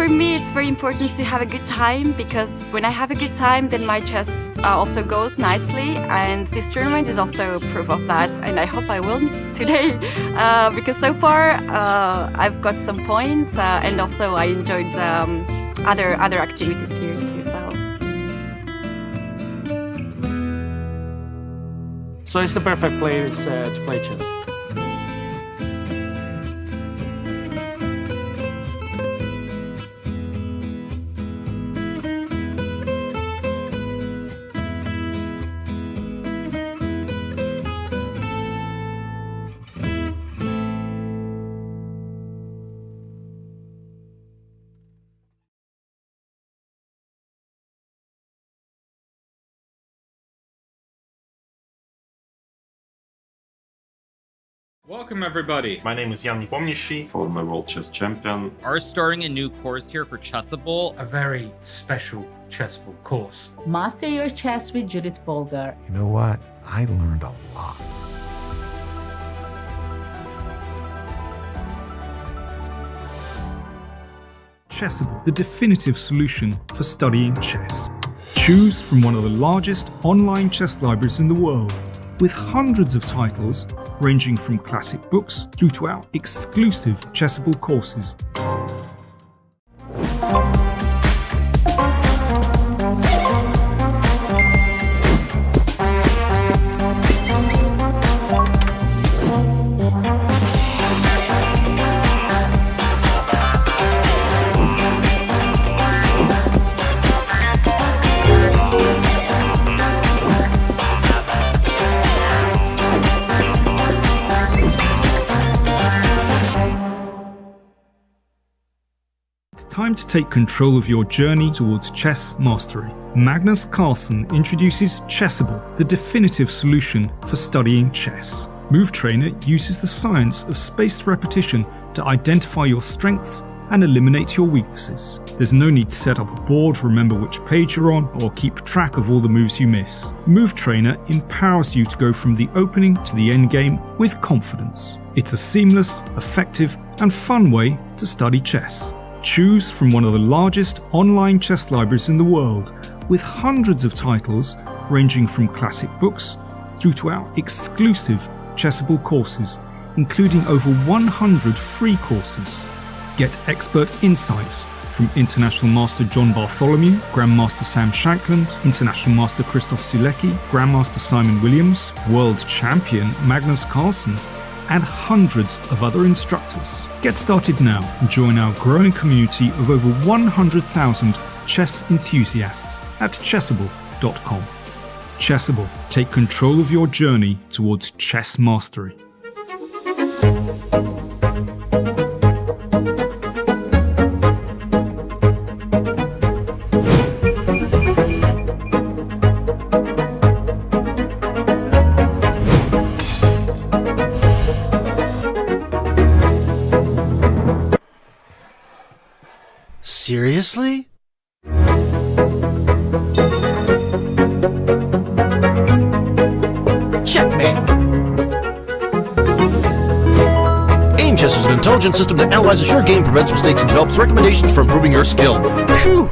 for me, it's very important to have a good time, because when I have a good time, then my chess also goes nicely. And this tournament is also proof of that. And I hope I will today, because so far I've got some points, and also I enjoyed other activities here too. So it's the perfect place to play chess. Welcome everybody! My name is Jan Pomnishi, former world chess champion. Are starting a new course here for Chessable. A very special Chessable course. Master your chess with Judith Bolger. You know what? I learned a lot. Chessable, the definitive solution for studying chess. Choose from one of the largest online chess libraries in the world, with hundreds of titles ranging from classic books through to our exclusive Chessable courses. Time to take control of your journey towards chess mastery. Magnus Carlsen introduces Chessable, the definitive solution for studying chess. Move Trainer uses the science of spaced repetition to identify your strengths and eliminate your weaknesses. There's no need to set up a board, remember which page you're on, or keep track of all the moves you miss. Move Trainer empowers you to go from the opening to the end game with confidence. It's a seamless, effective, and fun way to study chess. Choose from one of the largest online chess libraries in the world, with hundreds of titles ranging from classic books through to our exclusive Chessable courses, including over 100 free courses. Get expert insights from International Master John Bartholomew, Grandmaster Sam Shankland, International Master Christoph Sulecki, Grandmaster Simon Williams, World Champion Magnus Carlsen, and hundreds of other instructors. Get started now and join our growing community of over 100,000 chess enthusiasts at chessable.com. Chessable, take control of your journey towards chess mastery. Seriously? Checkmate! Aim Chess is an intelligent system that analyzes your game, prevents mistakes, and develops recommendations for improving your skill. Phew!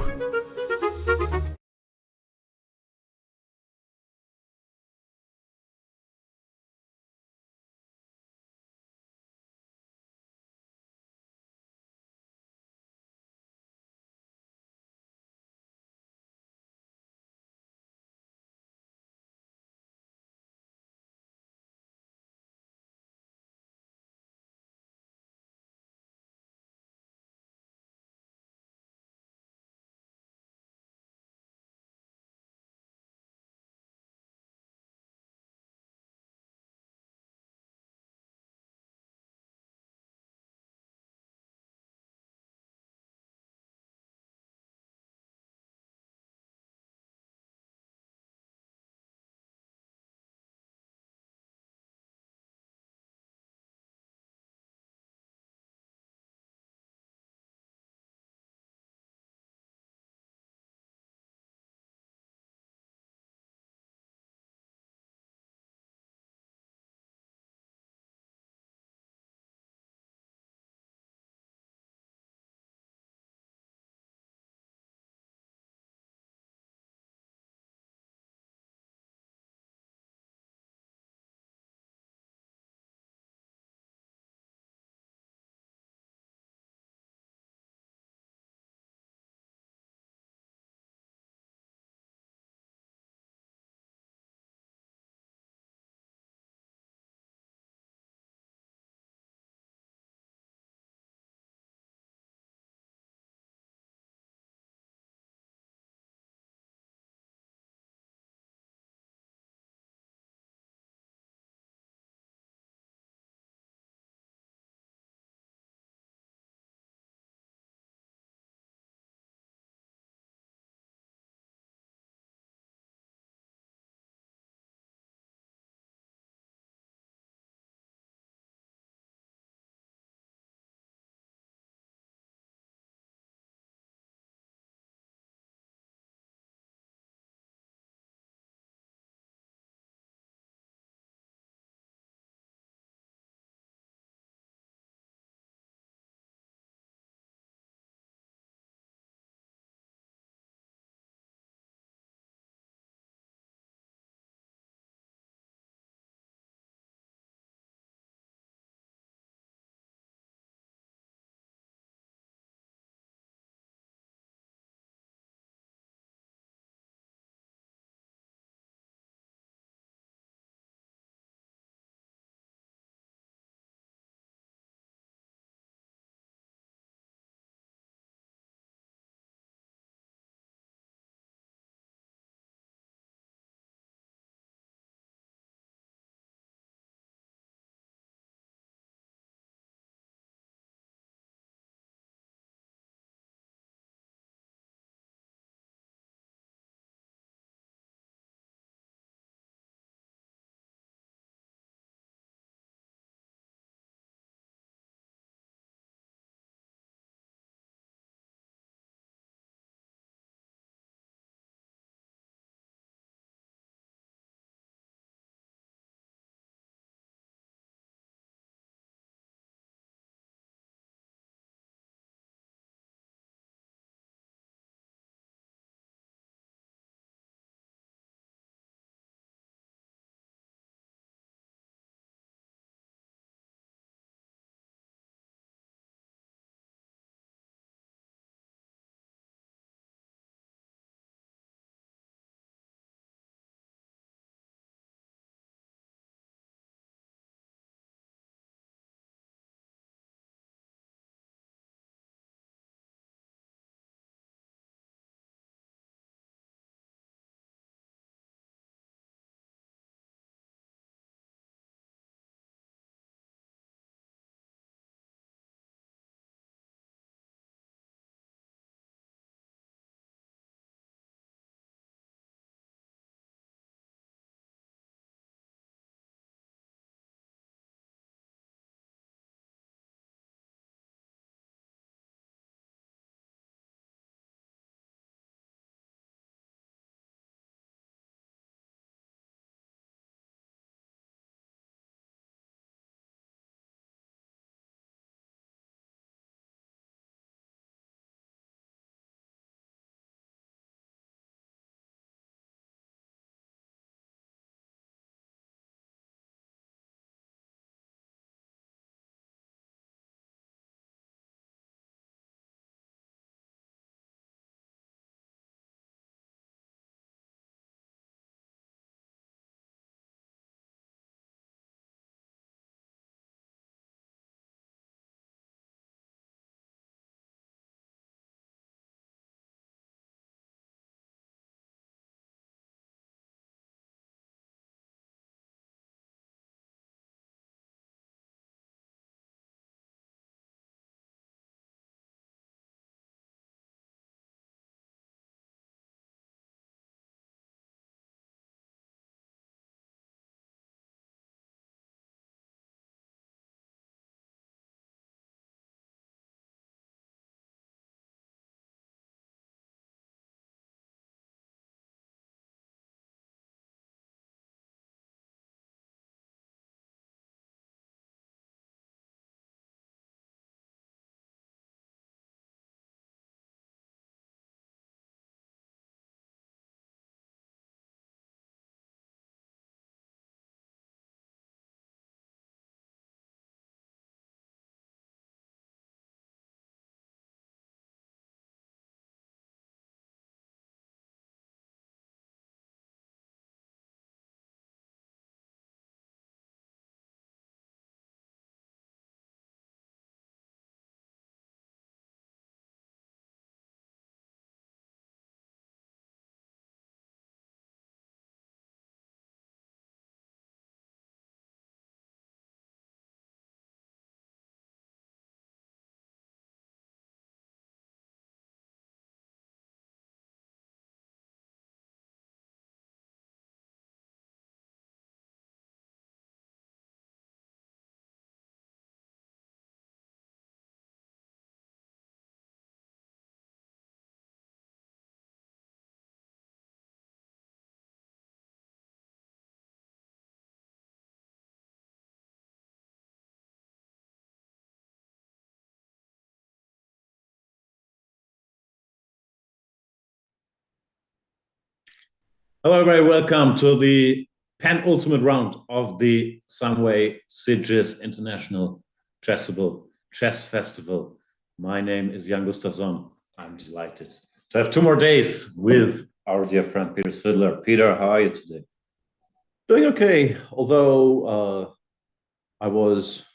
Hello, everybody. Welcome to the penultimate round of the Sunway Sitges International Chessable Chess Festival. My name is Gustafsson. I'm delighted to have 2 more days with our dear friend Peter Svidler. Peter, how are you today? Doing okay, although I was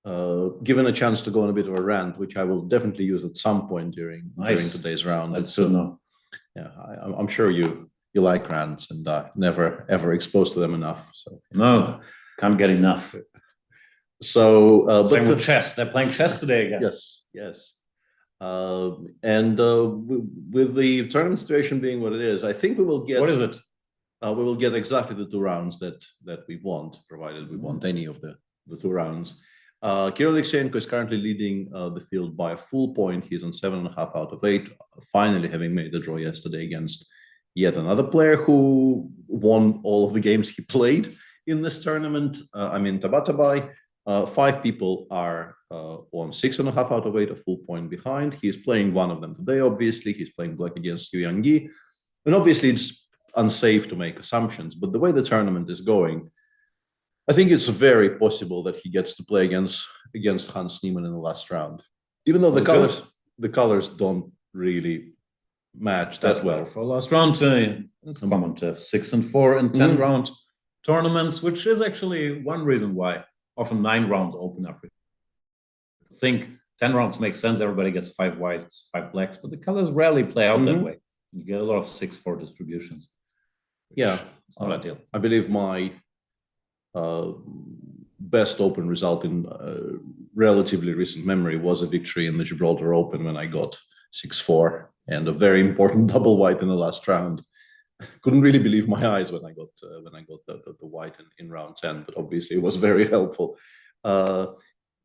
given a chance to go on a bit of a rant, which I will definitely use at some point during today's round. That's good know. Yeah, I'm sure you like rants, and never ever exposed to them enough. So no, can't get enough. So, same with chess. They're playing chess today again. Yes. And with the tournament situation being what it is, I think we will get. What is it? We will get exactly the 2 rounds that we want, provided we want any of the 2 rounds. Kirill Alexeyenko is currently leading the field by a full point. He's on 7.5 out of 8, finally having made the draw yesterday against yet another player who won all of the games he played in this tournament. Tabatabai. 5 people are on 6.5 out of 8, a full point behind. He is playing one of them today, obviously. He's playing black against Yu Yangyi. And obviously, it's unsafe to make assumptions, but the way the tournament is going, I think it's very possible that he gets to play against Hans Niemann in the last round, even though the colors don't really match that well. For last round, it's common to have 6 and 4 and 10 round tournaments, which is actually one reason why often 9 rounds open up. I think 10 rounds makes sense. Everybody gets 5 whites, 5 blacks, but the colors rarely play out that way. You get a lot of 6-4 distributions. Yeah, it's not ideal. I believe my best open result in relatively recent memory was a victory in the Gibraltar Open when I got 6-4 and a very important double white in the last round. Couldn't really believe my eyes when I got the white in round 10, but obviously it was very helpful.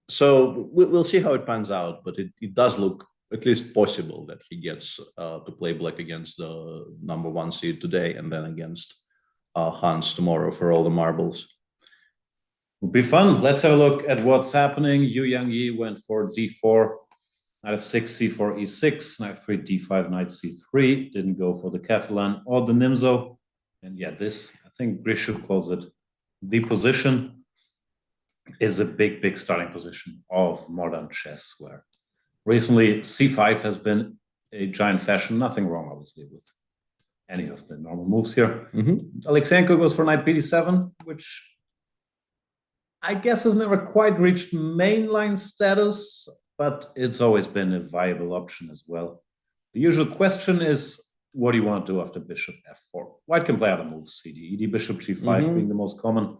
So we'll see how it pans out, but it does look at least possible that he gets to play black against the number 1 seed today and then against Hans tomorrow for all the marbles. Will be fun. Let's have a look at what's happening. Yu Yangyi went for d4, knight f6, c4, e6, knight f3, d5, knight c3. Didn't go for the Catalan or the Nimzo. And yeah, this, I think Grishuk calls it, the position is a big starting position of modern chess, where recently c5 has been a giant fashion. Nothing wrong, obviously, with any of the normal moves here. Alexeyenko goes for knight bd7, which I guess has never quite reached mainline status, but it's always been a viable option as well. The usual question is, what do you want to do after bishop f4? White can play other moves, cd, ed, bishop g5 being the most common.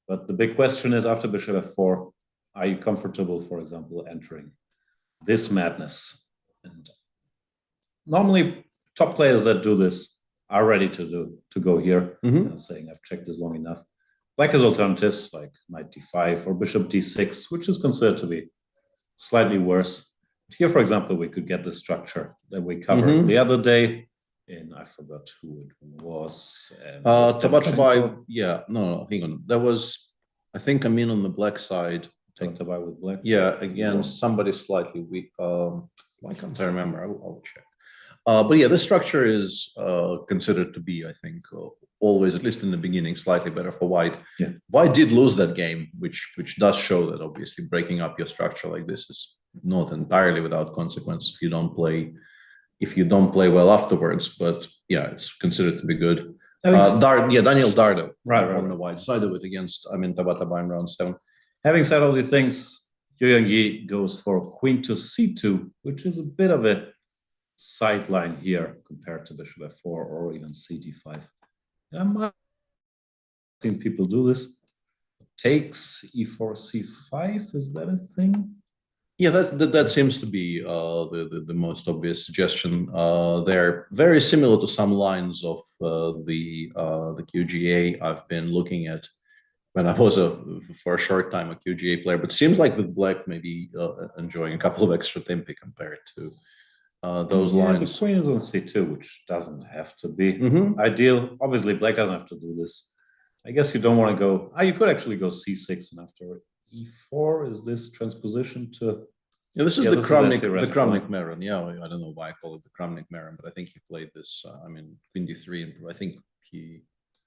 But the big question is, after bishop f4, are you comfortable, for example, entering this madness? And normally, top players that do this are ready to go here, saying, I've checked this long enough. Black has alternatives like knight d5 or bishop d6, which is considered to be slightly worse. Here, for example, we could get the structure that we covered the other day in, I forgot who it was. Tabatabai, hang on. That was, I think, Amin on the black side. Tabatabai with black? Yeah, against somebody slightly weak. Why can't I remember? I'll check. But yeah, this structure is considered to be, I think, always, at least in the beginning, slightly better for white. Yeah. White did lose that game, which does show that obviously breaking up your structure like this is not entirely without consequence if you don't play well afterwards. But yeah, it's considered to be good. Daniel Dardo, on the white side of it against Tabatabai in round 7. Having said all these things, Yu Yangyi goes for queen to c2, which is a bit of a sideline here compared to bishop f4 or even cd5. I might have seen people do this. Takes e4, c5, is that a thing? Yeah, that seems to be the most obvious suggestion. They're very similar to some lines of the QGA I've been looking at when I was for a short time a QGA player, but seems like with black maybe enjoying a couple of extra tempi compared to those lines. The queen is on c2, which doesn't have to be ideal. Obviously, black doesn't have to do this. I guess you don't want to go. You could actually go c6 and after e4 is this transposition to Yeah, this is Yeah, the this is Kramnik, actually the right. Kramnik Maron. Yeah, I don't know why I call it the Kramnik Maron, but I think he played this. I mean, Queen D3, and I think he.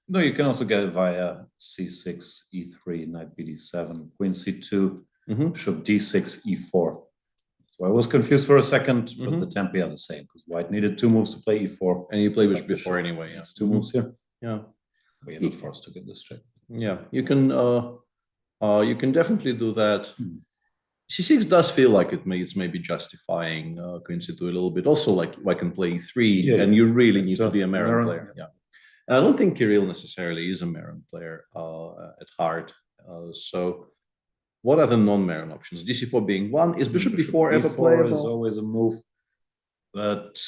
No, you can also get it via C6, E3, Knight BD7, Queen C2, Bishop D6, E4. So I was confused for a second, but the tempi are the same because White needed 2 moves to play E4. And you play Bishop before anyway. Yeah, it's 2 moves here. Yeah, But you're not forced to get this check. yeah. You can definitely do that. C6 does feel like it's maybe justifying Queen C2 a little bit. Also, like I can play E3, and you really need to be a Maron player. Yeah. And I don't think Kirill necessarily is a Maron player at heart. So, what are the non-Maron options? DC4 being one. Is Bishop D4 ever playable? Is always a move, but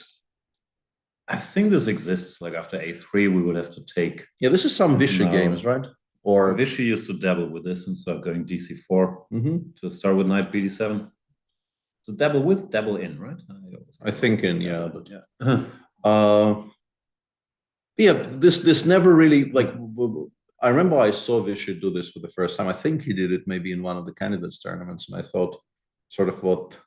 I think this exists. Like after A3, we would have to take. Yeah, this is some Vichy games, right? Or Vichy used to dabble with this and start going DC4 to start with Knight BD7. So dabble with, dabble in, right? I think in, yeah, but yeah, this never really, like, I remember I saw Vichy do this for the first time. I think he did it maybe in one of the candidates tournaments, and I thought, sort of, what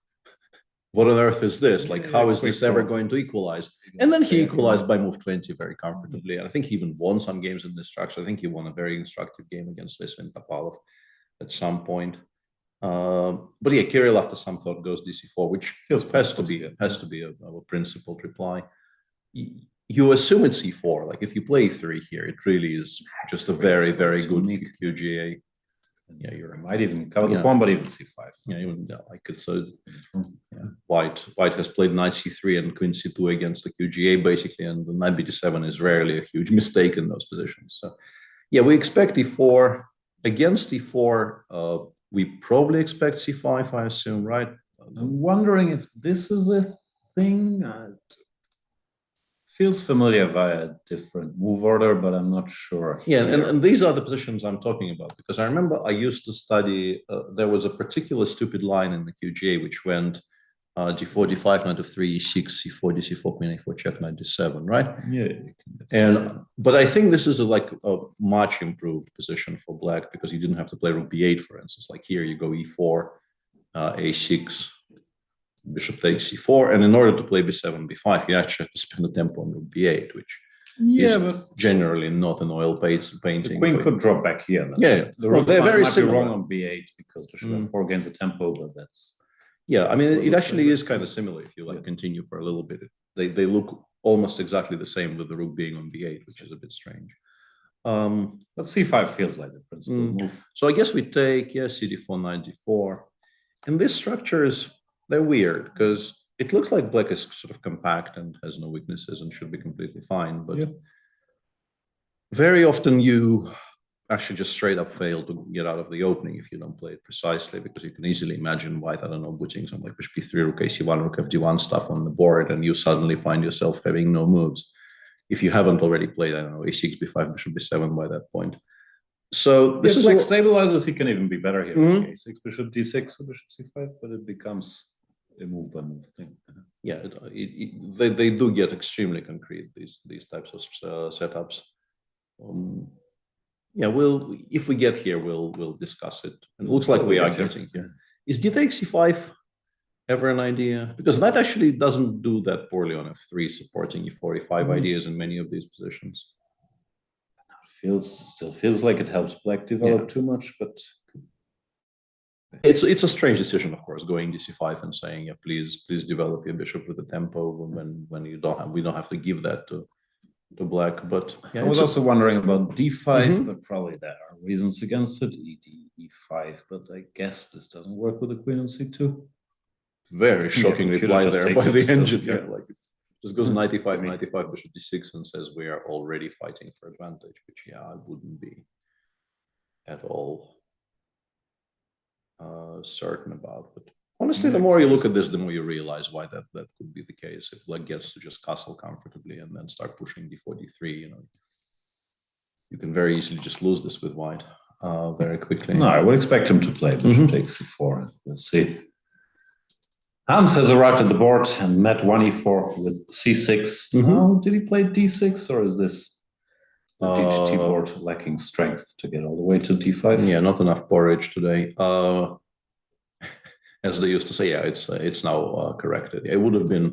on earth is this? Like, how is this ever going to equalize? And then he equalized by move 20 very comfortably. And I think he even won some games in this structure. I think he won a very instructive game against Vesvin Topalov at some point. But yeah, Kirill after some thought goes DC4, which has to be a principled reply. You assume it's C4. Like if you play 3 here, it really is just a very, very good QGA. Yeah, you might even cover the pawn, but even C5. Yeah, even like it's a White has played Knight C3 and Queen C2 against the QGA basically, and the Knight BD7 is rarely a huge mistake in those positions. So yeah, we expect E4 against E4. We probably expect C5, I assume, right? I'm wondering if this is a thing. Feels familiar via a different move order, but I'm not sure. Yeah, and these are the positions I'm talking about, because I remember I used to study, there was a particular stupid line in the QGA which went d4, d5, knight of 3, e6, c4, dc4, queen a4, check, knight d7, right? Yeah. But I think this is like a much improved position for black, because you didn't have to play rook b8, for instance. Like here you go e4, a6, bishop takes c4, and in order to play b7, b5, you actually have to spend the tempo on rook b8, which is but generally not an oil painting. The queen could drop back here. Yeah, the rook they're very might be similar. wrong on b8 because the bishop f4 gains the tempo, but that's I mean it actually is kind of similar if you like continue for a little bit. They look almost exactly the same with the rook being on b8, which is a bit strange. But c5 feels like the principal move. So I guess we take cd4, knight d4, and this structure is. They're weird because it looks like black is sort of compact and has no weaknesses and should be completely fine. But very often you actually just straight up fail to get out of the opening if you don't play it precisely, because you can easily imagine white, I don't know, putting some like bishop b3, rook ac1, rook fd1 stuff on the board, and you suddenly find yourself having no moves if you haven't already played, I don't know, a6, b5, bishop b7 by that point. So this is like stabilizers. He can even be better here. A6, bishop d6, or bishop c5, but it becomes a move by move thing. Yeah, they do get extremely concrete, these types of setups. If we get here, we'll discuss it. And it looks like we are getting here. Is d takes c5 ever an idea? Because that actually doesn't do that poorly on f3, supporting e4, e5 ideas in many of these positions. Still feels like it helps black develop too much, but it's a strange decision, of course, going dc5 and saying, please develop your bishop with the tempo when we don't have to give that to black. But I was also wondering about d5, but probably there are reasons against it. e5, but I guess this doesn't work with the queen on c2. Very shocking reply there by the engineer. Like just goes 95, bishop d6 and says we are already fighting for advantage, which I wouldn't be at all certain about. But honestly, the more you look at this, the more you realize why that could be the case. If black gets to just castle comfortably and then start pushing d4, d3, you can very easily just lose this with white very quickly. No, I would expect him to play bishop takes c4. We'll see. Hans has arrived at the board and met 1e4 with c6. Did he play d6, or is this the DGT board lacking strength to get all the way to d5? Yeah, not enough porridge today. as they used to say, yeah, it's now corrected. It would have been.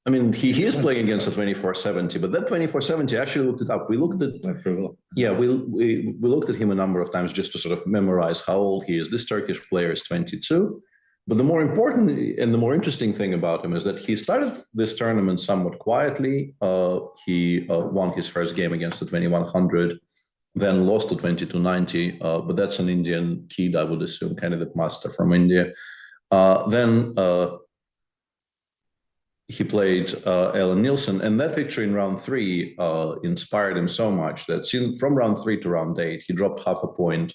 I mean, he is playing against a 2470, but that 2470, I actually looked it up. We looked at, yeah, we looked at him a number of times just to sort of memorize how old he is. This Turkish player is 22, but the more important and the more interesting thing about him is that he started this tournament somewhat quietly. He won his first game against the 2100, then lost to 2290, but that's an Indian kid, I would assume, candidate master from India. Then he played Alan Nielsen, and that victory in round 3 inspired him so much that from round 3 to round 8, he dropped half a point,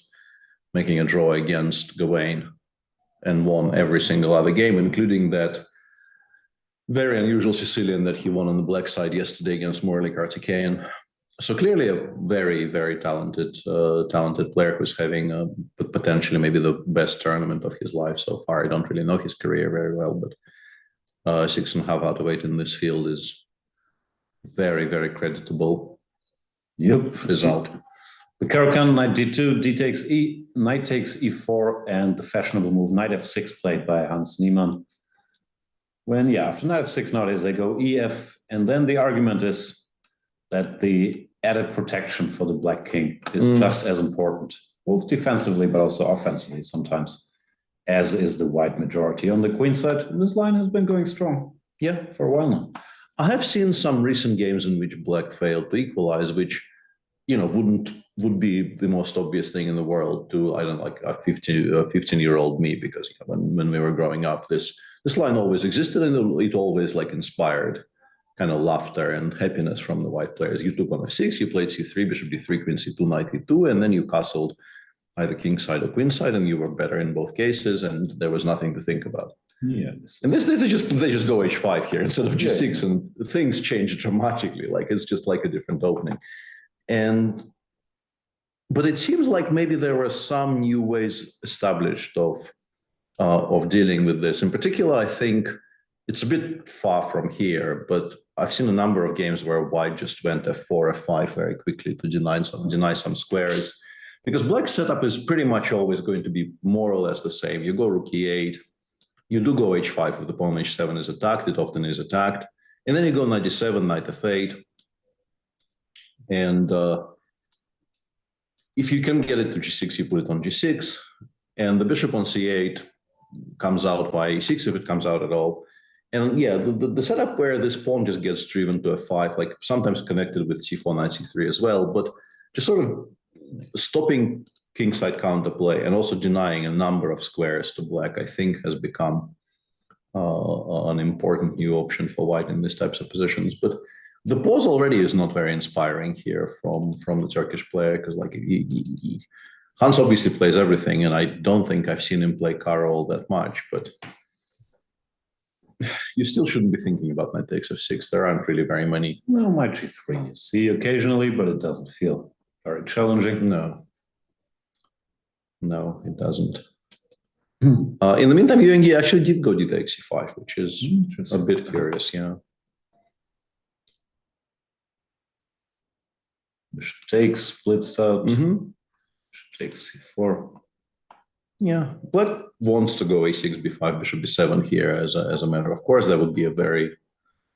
making a draw against Gawain, and won every single other game, including that very unusual Sicilian that he won on the black side yesterday against Murali Kartikeyan. So clearly a very, very talented player who's having potentially maybe the best tournament of his life so far. I don't really know his career very well, but 6.5 out of 8 in this field is very, very creditable result. The Caro-Kann knight d2, d takes e, knight takes e4, and the fashionable move knight f6 played by Hans Niemann. When, after knight f6 nowadays they go ef, and then the argument is that the added protection for the black king is just as important, both defensively but also offensively sometimes, as is the white majority. On the queen side, this line has been going strong for a while now. I have seen some recent games in which black failed to equalize, which, would be the most obvious thing in the world to, I don't know, like a 15-year-old me, because when we were growing up, this line always existed, and it always like inspired kind of laughter and happiness from the white players. You took on f6, you played c3, bishop d3, queen c2, knight e2, and then you castled either king side or queen side, and you were better in both cases, and there was nothing to think about. Yeah, and this is just they just go h5 here instead of g6, and things change dramatically. Like it's just like a different opening, but it seems like maybe there were some new ways established of dealing with this. In particular, I think it's a bit far from here, but I've seen a number of games where white just went f4, f5 very quickly to deny some squares. Because black's setup is pretty much always going to be more or less the same. You go rook e8, you do go h5 if the pawn h7 is attacked, it often is attacked, and then you go knight d7, knight f8, and if you can get it to g6, you put it on g6, and the bishop on c8 comes out by e6 if it comes out at all. And the setup where this pawn just gets driven to f5, like sometimes connected with c4, knight c3 as well, but just sort of stopping kingside counterplay and also denying a number of squares to black, I think, has become an important new option for white in these types of positions. But the pause already is not very inspiring here from the Turkish player, because like Hans obviously plays everything, and I don't think I've seen him play Caro all that much, but you still shouldn't be thinking about knight takes f6. There aren't really very many. Well, knight g3 you see occasionally, but it doesn't feel very challenging. No, it doesn't. In the meantime, Yuan actually did go d takes c5, which is a bit curious, Bishop takes, splits out. Bishop takes c4. Yeah, black wants to go a6, b5, bishop b7 here as a matter of course. That would be a very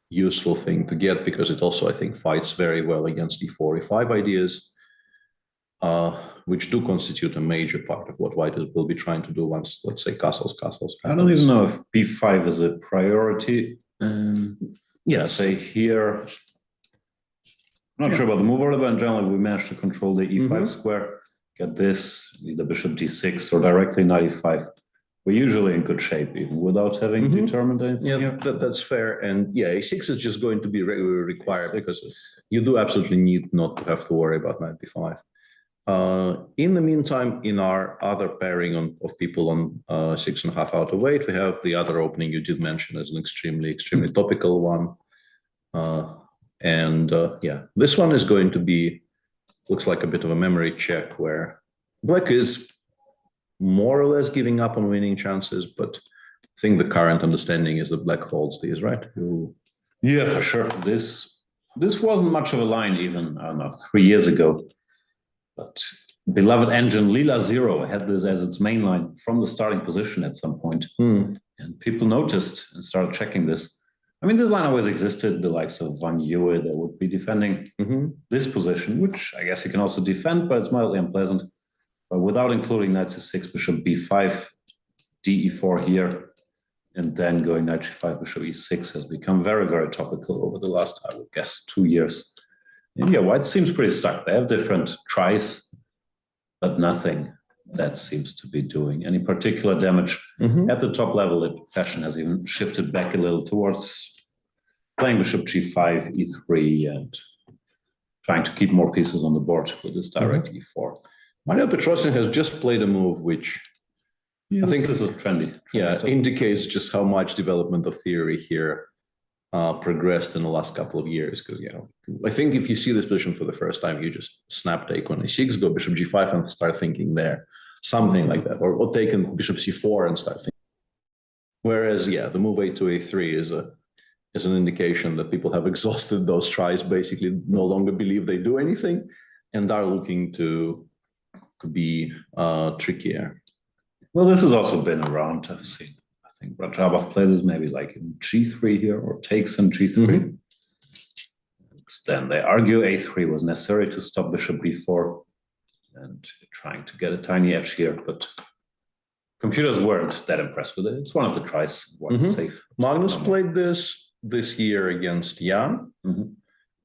useful thing to get, because it also, I think, fights very well against e4, e5 ideas, which do constitute a major part of what white will be trying to do once, let's say, castles. I don't even know if b5 is a priority. Say here, I'm not sure about the move order, but in general, we managed to control the e5 square, get this, the bishop d6, or directly knight e5. We're usually in good shape, even without having determined anything. Yeah, that's fair. And a6 is just going to be required, because you do absolutely need not to have to worry about knight b5. In the meantime, in our other pairing of people on 6.5 out of 8, we have the other opening you did mention as an extremely topical one. This one is going to be, looks like a bit of a memory check, where black is more or less giving up on winning chances, but I think the current understanding is that black holds these, right? Yeah, for sure. This wasn't much of a line even, I don't know, 3 years ago. But beloved engine Lila Zero had this as its main line from the starting position at some point. And people noticed and started checking this. I mean, this line always existed, the likes of Van Yue that would be defending this position, which I guess he can also defend, but it's mildly unpleasant. But without including knight c6, bishop b5, de4 here, and then going knight g5, bishop e6 has become very, very topical over the last, I would guess, 2 years. And yeah, white seems pretty stuck. They have different tries, but nothing that seems to be doing any particular damage. At the top level, fashion has even shifted back a little towards playing bishop g5, e3, and trying to keep more pieces on the board with this direct e4. Mario Petrosian has just played a move which I think this is trendy. Indicates just how much development of theory here progressed in the last couple of years. Because I think if you see this position for the first time, you just snap take on e6, go bishop g5, and start thinking there, something like that, or take on bishop c4 and start thinking. Whereas, the move a to a3 is an indication that people have exhausted those tries, basically no longer believe they do anything, and are looking to be trickier. Well, this has also been around. I've seen, I think Rajabov played this maybe like in g3 here, or takes in g3. Then they argue a3 was necessary to stop bishop b4, and trying to get a tiny edge here, but computers weren't that impressed with it. It's one of the tries, one safe. Magnus played this year against Jan.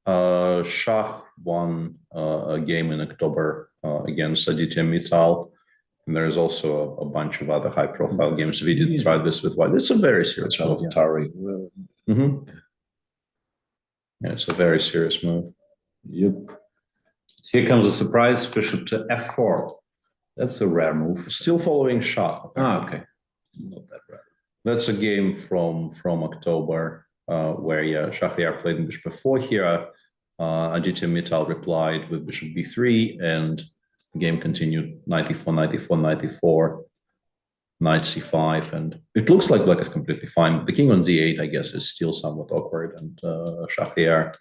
Shah won a game in October against Aditya Mittal. And there's also a bunch of other high-profile games. We did try this with white. It's a very serious move. Tari. It's a very serious move. Yep. Here comes a surprise, bishop to f4. That's a rare move. Still following Shah. Okay. Not that rare. That's a game from October where Shahryar played in bishop f4 here. Aditya Mittal replied with bishop b3, and the game continued knight e4, knight e4, knight e4, knight c5, and it looks like black is completely fine. The king on d8, I guess, is still somewhat awkward, and Shahryar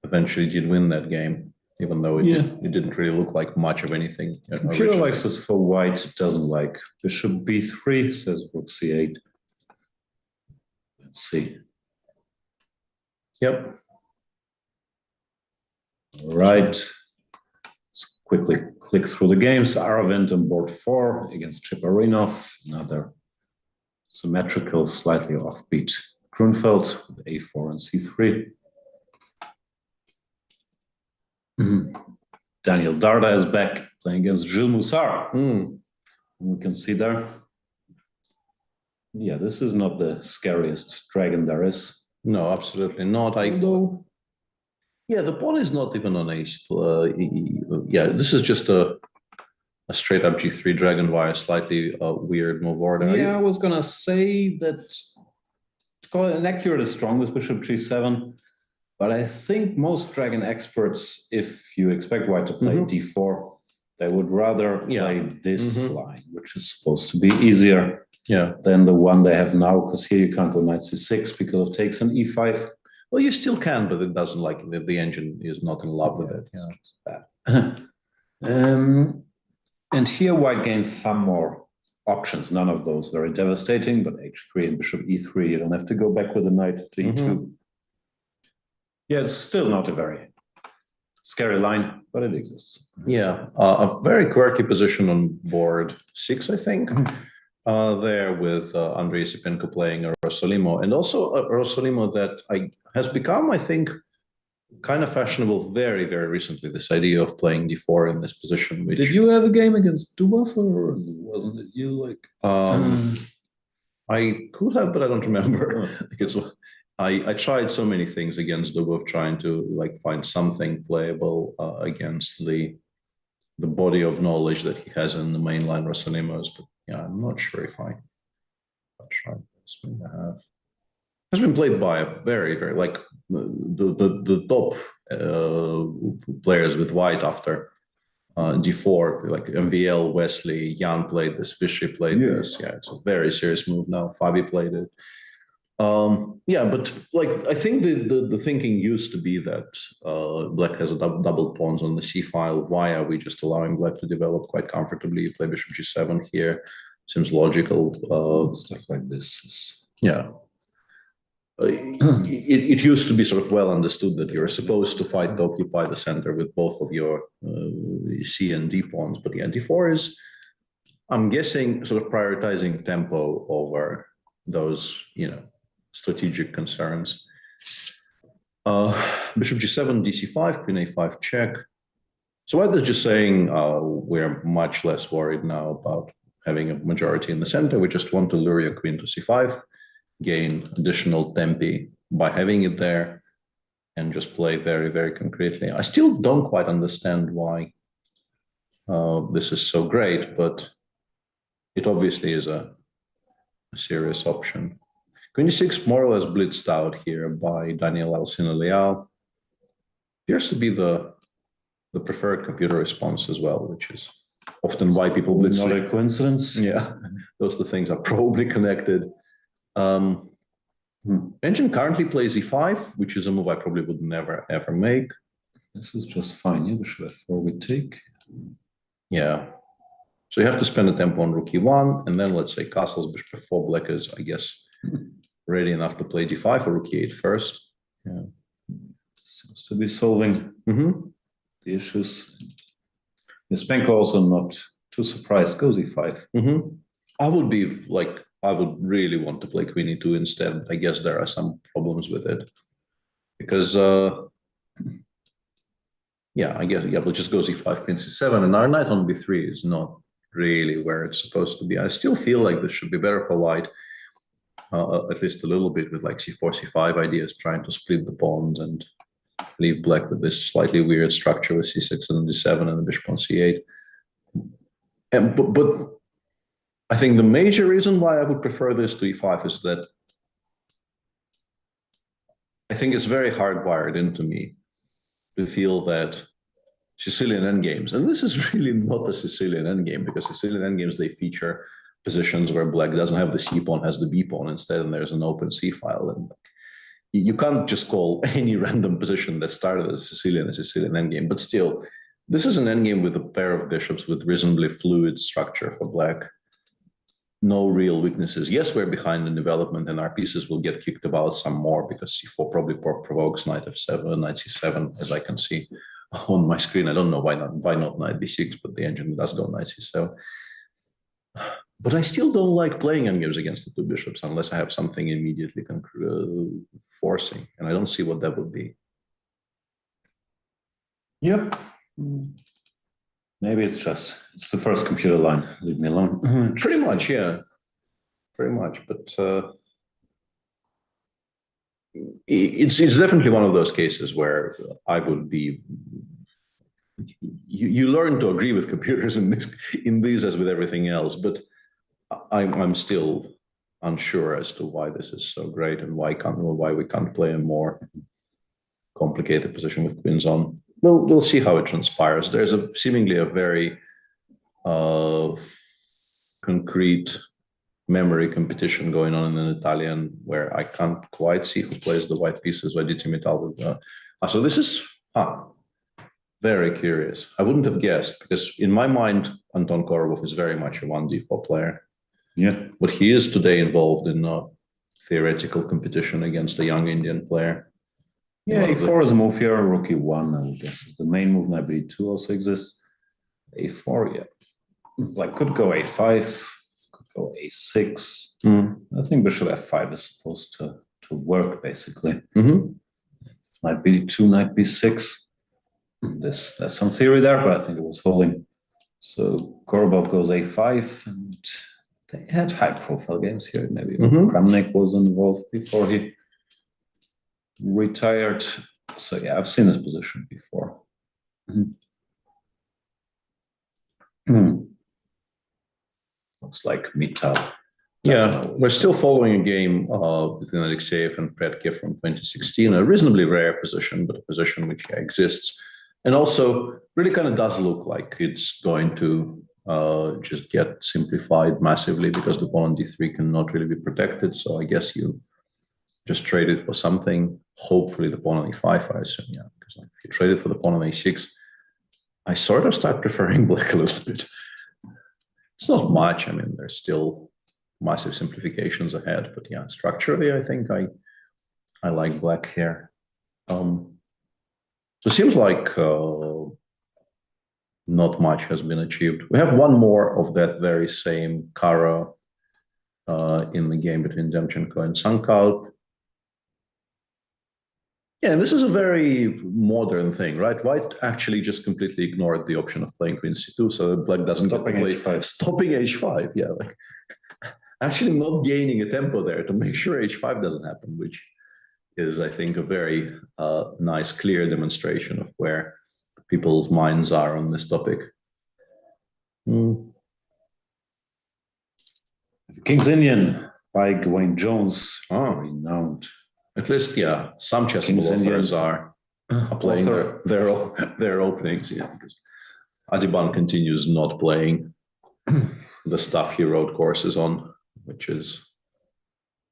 eventually did win that game, even though it didn't really look like much of anything. Computer likes this for white, it doesn't like bishop b3, says rook c8. Let's see. Yep. All right. Let's quickly click through the games. Aravind on board 4 against Chiparinov. Another symmetrical, slightly offbeat Grunfeld with a4 and c3. Daniel Darda is back playing against Gilles Moussard. We can see there. Yeah, this is not the scariest dragon there is. No, absolutely not. The pawn is not even on ace. This is just a straight up g3 dragon via slightly weird move order. I was gonna say that inaccurate is strong with bishop g7, but I think most dragon experts, if you expect white to play d4, they would rather play this line, which is supposed to be easier than the one they have now, because here you can't go knight c6 because of takes on e5. Well, you still can, but it doesn't like it. The engine is not in love with it. It's bad. And here white gains some more options. None of those very devastating, but h3 and bishop e3, you don't have to go back with the knight to e2. Yeah, it's still not a very scary line, but it exists. A very quirky position on board 6, I think. There with Andrei Sipenko playing a Rossolimo, and also a Rossolimo that has become, I think, kind of fashionable very, very recently, this idea of playing d4 in this position. Did you have a game against Dubov, or wasn't it you? I could have, but I don't remember. I tried so many things against Dubov, trying to find something playable against the body of knowledge that he has in the mainline Rossolimos, but I'm not sure if I tried this. Maybe I have. Has been played by a very, very the top players with white after d4, like MVL, Wesley, Jan played this, Vishy played this. It's a very serious move now. Fabi played it. Yeah, but like I think the thinking used to be that black has a double pawns on the c file. Why are we just allowing black to develop quite comfortably? You play bishop g7 here. Seems logical. Stuff like this is Yeah. It used to be sort of well understood that you're supposed to fight to occupy the center with both of your c and d pawns. But yeah, d4 is, I'm guessing, sort of prioritizing tempo over those, strategic concerns. Bishop g7, dc5, queen a5 check. So White is just saying we're much less worried now about having a majority in the center. We just want to lure your queen to c5, gain additional tempi by having it there, and just play very, very concretely. I still don't quite understand why this is so great, but it obviously is a serious option. Queen e6 more or less blitzed out here by Daniel Alcina Leal. Appears to be the preferred computer response as well, which is often why people blitz. not a coincidence. Yeah, those two things are probably connected. Engine currently plays e5, which is a move I probably would never ever make. This is just fine. Yeah, bishop f4 we take. Yeah. So you have to spend a tempo on rook e1, and then let's say castles, bishop f4, black is, I guess, ready enough to play d5 or rook e8 first. Yeah. Seems to be solving the issues. Spenko also not too surprised, goes e5. I would really want to play queen e2 instead. I guess there are some problems with it. Because, yeah, I guess, yeah, but just goes e5, queen c7, and our knight on b3 is not really where it's supposed to be. I still feel like this should be better for white, at least a little bit, with like c4, c5 ideas, trying to split the pawns and leave black with this slightly weird structure with c6 and d7 and the bishop on c8. But I think the major reason why I would prefer this to e5 is that I think it's very hardwired into me to feel that Sicilian endgames, and this is really not a Sicilian endgame, because Sicilian endgames, they feature positions where black doesn't have the c pawn, has the b pawn instead, and there's an open c file. And you can't just call any random position that started as a Sicilian endgame. But still, this is an endgame with a pair of bishops with reasonably fluid structure for black. No real weaknesses. Yes, we're behind in development, and our pieces will get kicked about some more because c4 probably provokes knight f7, knight c7, as I can see on my screen. I don't know why not knight b6, but the engine does go knight c7. But I still don't like playing endgames against the two bishops unless I have something immediately forcing, and I don't see what that would be. Yeah. Maybe it's the first computer line. Leave me alone. Pretty much, yeah. Pretty much, but it's definitely one of those cases where I would be. You learn to agree with computers in these as with everything else, but I'm still unsure as to why this is so great and why we can't play a more complicated position with queens on. We'll see how it transpires. There's seemingly a very concrete memory competition going on in an Italian where I can't quite see who plays the white pieces. So this is very curious. I wouldn't have guessed, because in my mind, Anton Korobov is very much a 1d4 player. Yeah. But he is today involved in a theoretical competition against a young Indian player. Yeah, a4 is a move here, rook e1, I guess is the main move. Knight b2 also exists. a4, yeah. Like could go a5, could go a6. I think bishop f5 is supposed to work, basically. Knight b2, knight b6. There's some theory there, but I think it was holding. So Korobov goes a5, and they had high-profile games here. Maybe Kramnik was involved before he retired. So yeah, I've seen this position before. Looks like Mita. Yeah, we're still following a game between Alexeyev and Predke from 2016, a reasonably rare position, but a position which exists. And also really kind of does look like it's going to just get simplified massively because the pawn on d3 cannot really be protected. So I guess you just trade it for something. Hopefully the pawn on e5, I assume, yeah. Because like, if you trade it for the pawn on a6, I sort of start preferring black a little bit. It's not much. I mean, there's still massive simplifications ahead, but yeah, structurally, I think I like black here. So it seems like not much has been achieved. We have one more of that very same Kara in the game between Demchenko and Sankalp. Yeah, and this is a very modern thing, right? White actually just completely ignored the option of playing queen c2, so black doesn't get to play h5. Stopping h5, yeah, like actually not gaining a tempo there to make sure h5 doesn't happen, which is, I think, a very nice, clear demonstration of where people's minds are on this topic. King's Indian by Gawain Jones, renowned. At least, yeah, some Chessable authors are playing their openings, yeah, because Adiban continues not playing the stuff he wrote courses on, which is...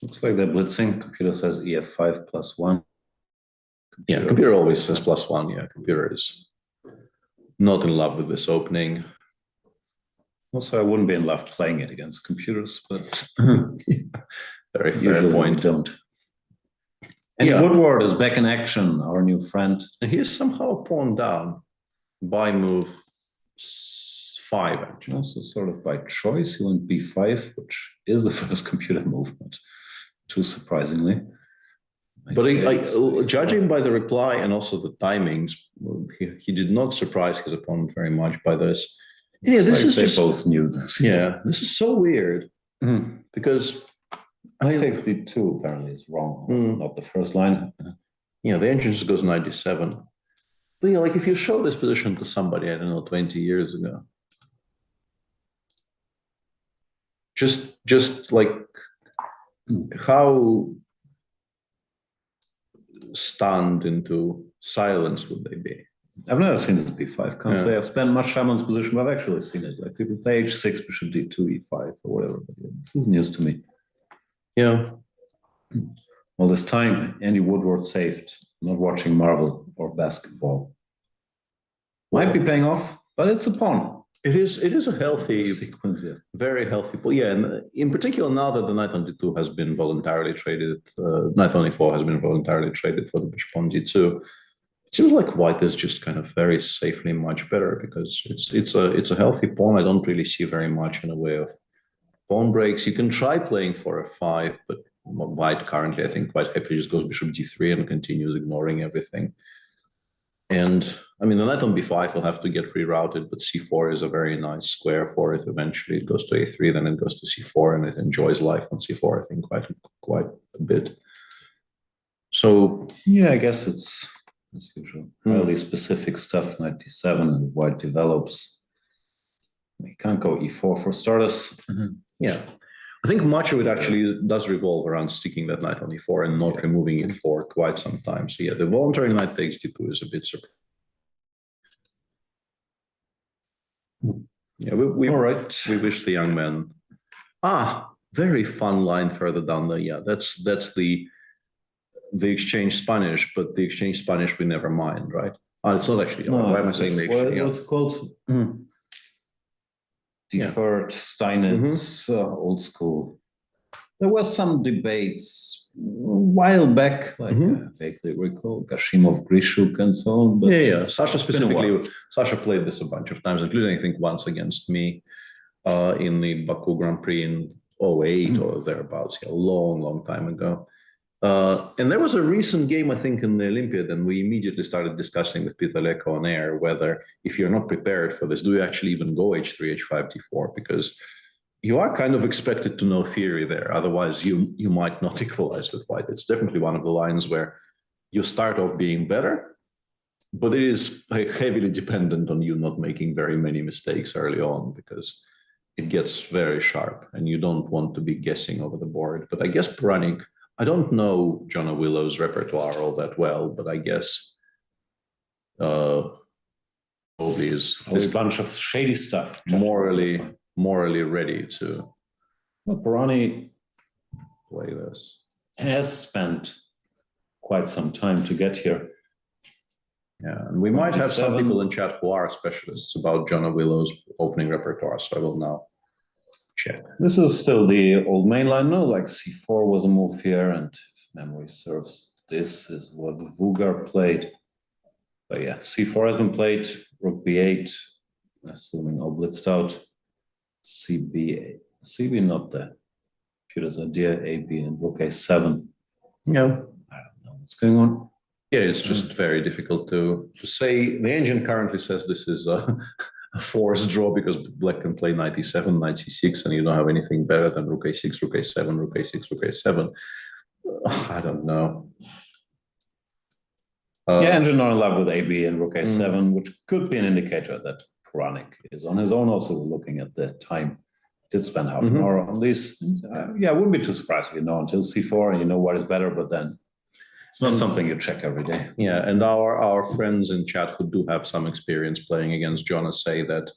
Looks like they're blitzing. Computer says EF5 +1. Yeah, computer always says +1. Yeah, computer is not in love with this opening. Also, I wouldn't be in love playing it against computers, but very fair point. Don't. And Woodward is back in action, our new friend. And he is somehow pawned down by move 5, actually. Also sort of by choice, he went b5, which is the first computer movement, too surprisingly. But judging by the reply and also the timings, he did not surprise his opponent very much by this. Yeah, this is they just... both knew this. Yeah, this is so weird. Because... I think d2 apparently is wrong, not the first line. Yeah, the engine just goes 97. But yeah, like if you show this position to somebody, I don't know, 20 years ago, just like how stunned into silence would they be? I've never seen this b5. Can't say I've spent much time on this position, but I've actually seen it. Like people play h6, bishop d2, e5, or whatever. But yeah, this is news to me. Yeah. All this time, Andy Woodward saved, not watching Marvel or basketball. Might be paying off, but it's a pawn. It is a healthy sequence, yeah. Very healthy. Yeah, and in particular, now that the knight on d2 has been voluntarily traded, knight on e4 has been voluntarily traded for the bishop on d2. It seems like white is just kind of very safely much better because it's a healthy pawn. I don't really see very much in the way of pawn breaks. You can try playing for a 5, but white currently, I think, quite happy just goes bishop d3 and continues ignoring everything. And I mean, the knight on b5 will have to get rerouted, but c4 is a very nice square for it. Eventually, it goes to a3, then it goes to c4, and it enjoys life on c4. I think quite a bit. So yeah, I guess it's as usual, highly specific stuff. Knight d7, and white develops. We can't go e4 for starters. Yeah, I think much of it actually does revolve around sticking that knight on e4 and not removing it for quite some time. So yeah, the voluntary knight takes d2 is a bit surprising. Yeah, we all right. We wish the young man. Very fun line further down there. Yeah, that's the exchange Spanish, but the exchange Spanish we never mind, right? It's not actually. No, why am I saying the exchange? What's it called? Deferred Steinitz, old school. There was some debates a while back, like I vaguely recall Gashimov, Grishuk, and so on. But yeah. Sasha specifically, Sasha played this a bunch of times, including I think once against me in the Baku Grand Prix in 08 or thereabouts, a long time ago. And there was a recent game, I think, in the Olympiad, and we immediately started discussing with Peter Leko on air whether, if you're not prepared for this, do you actually even go h3, h5, d4? Because you are kind of expected to know theory there. Otherwise, you might not equalize with white. It's definitely one of the lines where you start off being better, but it is heavily dependent on you not making very many mistakes early on because it gets very sharp and you don't want to be guessing over the board. But I guess Puranik, I don't know Jonah Willow's repertoire all that well, but I guess probably is this bunch of shady stuff. Morally ready to Pirani play this. has spent quite some time to get here. Yeah, and we might have some 27. people in chat who are specialists about Jonah Willow's opening repertoire, so I will now check. This is still the old main line, no? Like c4 was a move here, and if memory serves, this is what Vugar played. But yeah, c4 has been played, rook b8, assuming all blitzed out, cb, cb not the computer's idea, ab and rook a7. Yeah. I don't know what's going on. Yeah, it's just very difficult to say. The engine currently says this is a forced draw because black can play knight e7, knight c6, and you don't have anything better than rook a6, rook a7, rook a6, rook a7. I don't know. Yeah, engine not in love with AB and rook a7, which could be an indicator that Puranik is on his own. Also, looking at the time, did spend half an hour on these. Yeah, I wouldn't be too surprised if you know until c4 and you know what is better, but then it's not something you check every day. Yeah, and our friends in chat who do have some experience playing against Jonah say that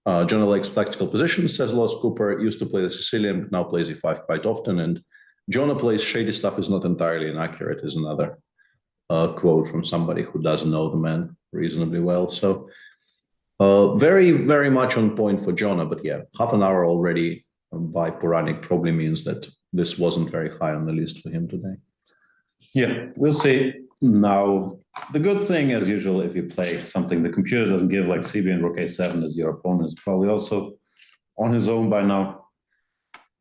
Jonah likes tactical positions, says Lost Cooper, used to play the Sicilian, but now plays e5 quite often, and Jonah plays shady stuff is not entirely inaccurate is another quote from somebody who doesn't know the man reasonably well. So very, very much on point for Jonah, but yeah, half an hour already by Puranik probably means that this wasn't very high on the list for him today. Yeah, we'll see. Now, the good thing, as usual, if you play something the computer doesn't give, like CB and rook a7, is your opponent is probably also on his own by now.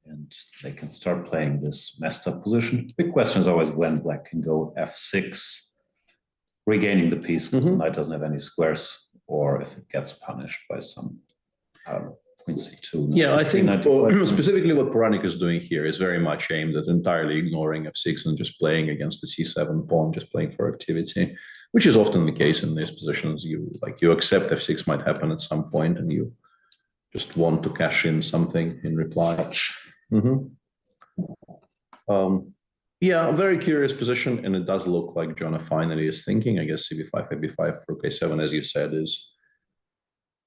And they can start playing this messed up position. Big question is always when black can go f6, regaining the piece because the knight doesn't have any squares, or if it gets punished by some queen c2. Yeah, I think specifically what Puranik is doing here is very much aimed at entirely ignoring f6 and just playing against the c7 pawn, just playing for activity, which is often the case in these positions. You accept f6 might happen at some point, and you just want to cash in something in reply. Yeah, a very curious position, and it does look like Jonah finally is thinking. I guess cb5, ab5, rook a7, as you said, is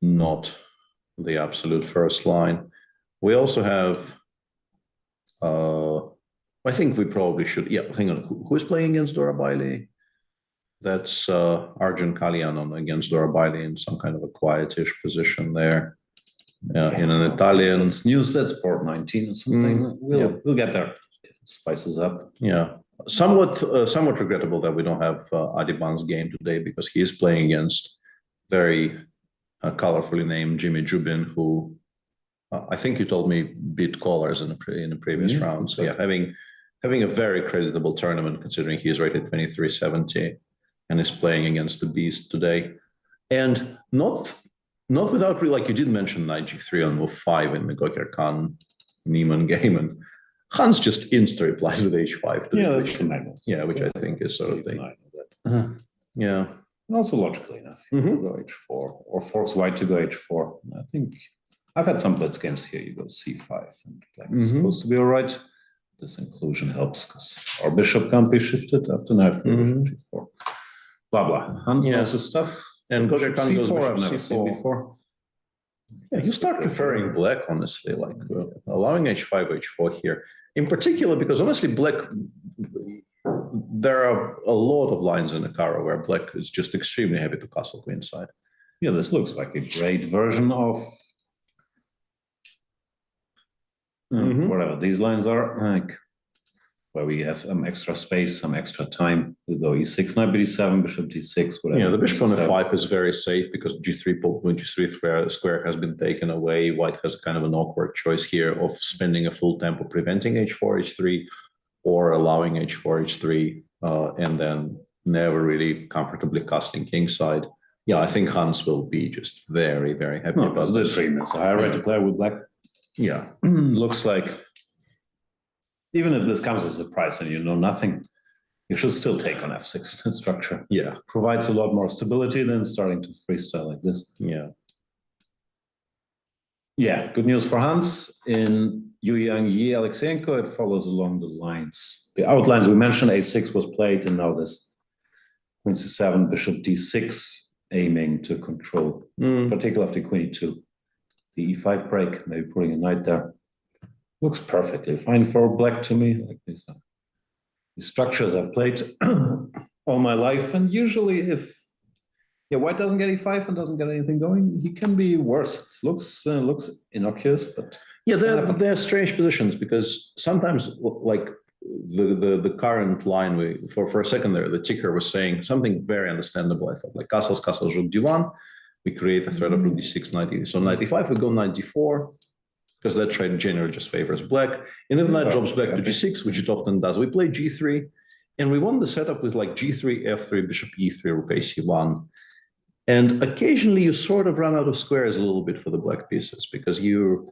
not the absolute first line. We also have, I think we probably should, yeah, hang on, who is playing against Dora Bailey? That's Arjun Kalyanan against Dora Bailey in some kind of a quietish position there. In an Italian. It's news, that's port 19 or something. We'll get there if it spices up. Yeah, somewhat regrettable that we don't have Adiban's game today, because he is playing against very colorfully named Jimmy Jubin, who I think you told me beat callers in the previous round. So yeah, having a very creditable tournament considering he is rated 2370 and is playing against the beast today, and not without like you did mention knight g3 on move 5 in the Gokir Khan Neiman game, and Hans just insta replies with h5. Yeah, that's the madness. Yeah, which I think is sort of the yeah. Also logically enough, you go h4 or force white to go h4. I think I've had some blitz games here. You go c5 and black is supposed to be all right. This inclusion helps because our bishop can't be shifted after knight bishop g4. Blah blah. Hans knows his stuff. And Gokir Khan goes c4 I've bishop never c4. seen before. Yeah, you start preferring black, honestly, like allowing h5, h4 here. In particular, because honestly, black, there are a lot of lines in the Kara where black is just extremely happy to castle queenside. Yeah, this looks like a great version of whatever these lines are, like where we have some extra space, some extra time. We go e6, knight b7, bishop d6, whatever. Yeah, the bishop on f5 is very safe because g3 square has been taken away. White has kind of an awkward choice here of spending a full tempo preventing h4, h3, or allowing h4, h3, and then never really comfortably casting kingside. Yeah, I think Hans will be just very, very happy about this. It's a higher rate to play with black. Yeah. Looks like even if this comes as a surprise and you know nothing, you should still take on f6 structure. Yeah. Provides a lot more stability than starting to freestyle like this. Yeah. Yeah, good news for Hans. In Yu Yang Yi Alexeyenko, it follows along the lines. The outlines we mentioned, a6 was played, and now this queen c7, bishop d6, aiming to control, particularly after queen e2. The e5 break, maybe putting a knight there. Looks perfectly fine for black to me, like this. these structures I've played all my life, and usually if white doesn't get e5 and doesn't get anything going, he can be worse. It looks innocuous, but yeah, they're strange positions because sometimes like the current line for a second there, the ticker was saying something very understandable. I thought like castles, rook d1, we create a threat of rook d6, knight d. So knight d5, we go knight d4 because that trade generally just favors black. And if knight drops back to g6, which it often does, we play g3, and we want the setup with like g3, f3, bishop e3, rook ac1. And occasionally you sort of run out of squares a little bit for the black pieces because you,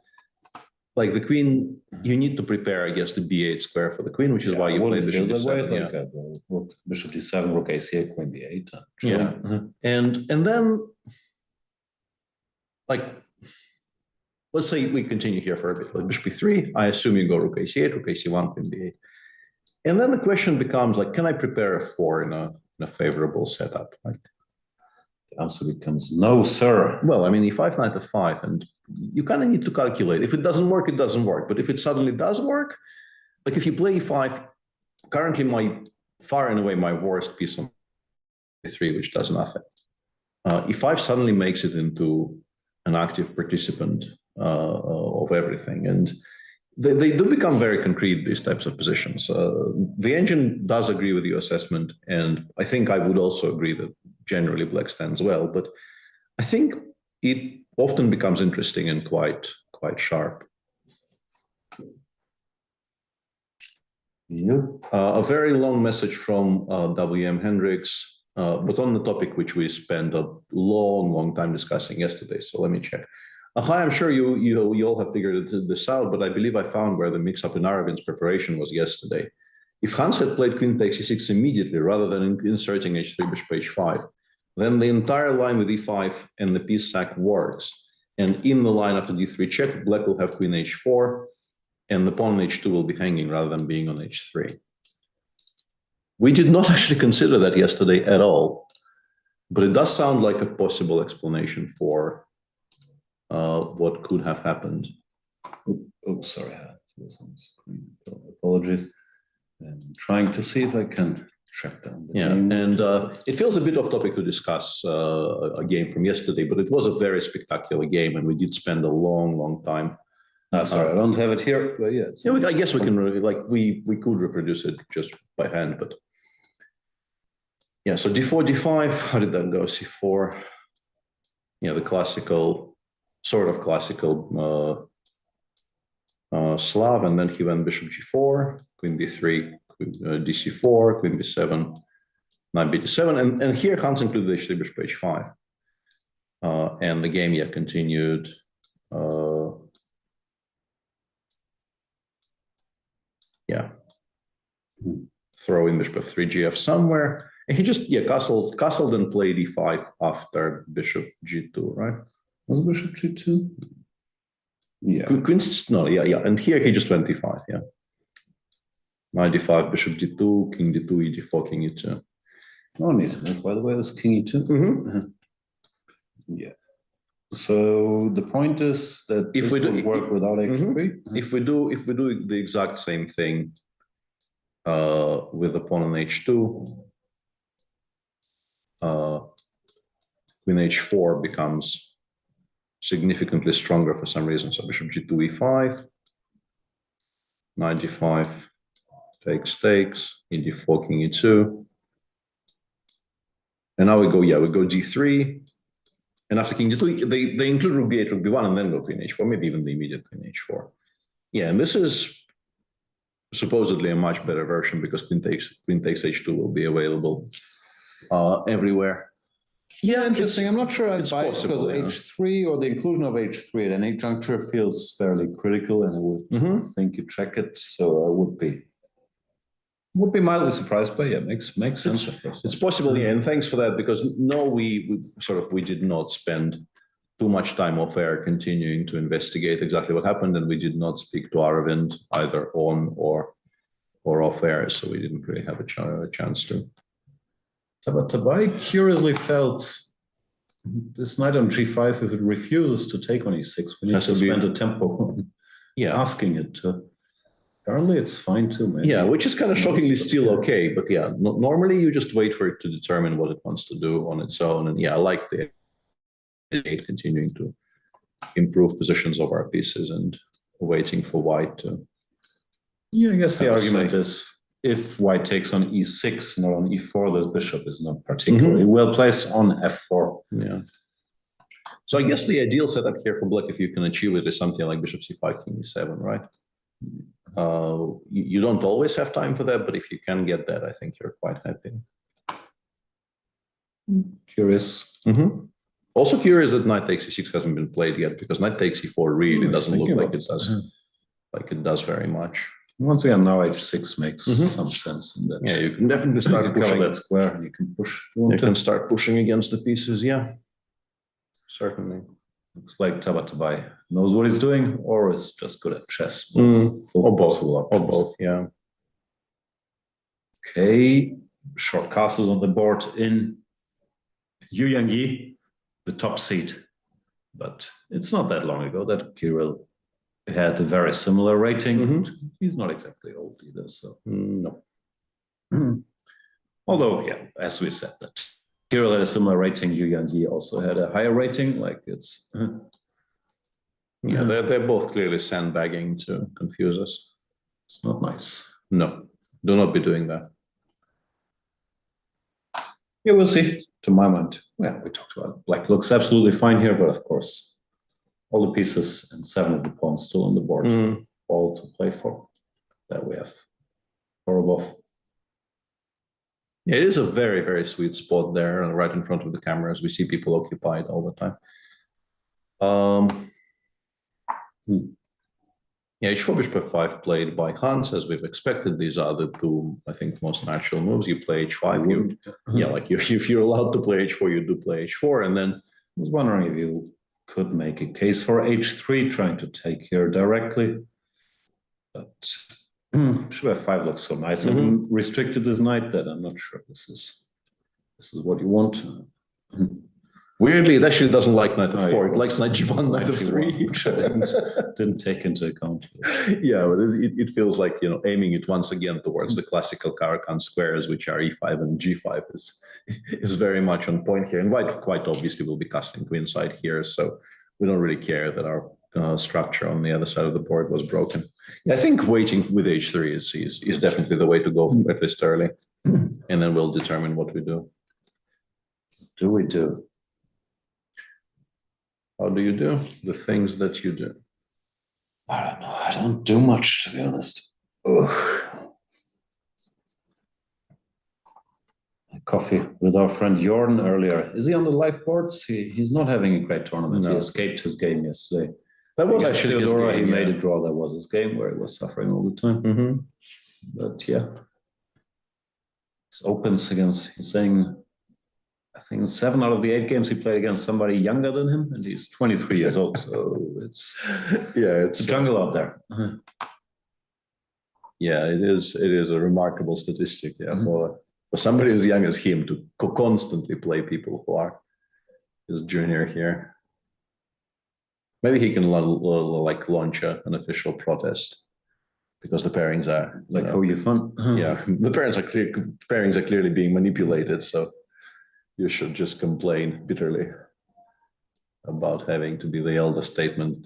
like the queen, you need to prepare, I guess, the b8 square for the queen, which is why you play bishop d7. Bishop d7, rook a8, queen b8. Yeah, and then, like, let's say we continue here for a bit, like bishop e3. I assume you go rook ac8, rook ac1, queen b8. And then the question becomes like, can I prepare f4 in a favorable setup? Like, the answer becomes no, sir. well, I mean, e5, knight f5, and you kind of need to calculate. If it doesn't work, it doesn't work. But if it suddenly does work, like if you play e5, currently far and away my worst piece on e3, which does nothing. E5 suddenly makes it into an active participant of everything. And they do become very concrete, these types of positions. The engine does agree with your assessment, and I think I would also agree that generally black stands well, but I think it often becomes interesting and quite sharp. Yep. A very long message from W.M. Hendricks, but on the topic which we spent a long time discussing yesterday. So let me check. Hi, I'm sure you all have figured this out, but I believe I found where the mix-up in Aravin's preparation was yesterday. If Hans had played queen takes e6 immediately rather than inserting h3 bishop h5, then the entire line with e5 and the piece sack works. And in the line after d3 check, black will have queen h4, and the pawn on h2 will be hanging rather than being on h3. We did not actually consider that yesterday at all, but it does sound like a possible explanation for what could have happened. Oh, sorry, I had this on screen. Apologies. I'm trying to see if I can track down the game. And it feels a bit off topic to discuss a game from yesterday, but it was a very spectacular game, and we did spend a long time. Sorry, I don't have it here, but yes. Yeah, I guess we can we could reproduce it just by hand, but yeah. So d4, d5. How did that go? c4. Yeah, the classical, sort of classical Slav, and then he went bishop g4, queen d3. dc4, queen b7, knight b7, and here Hans included h3 bishop h5, and the game continued. Throw in bishop f3 gf somewhere, and he just castled and played e5 after bishop g2, right? Was bishop g2? Yeah. And here he just went e5, yeah. Knight d5, bishop d2, king d2, e d4, king e2. Oh, nice move, by the way, it was king e2. Mm-hmm. Yeah. So the point is that if we do work without h3. If we do the exact same thing with the pawn on h2, queen h4 becomes significantly stronger for some reason. So bishop g2, e5, knight d5. Takes, e d4, king e2. And now we go d3. And after king d2, they include rook b8, rook b1, and then go queen h4, maybe even the immediate queen h4. Yeah, and this is supposedly a much better version because queen takes h2 will be available everywhere. Yeah, interesting. I'm not sure I'd buy it because h3 or the inclusion of h3 at any juncture feels fairly critical, and I would think you check it. So I would be mildly surprised, but yeah, makes sense. It's possible, yeah, and thanks for that, because no, we did not spend too much time off air continuing to investigate exactly what happened, and we did not speak to Aravind either on or off air, so we didn't really have a chance to. But Tabai curiously felt this knight on g5, if it refuses to take on e6, we need to spend a tempo asking it to Apparently it's fine too, maybe. Yeah, which is kind of It's shockingly nice, but still yeah. okay. But yeah, normally you just wait for it to determine what it wants to do on its own. And yeah, I like the continuing to improve positions of our pieces and waiting for white to. Yeah, I guess the I would argument say. is if white takes on e6, not on e4, this bishop is not particularly well placed on f4. Yeah. So I guess the ideal setup here for black, if you can achieve it, is something like bishop c5, king e7, right? You don't always have time for that, but if you can get that, I think you're quite happy. Curious. Also curious that knight takes e6 hasn't been played yet, because knight takes e4 really doesn't look like it does. Like it does very much. Once again, now h6 makes some sense in that. Yeah, you can definitely start You cover pushing. that square and you can push. if you You want to. can start pushing against the pieces, yeah. Certainly. Looks like Tabatabai knows what he's doing or is just good at chess. Or both. possible Or options. both, yeah. Okay, short castles on the board in Yu Yangyi, the top seed. But it's not that long ago that Kirill had a very similar rating. He's not exactly old either, so. No. Although, yeah, as we said, that Kirill had a similar rating. Yu Yangyi also had a higher rating. Like it's. Yeah, they're both clearly sandbagging to confuse us. It's not nice. No, do not be doing that. Yeah, we'll see. To my mind, yeah, we talked about it. Black looks absolutely fine here, but of course, all the pieces and 7 of the pawns still on the board, all to play for. There we have Korobov. Yeah, it is a very, very sweet spot there, right in front of the cameras. We see people occupied all the time. Yeah, h4 bishop f5 played by Hans, as we've expected. These are the two, I think, most natural moves. You play h5. If you're allowed to play h4, you do play h4. And then I was wondering if you could make a case for h3, trying to take here directly. But bishop f5 looks so nice and restricted this knight that I'm not sure this is what you want. weirdly, it actually doesn't like knight Oh, f4. yeah. It likes knight g1, knight f3. Which I didn't take into account. Yeah, but it feels like, aiming it once again towards the classical Caro-Kann squares, which are e5 and g5, is very much on point here. And white quite obviously will be casting queenside here, so we don't really care that our structure on the other side of the board was broken. Yeah, I think waiting with h3 is definitely the way to go, at least early, and then we'll determine what we do. Do we do? How do you do the things that you do? I don't know. I don't do much, to be honest. Ugh. Coffee with our friend Jorn earlier. Is he on the live boards? He's not having a great tournament. No. He escaped his game yesterday. That was Against actually his Theodora. game, He yeah. made a draw. That was his game where he was suffering all the time. But yeah, he opens against. He's saying, I think 7 out of the 8 games he played against somebody younger than him, and he's 23 years old. So it's it's a jungle out there. Yeah, it is a remarkable statistic. Yeah, for somebody as young as him to constantly play people who are his junior here. Maybe he can like launch an official protest because the pairings are Like how you fun? yeah, the pairings are clearly being manipulated. So you should just complain bitterly about having to be the elder statesman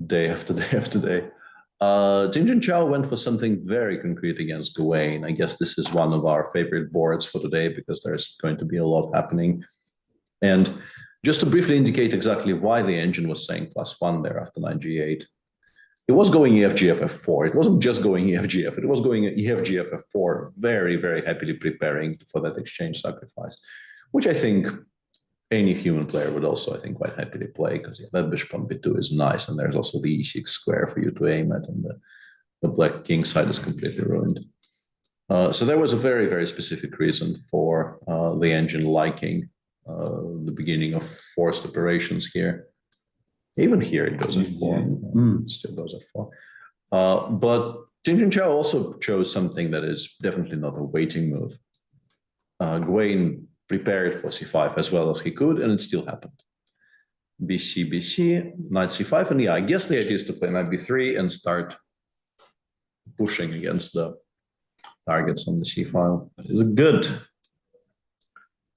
day after day after day. Jinjin Chao went for something very concrete against Gawain. I guess this is one of our favorite boards for today because there's going to be a lot happening. And just to briefly indicate exactly why the engine was saying +1 there after knight g8, it was going EF-GF f4. It wasn't just going EF-GF. It was going EF-GF f4, very, very happily preparing for that exchange sacrifice, which I think any human player would also, I think, quite happily play because that bishop on b2 is nice, and there's also the e6 square for you to aim at, and the black king side is completely ruined. So there was a very, very specific reason for the engine liking the beginning of forced operations here. Even here it goes f4, still goes f4. But Jinjin Chao also chose something that is definitely not a waiting move. Gawain prepared for c5 as well as he could, and it still happened. BC, BC, knight c5, and yeah, I guess the idea is to play knight b3 and start pushing against the targets on the c file. That is good.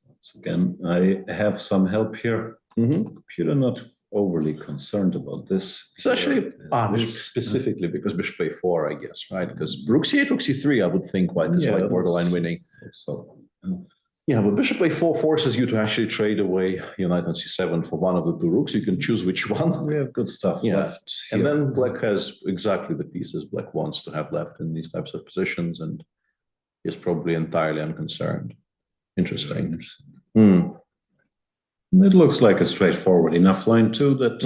Once again, I have some help here. Computer not overly concerned about this. It's actually specifically because bishop a4, I guess, right? Because rook c8, rook c3, I would think white is like borderline winning. So, yeah, but bishop a4 forces you to actually trade away your knight on c7 for one of the two rooks. You can choose which one. we have good stuff left. And here. then black has exactly the pieces black wants to have left in these types of positions, and is probably entirely unconcerned. Interesting. It looks like a straightforward enough line too that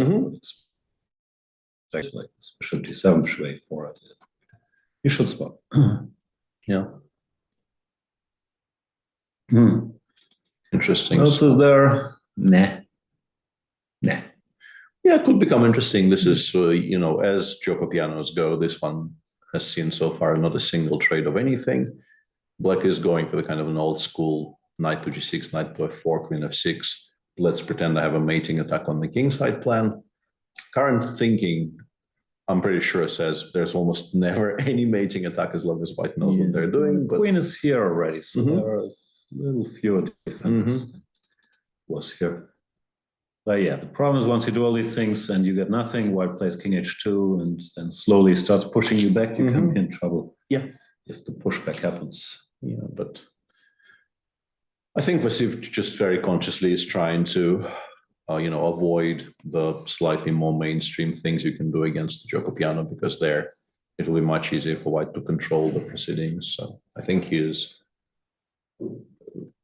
like bishop d7, bishop a4. You should swap. Yeah. Interesting. What else is there? Nah. Yeah, it could become interesting. This is, as Jokopianos go, this one has seen so far not a single trade of anything. Black is going for the kind of an old school knight to g6, knight to f4, queen f6. Let's pretend I have a mating attack on the king side plan. Current thinking, I'm pretty sure, says there's almost never any mating attack as long as white knows what they're doing. But queen is here already, so there are a little fewer defenders than was here. But yeah, the problem is once you do all these things and you get nothing, white plays king h2 and then slowly starts pushing you back, you can be in trouble. Yeah. If the pushback happens. Yeah, but I think Vasiv just very consciously is trying to, avoid the slightly more mainstream things you can do against the Jokopiano, because there it will be much easier for white to control the proceedings. So I think he is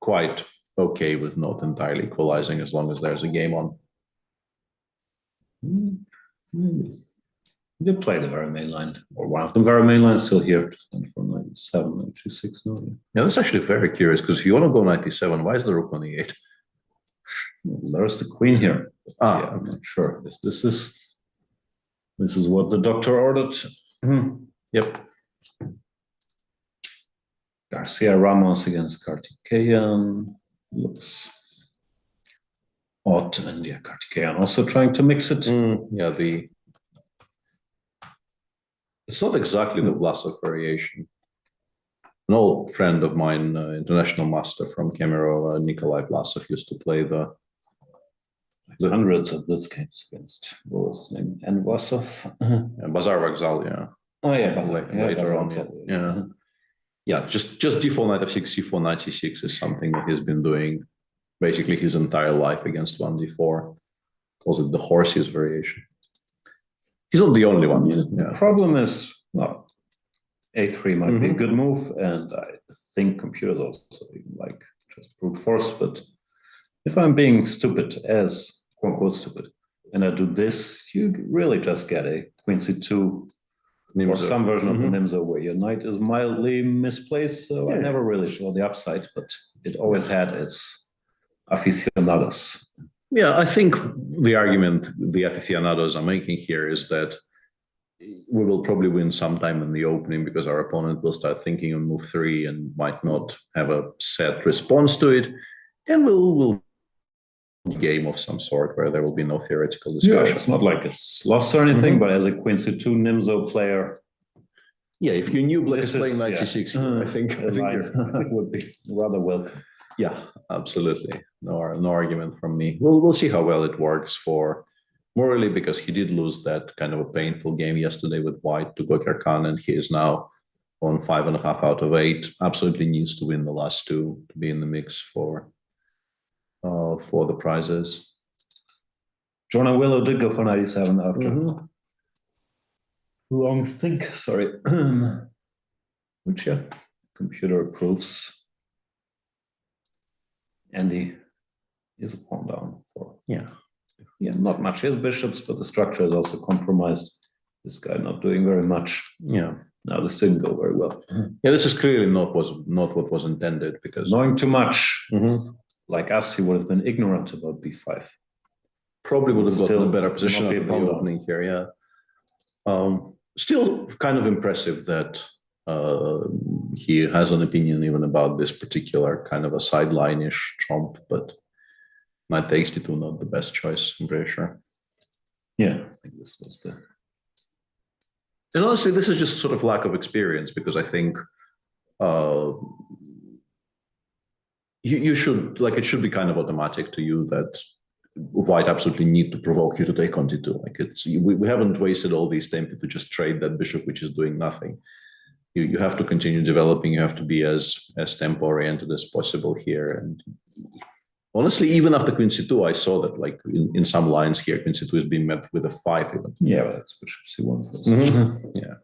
quite okay with not entirely equalizing as long as there's a game on. They play the very main line, or one of the very main lines still here, just went for knight 7, knight g6. No, Yeah, that's actually very curious, because if you want to go knight e7, why is the rook on e8? Well, there's the queen here. Yeah, I'm not sure if this is what the doctor ordered. Yep. Garcia Ramos against Kartikeyan looks odd, and yeah, Kartikeyan also trying to mix it. Yeah, it's not exactly the Vlasov variation. An old friend of mine, international master from Kemerovo, Nikolai Vlasov, used to play the hundreds of blitz games against, what was his name, and Vlasov. Bazar Vokzal, yeah. Oh yeah, later on, yeah. Yeah, just d4 knight f6, c4 knight c6 is something that he's been doing basically his entire life against 1d4. Calls it the horses variation. He's not the only one. The problem is, well, a3 might be a good move, and I think computers also like just brute force. But if I'm being stupid, as quote unquote stupid, and I do this, you really just get a queen c2 or some version of the Nimzo where your knight is mildly misplaced. So I never really saw the upside, but it always had its aficionados. Yeah, I think the argument the aficionados are making here is that we will probably win sometime in the opening because our opponent will start thinking on move 3 and might not have a set response to it, and we'll game of some sort where there will be no theoretical discussion. Yeah, it's not like it's lost or anything, but as a queen c2 Nimzo player, yeah, if you knew black is playing knight c6, I think would be rather welcome. Yeah, absolutely. No argument from me. We'll see how well it works for Morley, because he did lose that kind of a painful game yesterday with white to Gokar Khan, and he is now on 5.5 out of 8. Absolutely needs to win the last 2 to be in the mix for the prizes. Jonah Willow did go for 97 after long think, sorry. Which, yeah, computer approves. Andy is a pawn down for. Yeah, not much. He has bishops, but the structure is also compromised. This guy not doing very much. Yeah. No, this didn't go very well. Yeah, this is clearly not what was intended, because knowing too much, like us, he would have been ignorant about b5. Probably would have gotten a better position at the opening here. Yeah. Still kind of impressive that he has an opinion even about this particular kind of a sideline-ish trump, but knight takes d2 not the best choice, I'm pretty sure. Yeah, I think this was the And honestly, this is just sort of lack of experience, because I think you should, like, it should be kind of automatic to you that white absolutely need to provoke you to take on d2. Like, we haven't wasted all these time to just trade that bishop, which is doing nothing. You have to continue developing. You have to be as tempo oriented as possible here. And honestly, even after queen c2, I saw that, like, in some lines here, queen c2 is being met with a 5 even. Yeah, but that's bishop c1 first. Yeah,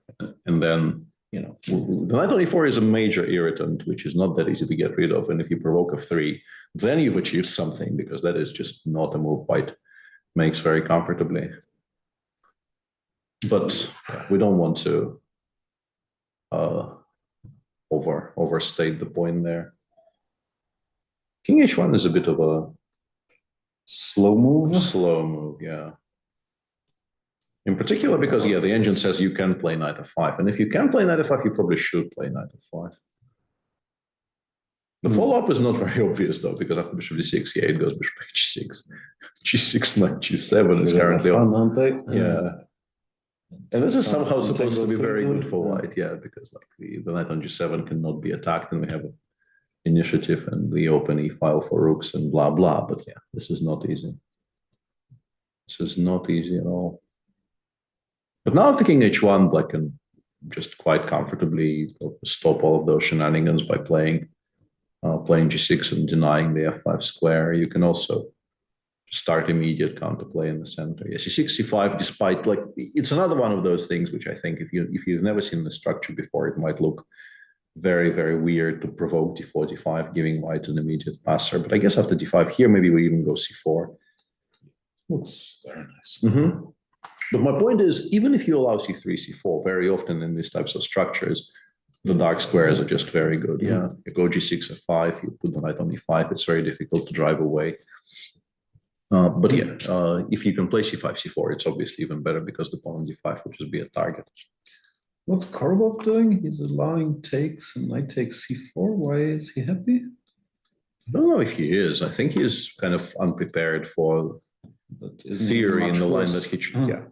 and then, you know, the knight on e4 is a major irritant, which is not that easy to get rid of. And if you provoke f3, then you've achieved something, because that is just not a move white makes very comfortably. But we don't want to overstate the point there. King h1 is a bit of a Slow move, yeah. In particular, because, yeah, the engine says you can play knight f5. And if you can play knight f5, you probably should play knight f5. The follow-up is not very obvious, though, because after bishop d6, yeah, it goes bishop h6. g6, knight g7 is currently on. aren't they? Yeah. And this is somehow supposed to be very good for white, yeah, because, like, the knight on g7 cannot be attacked, and we have initiative and the open e-file for rooks and blah, blah. But, yeah, this is not easy. This is not easy at all. But now after king h1, black can just quite comfortably stop all of those shenanigans by playing g6 and denying the f5 square. You can also start immediate counterplay in the center. Yes, c6, c5, despite, like, it's another one of those things which I think if you've never seen the structure before, it might look very, very weird to provoke d4, d5, giving white an immediate passer. But I guess after d5 here, maybe we even go c4. Looks very nice. Mm-hmm. But my point is, even if you allow c3, c4, very often in these types of structures, the dark squares are just very good. Yeah, you go g6, f5, you put the knight on e5, it's very difficult to drive away. But yeah, if you can play c5, c4, it's obviously even better, because the pawn on d5 would just be a target. What's Korobov doing? He's allowing takes and knight takes c4. Why is he happy? I don't know if he is. I think he is kind of unprepared for theory in the line that he should. Yeah,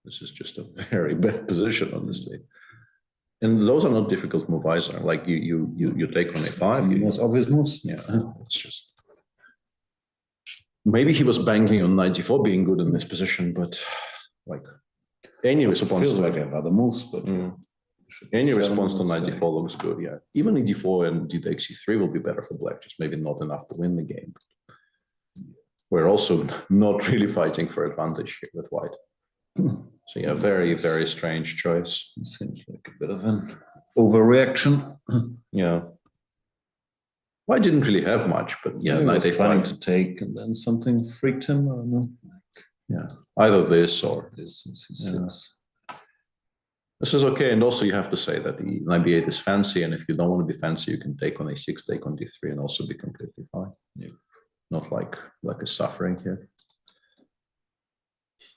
this is just a very bad position, honestly. And those are not difficult moves either. Like you take on a5. Most obvious moves. Yeah, it's just maybe he was banking on knight d4 being good in this position, but like any response to, like, I have other moves, but any response to knight d4 looks good. Yeah, even e4 and d takes c3 will be better for black. Just maybe not enough to win the game. We're also not really fighting for advantage here with white. So yeah, very, very strange choice. It seems like a bit of an overreaction. Yeah. White didn't really have much, but yeah, knight a5 planning to take, and then something freaked him. I don't know. Yeah, either this or this. C6. This is okay, and also you have to say that the knight b8 is fancy, and if you don't want to be fancy, you can take on a6, take on d3, and also be completely fine. Yeah. Not like a suffering here.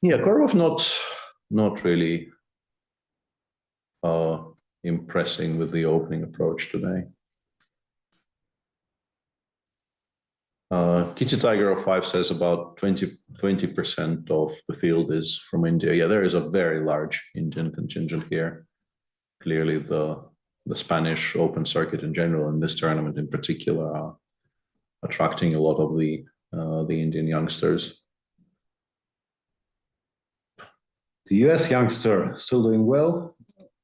Yeah, Korobov not really impressing with the opening approach today. Kitty Tiger 05 says about 20% of the field is from India. Yeah, there is a very large Indian contingent here. Clearly, the Spanish Open circuit in general, and this tournament in particular, are attracting a lot of the Indian youngsters. The US youngster still doing well.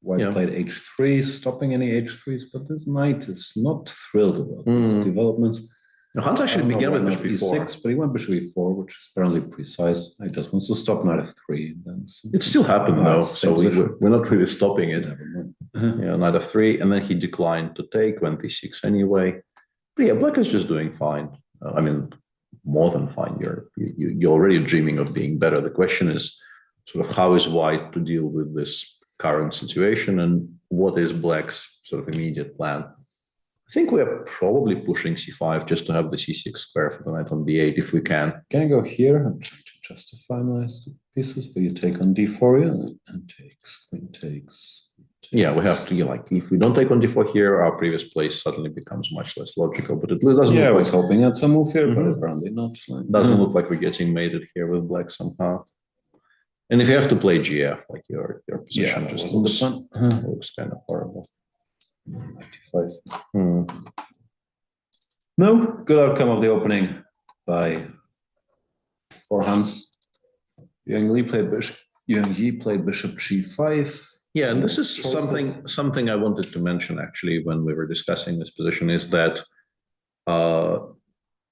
White played h3, stopping any h3s, but this knight is not thrilled about these developments. Now, Hans actually began with bishop e6, but he went bishop e4, which is apparently precise. He just wants to stop knight f3. Then it still happened though, so we're not really stopping it. Yeah, knight f3, and then he declined to take, went e6 anyway. But yeah, black is just doing fine. I mean, more than fine. You're already dreaming of being better. The question is sort of how is white to deal with this current situation, and what is black's sort of immediate plan? I think we are probably pushing c5 just to have the c6 square for the knight on b8 if we can. Can I go here and try to justify my pieces? But you take on d4 and takes, queen takes. Yeah, we have to, like, if we don't take on d4 here, our previous place suddenly becomes much less logical. But it doesn't. Yeah, I was hoping at some move here, but apparently not. Doesn't look like we're getting mated here with black somehow. And if you have to play GF, like your position that just wasn't looks, the fun. looks kind of horrible. 95. Hmm. No, good outcome of the opening by forehands. Yang Yi played bishop g5. Yeah, and this is Choices. something I wanted to mention actually when we were discussing this position is that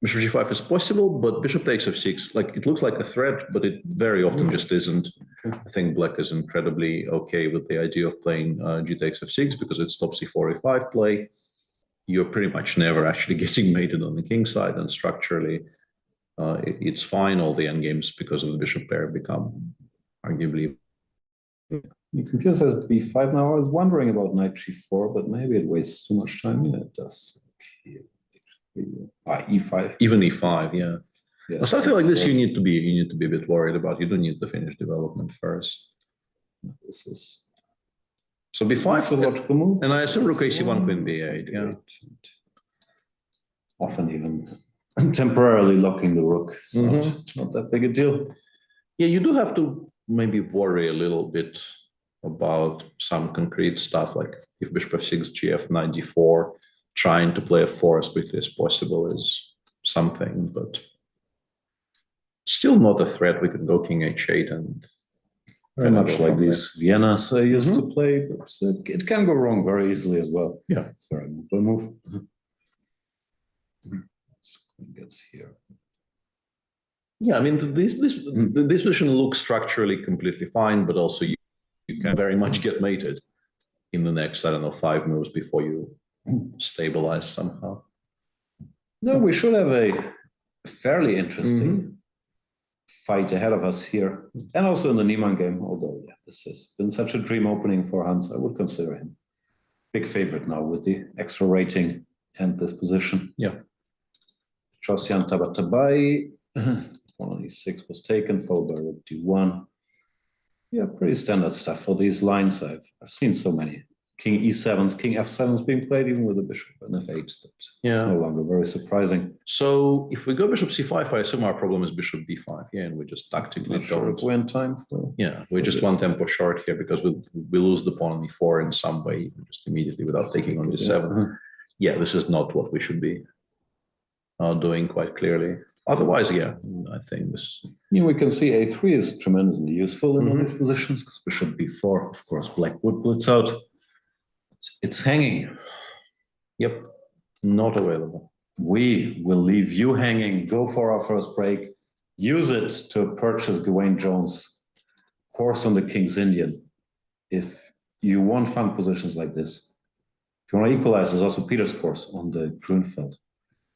bishop g5 is possible, but bishop takes f6, like it looks like a threat, but it very often just isn't. I think black is incredibly okay with the idea of playing g takes f6 because it stops e4, e5 play. You're pretty much never actually getting mated on the king side, and structurally, it's fine. All the endgames because of the bishop pair become arguably. The computer says b5 now. I was wondering about knight g4, but maybe it wastes too much time. Yeah, it does. E5. Even e5, yeah. Yeah, Well, something like this, you need to be a bit worried about. You don't need to finish development first. This is so b5, a logical move. And I assume rook ac1, queen b8. Yeah. Often even temporarily locking the rook. It's not that big a deal. Yeah, you do have to maybe worry a little bit about some concrete stuff, like if bishop f6, gf, knight d4, trying to play f4 as quickly as possible is something, but still not a threat. We could go king h8 and very much like these Viennas I used to play, but it can go wrong very easily as well. Yeah, it's very good move. Gets here. Yeah, I mean this position looks structurally completely fine, but also you can very much get mated in the next, I don't know, 5 moves before you stabilize somehow. No, we should have a fairly interesting fight ahead of us here, and also in the Niemann game. Although this has been such a dream opening for Hans, I would consider him big favorite now with the extra rating and this position. Yeah. Chosyan Tabatabai, 1e6 was taken, followed by rook d1. Yeah, pretty standard stuff for these lines. I've seen so many king e7s, king f7s being played, even with a bishop and f8. It's no longer very surprising. So if we go bishop c5, I assume our problem is bishop b5. Yeah, and we just tactically Not sure if we're in time for. Yeah, we just one tempo short here because we lose the pawn on e4 in some way, just immediately without taking on d7. Yeah, this is not what we should be doing quite clearly. Otherwise, yeah, I think this. Yeah, we can see a3 is tremendously useful in all these positions because bishop b4, of course, black would blitz out. It's hanging. Yep, not available. We will leave you hanging. Go for our first break. Use it to purchase Gawain Jones' course on the King's Indian. If you want fun positions like this, if you want to equalize, there's also Peter's course on the Grunfeld.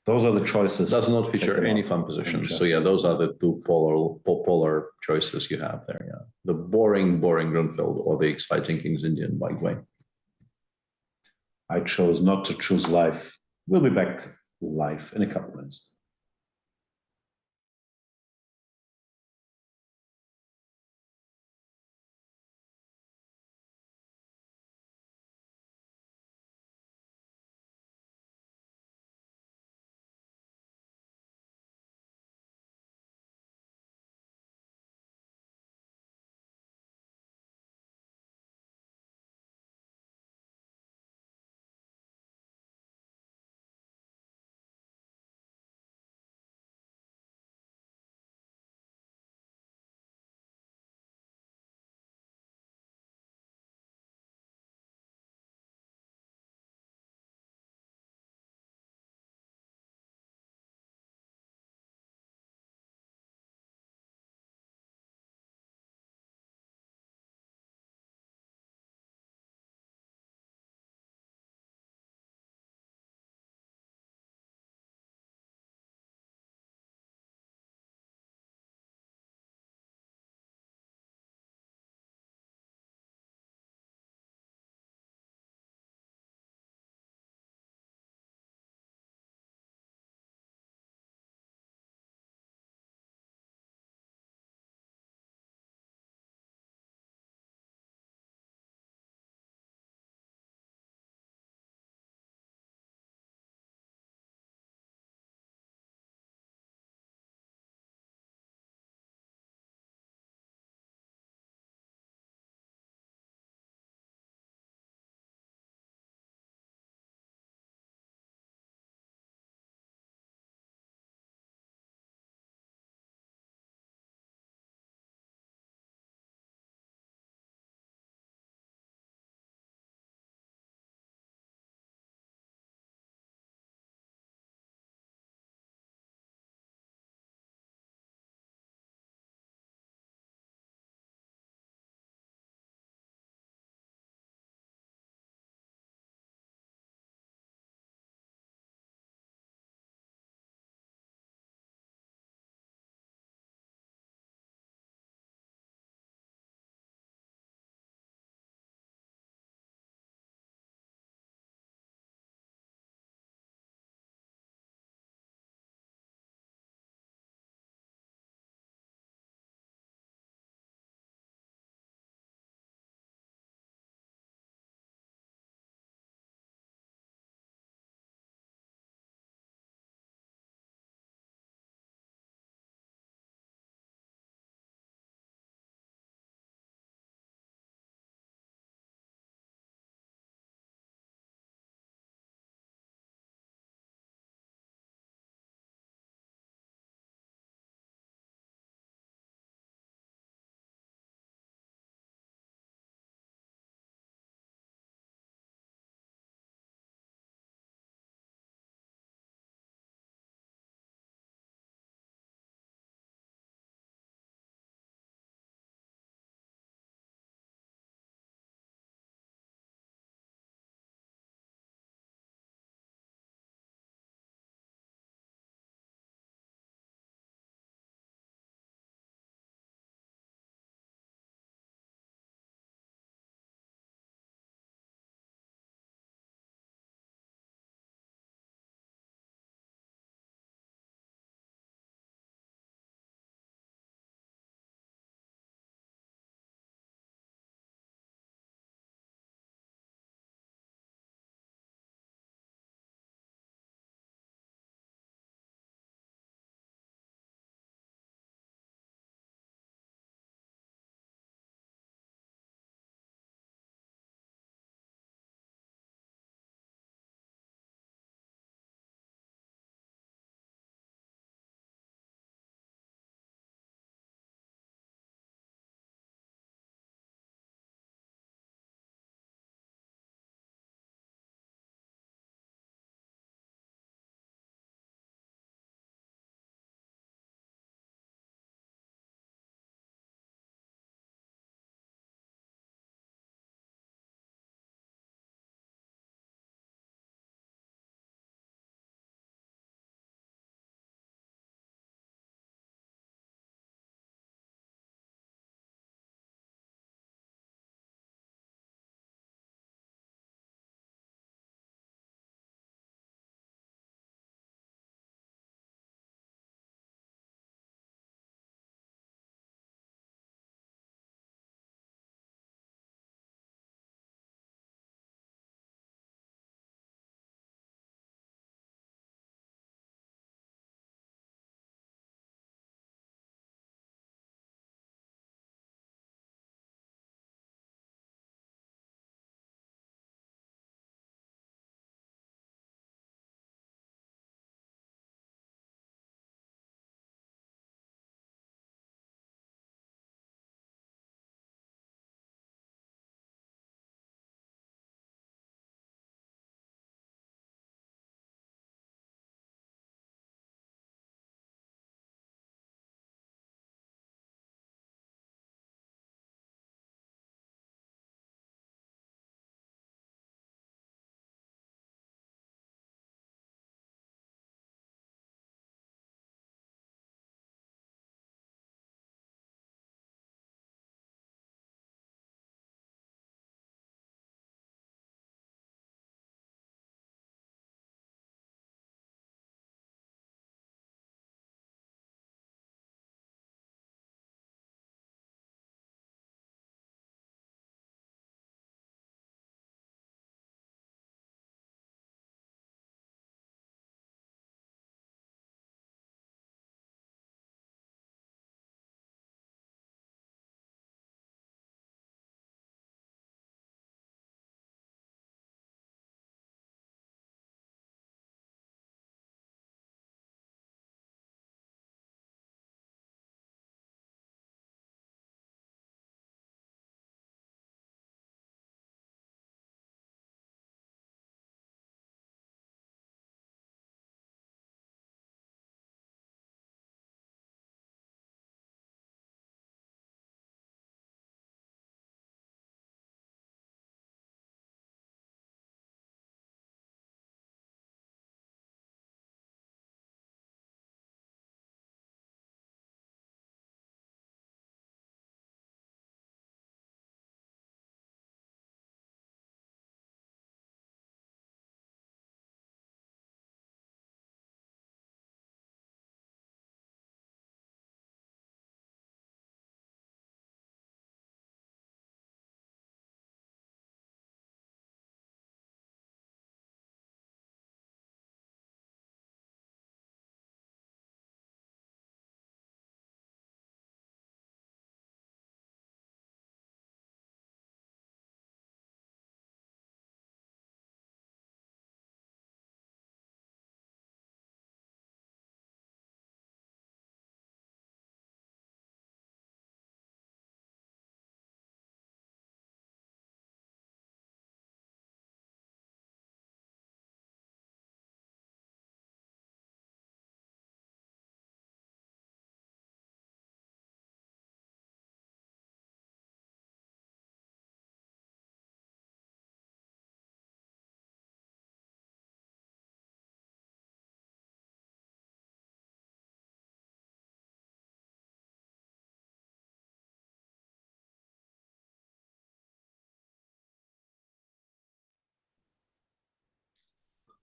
Those are the choices. Does not feature any fun positions. So yeah, those are the two polar choices you have there. Yeah, the boring Grunfeld or the exciting King's Indian by Gawain. I chose not to choose life. We'll be back live in a couple of minutes.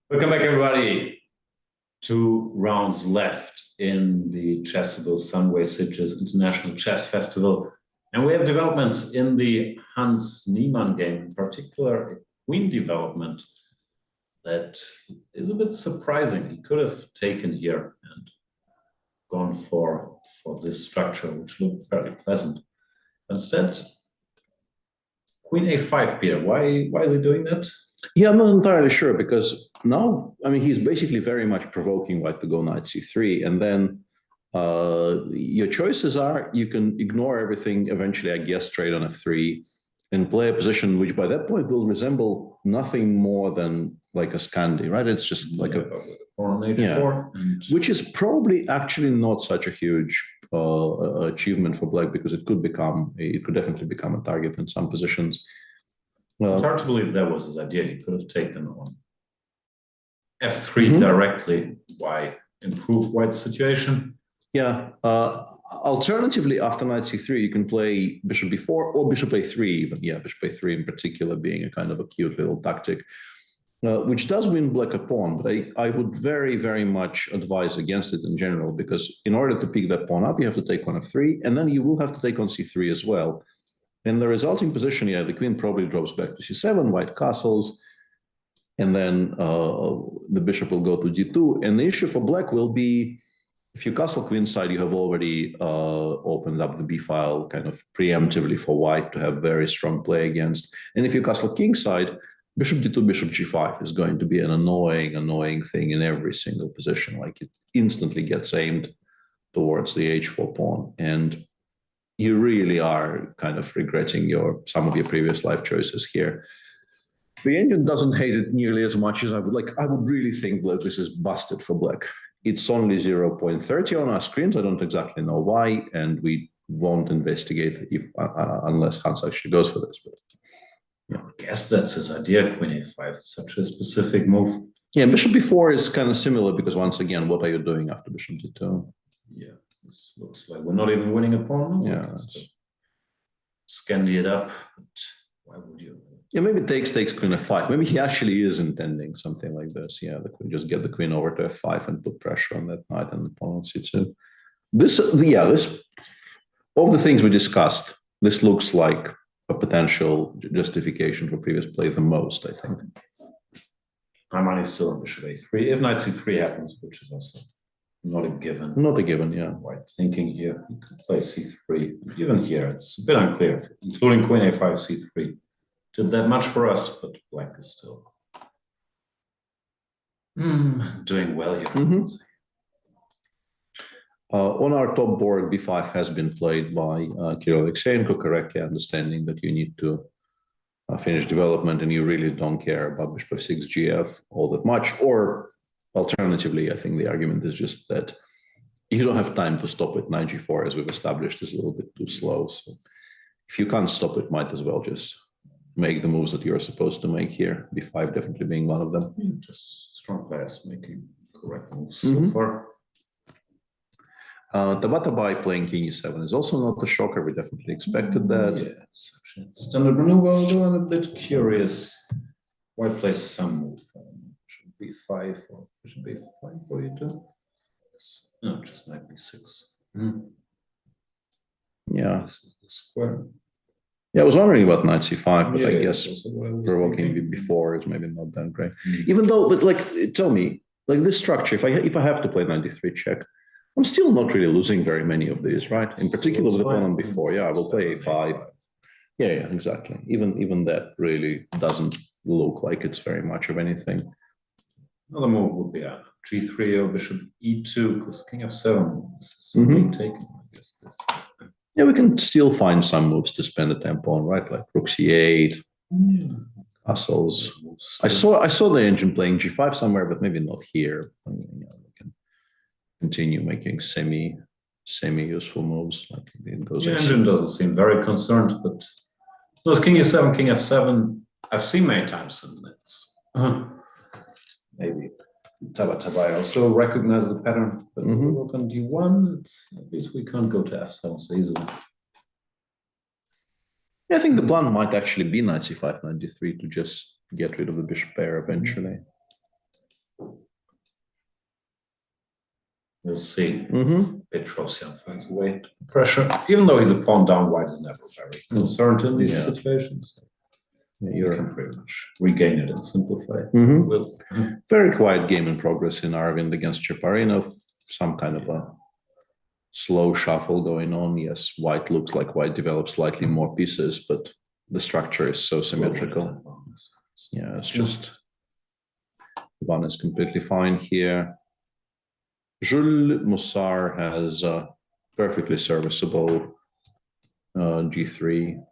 Welcome back, everybody. 2 rounds left in the Chessable Sunway Sitges International Chess Festival. And we have developments in the Hans Niemann game, in particular a queen development that is a bit surprising. He could have taken here and gone for this structure, which looked very pleasant. Instead, Queen A5, Peter. Why is he doing that? Yeah, I'm not entirely sure, because now, I mean, he's basically very much provoking White to go Knight C3, and then your choices are you can ignore everything, eventually, I guess, trade on F3, and play a position which by that point will resemble nothing more than like a Scandi, right? It's just like a pawn on H4, which is probably actually not such a huge achievement for Black, because it could definitely become a target in some positions. It's hard to believe that was his idea. He could have taken on F3 directly. Why improve White's situation? Yeah. Alternatively, after Knight C3, you can play Bishop B4 or Bishop A3 even. Yeah, Bishop A3 in particular being a kind of a cute little tactic, which does win Black a pawn. But I would very, very much advise against it in general, because in order to pick that pawn up, you have to take on F3, and then you will have to take on C3 as well. In the resulting position, yeah, the queen probably drops back to C7, White castles, and then the bishop will go to D2. And the issue for Black will be, if you castle queenside, you have already opened up the B file kind of preemptively for White to have very strong play against. And if you castle kingside, Bishop D2, Bishop G5 is going to be an annoying thing in every single position. Like, it instantly gets aimed towards the H4 pawn, and you really are kind of regretting some of your previous life choices here. The engine doesn't hate it nearly as much as I would like. I would really think that this is busted for Black. It's only 0.30 on our screens. I don't exactly know why, and we won't investigate unless Hans actually goes for this. But yeah, I guess that's his idea. Queen A5 is such a specific move. Yeah, Bishop B4 is kind of similar, because once again, what are you doing after Bishop D2? Yeah. This looks like we're not even winning a pawn. Yeah. Scandi it up, but why would you? Yeah, maybe takes Queen F5. Maybe he actually is intending something like this. Yeah, the queen, just get the queen over to F5 and put pressure on that knight and the pawn on C2. This of the things we discussed, this looks like a potential justification for previous play the most, I think. My money is still on Bishop A3. If Knight C3 happens, which is also not a given. Not a given, yeah. White thinking here, he could play C3. Even here, it's a bit unclear, including Queen A5, C3. Did that much for us, but Black is still doing well here. On our top board, B5 has been played by Kirill Alexeyenko, correctly understanding that you need to finish development and you really don't care about Bishop F6 GF all that much. Or alternatively, I think the argument is just that you don't have time to stop with Knight G4, as we've established, is a little bit too slow. So if you can't stop it, might as well just make the moves that you're supposed to make here. B5 definitely being one of them. Just strong players making correct moves so far. Tabatabai playing King E7 is also not a shocker. We definitely expected that. Yeah, such a standard maneuver, although I'm a bit curious. White plays some move. Should be B5 or should be B5 for you too? No, just Knight B6. Yeah. This is the square. Yeah, I was wondering about Knight C5, but Yeah, I guess provoking B4 is maybe not that great. Even though, but like, tell me, like this structure, if I have to play 93 check, I'm still not really losing very many of these, right? In particular with the pawn on B4. Yeah, I will play A5. Yeah, exactly. Even that really doesn't look like it's very much of anything. Another move would be G3 or Bishop E2, because King F7 is being taken, I guess. Yeah, we can still find some moves to spend the tempo on, right? Like Rook C8, castles. I saw the engine playing G5 somewhere, but maybe not here. I mean, we can continue making semi-useful moves. Like it goes. The engine doesn't seem very concerned, but those King E7, King F7, I've seen many times, and it's maybe Tabatabai also recognize the pattern, but Rook on D1, at least we can't go to F7 so easily. Yeah, I think the plan might actually be Knight C5, Knight D3 to just get rid of the bishop pair eventually. We'll see. Mm-hmm. Petrosian finds a way to pressure, even though he's a pawn down, white is never very concerned in these Yeah. situations. Yeah, You you're can pretty much regain it and simplify. Mhm. Will. very quiet game in progress in Arvind against Chaparinov. Some kind of a slow shuffle going on. Yes, white looks like white develops slightly more pieces, but the structure is so symmetrical. Yeah, it's just one is completely fine here. Jules Mussar has perfectly serviceable G3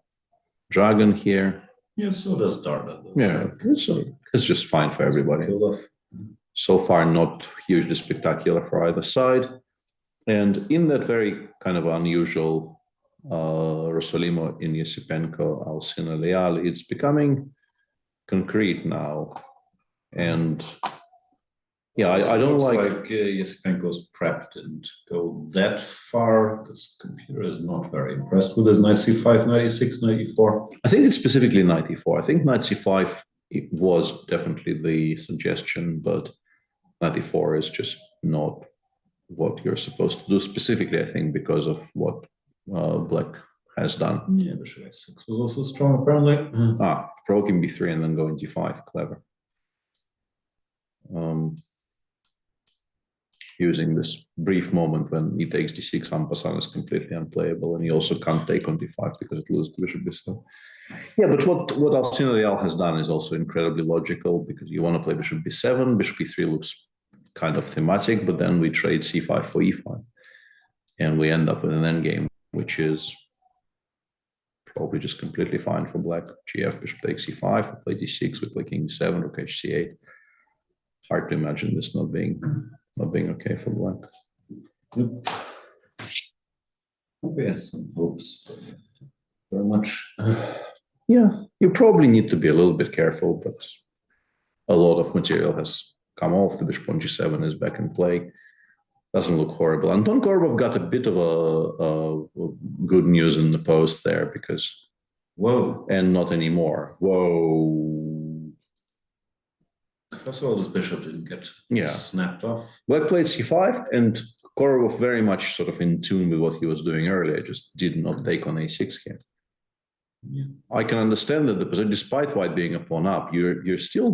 dragon here. Yeah, so does Darda. Yeah, it's just fine for everybody. So far, not hugely spectacular for either side. And in that very kind of unusual Rosolimo in Yesipenko, Alcina Leal, it's becoming concrete now. And yeah, I don't like Yesipenko's prep didn't go that far because the computer is not very impressed with his knight c5, 96, 94. I think it's specifically 94. I think knight c5 it was definitely the suggestion, but 94 is just not what you're supposed to do. Specifically, I think because of what Black has done. Yeah, bishop a6 was also strong apparently. Provoking b3 and then going d5. Clever. Using this brief moment when he takes d6, en passant is completely unplayable, and he also can't take on d5 because it loses to bishop b7. Yeah, but what Alcina Leal has done is also incredibly logical because you want to play bishop b7, bishop e3 looks kind of thematic, but then we trade c5 for e5, and we end up with an endgame, which is probably just completely fine for Black. GF, bishop takes c5, we play d6, we play king d7, rook h8. Hard to imagine this not being okay for Black. We have some hopes, but very much. Yeah, you probably need to be a little bit careful, but a lot of material has come off. The bishop on g7 is back in play. Doesn't look horrible. Anton Korbov got a bit of a good news in the post there because, whoa, and not anymore. Whoa. First of all, this bishop didn't get snapped off. Black played c5, and Korbov very much sort of in tune with what he was doing earlier, just did not take on a6 here. Yeah. I can understand that despite white being a pawn up, you're still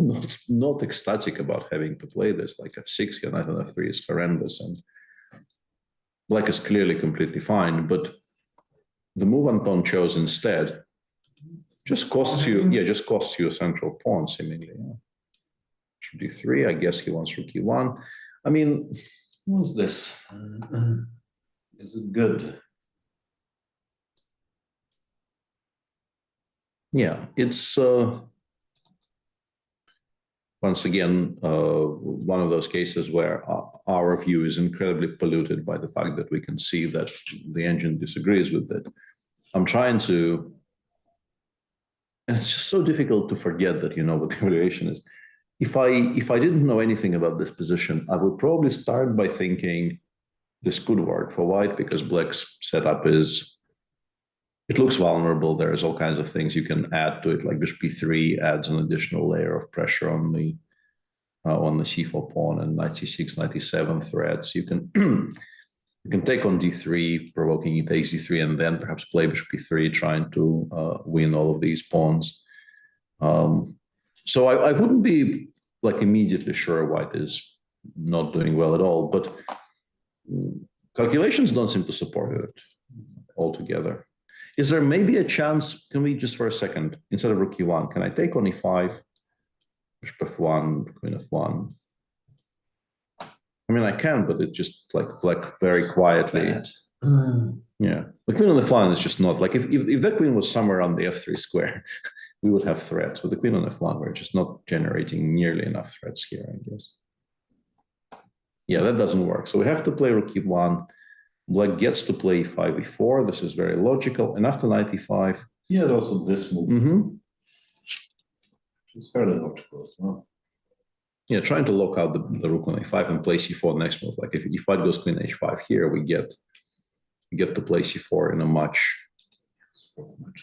not ecstatic about having to play this. Like f6, your knight on f3 is horrendous, and Black is clearly completely fine. But the move Anton chose instead just costs you a central pawn seemingly. Yeah. Should d3. I guess he wants rook e1. I mean, what's this? Is it good? Yeah, it's once again one of those cases where our view is incredibly polluted by the fact that we can see that the engine disagrees with it. I'm trying to, and it's just so difficult to forget that you know what the evaluation is. If I didn't know anything about this position, I would probably start by thinking this could work for white because Black's setup is. It looks vulnerable. There's all kinds of things you can add to it, like bishop b3 adds an additional layer of pressure on the c4 pawn, and knight c6, knight e7 threats. You can you can take on d3, provoking he takes d3, and then perhaps play bishop b3, trying to win all of these pawns. So I wouldn't be like immediately sure white is not doing well at all, but calculations don't seem to support it altogether. Is there maybe a chance, can we just for a second, instead of rook e1, can I take on e5, bishop f1, queen f1? I mean, I can, but it just like Black very quietly. Yeah, the queen on f1 is just not, like if that queen was somewhere on the f3 square, we would have threats. With the queen on f1, we're just not generating nearly enough threats here, I guess. Yeah, that doesn't work. So we have to play rook e1. Black gets to play e5, e4. This is very logical. And after knight e5. Yeah, also this move. Mm-hmm. It's fairly logical as well. Yeah, trying to lock out the rook on a5 and play c4 next move. Like if e5 goes queen h5 here, we get to play c4 in a much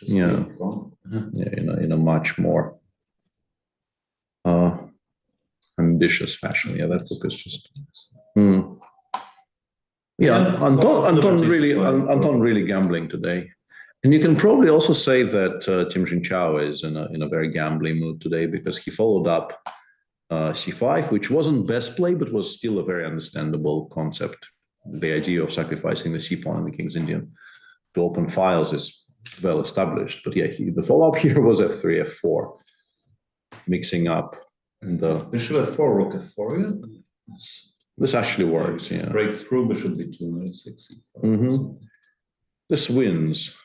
in a much more ambitious fashion. Yeah, that book is just. Yeah, Anton really gambling today. And you can probably also say that Tim Jinchao is in a very gambling mood today because he followed up c5, which wasn't best play, but was still a very understandable concept. The idea of sacrificing the c-pawn in the King's Indian to open files is well established. But yeah, the follow-up here was f3, f4, mixing up. And Bishop f4, rook f4, yeah. This actually works, yeah. Break through bishop b2, knight 6, e5. This wins,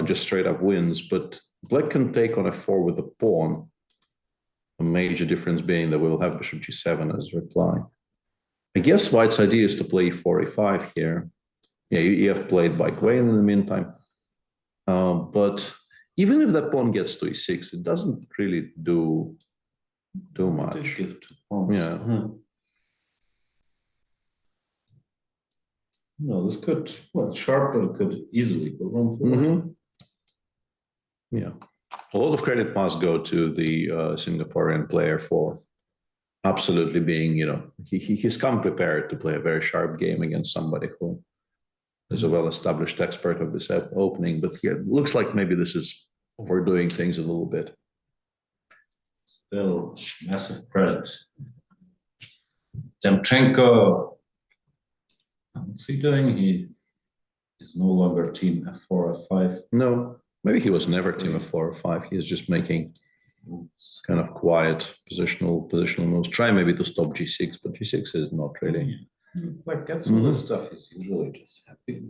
just straight up wins, but black can take on f4 with a pawn. A major difference being that we will have bishop g7 as reply. I guess white's idea is to play e4, e5 here. Yeah, you have played by queen in the meantime. But even if that pawn gets to e6, it doesn't really do much. Give 2 pawns. Yeah. No, this could, well, it's sharp, but it could easily go wrong for Yeah. A lot of credit must go to the Singaporean player for absolutely being, he's come prepared to play a very sharp game against somebody who is a well-established expert of this opening. But here, it looks like maybe this is overdoing things a little bit. Still, massive credit. Demchenko. What's he doing? He is no longer team f4, f5. No, maybe he was never team f4 or 5. He is just making kind of quiet positional moves. Try maybe to stop g6, but g6 is not really. Like gets all this stuff, he's usually just happy.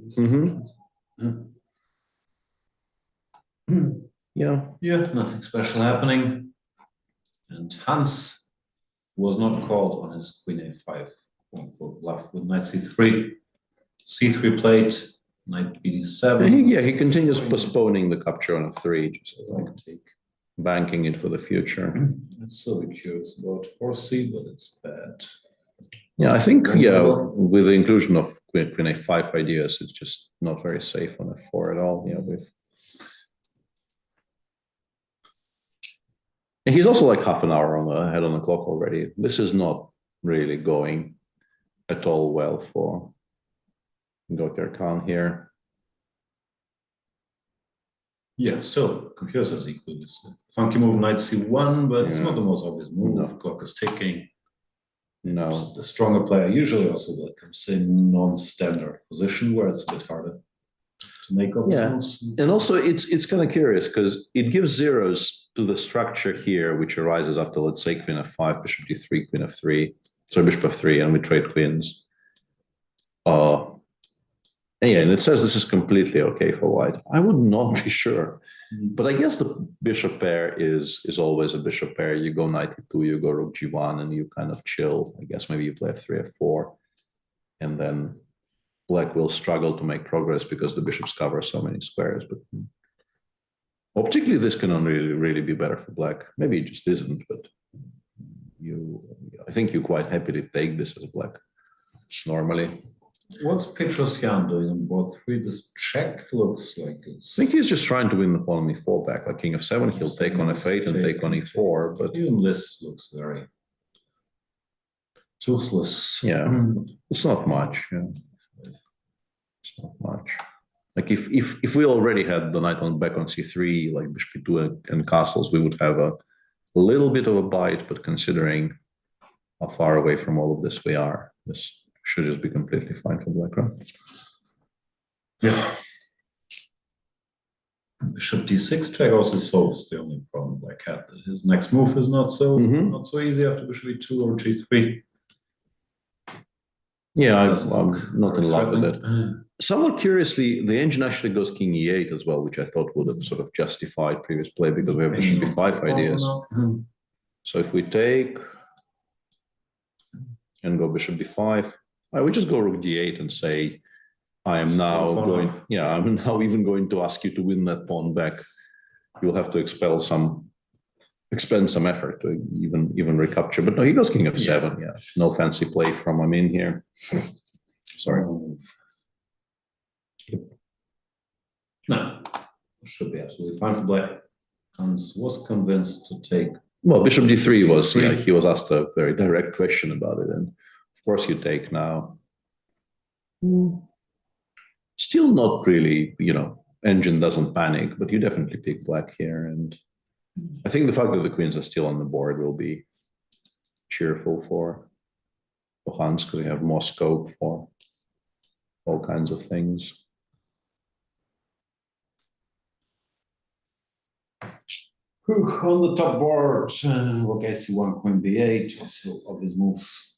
Yeah, nothing special happening. And Hans was not called on his queen a5 bluff with knight c3. c3 plate, knight bd7. Yeah, he continues postponing the capture on f3, just like banking it for the future. It's so cute. It's about horsey, but it's bad. Yeah, I think, with the inclusion of queen a5 ideas, it's just not very safe on f4 at all. And he's also like half an hour ahead on the clock already. This is not really going at all well for Gokar Khan here. Yeah, still, computer says equal. It's a funky move, knight c1, but it's not the most obvious move. No. The clock is ticking. No. The stronger player usually also comes in non-standard position where it's a bit harder to make up moves. And also it's kind of curious because it gives zeros to the structure here, which arises after, let's say, queen f5, bishop d3, queen f3, so bishop f3, and we trade queens. And it says this is completely okay for white. I would not be sure. But I guess the bishop pair is always a bishop pair. You go knight e2, you go rook g1, and you kind of chill. I guess maybe you play f3, f4, and then black will struggle to make progress because the bishops cover so many squares. But optically, this can only really be better for black. Maybe it just isn't, but I think you're quite happy to take this as black normally. What's Petrosyan doing on board 3? This check looks like it's... I think he's just trying to win the pawn on e4 back. Like king f7, he'll take on f8 and take on e4, but... Even this looks very toothless. Yeah, it's not much. Yeah. It's not much. Like if we already had the knight on back on c3, like bishop e2 and castles, we would have a little bit of a bite, but considering how far away from all of this we are, this should just be completely fine for black, right? Yeah. Bishop d6 check also solves the only problem black had. His next move is not so easy after bishop e2 or g3. Yeah, I'm not in love with it. Somewhat curiously, the engine actually goes king e8 as well, which I thought would have sort of justified previous play because we have bishop b5 ideas. So if we take and go bishop b5, I would just go rook d8 and say, I'm now even going to ask you to win that pawn back. You'll have to expend some effort to even recapture. But no, he goes king f7. Yeah, no fancy play from him in here. Sorry. No, should be absolutely fine for black. Hans was convinced to take Well, bishop d3 was, yeah, he was asked a very direct question about it. And of course you take now. Still not really, engine doesn't panic, but you definitely pick black here. And I think the fact that the queens are still on the board will be cheerful for Hans, because we have more scope for all kinds of things. On the top board, okay, c1, queen b8, so all these moves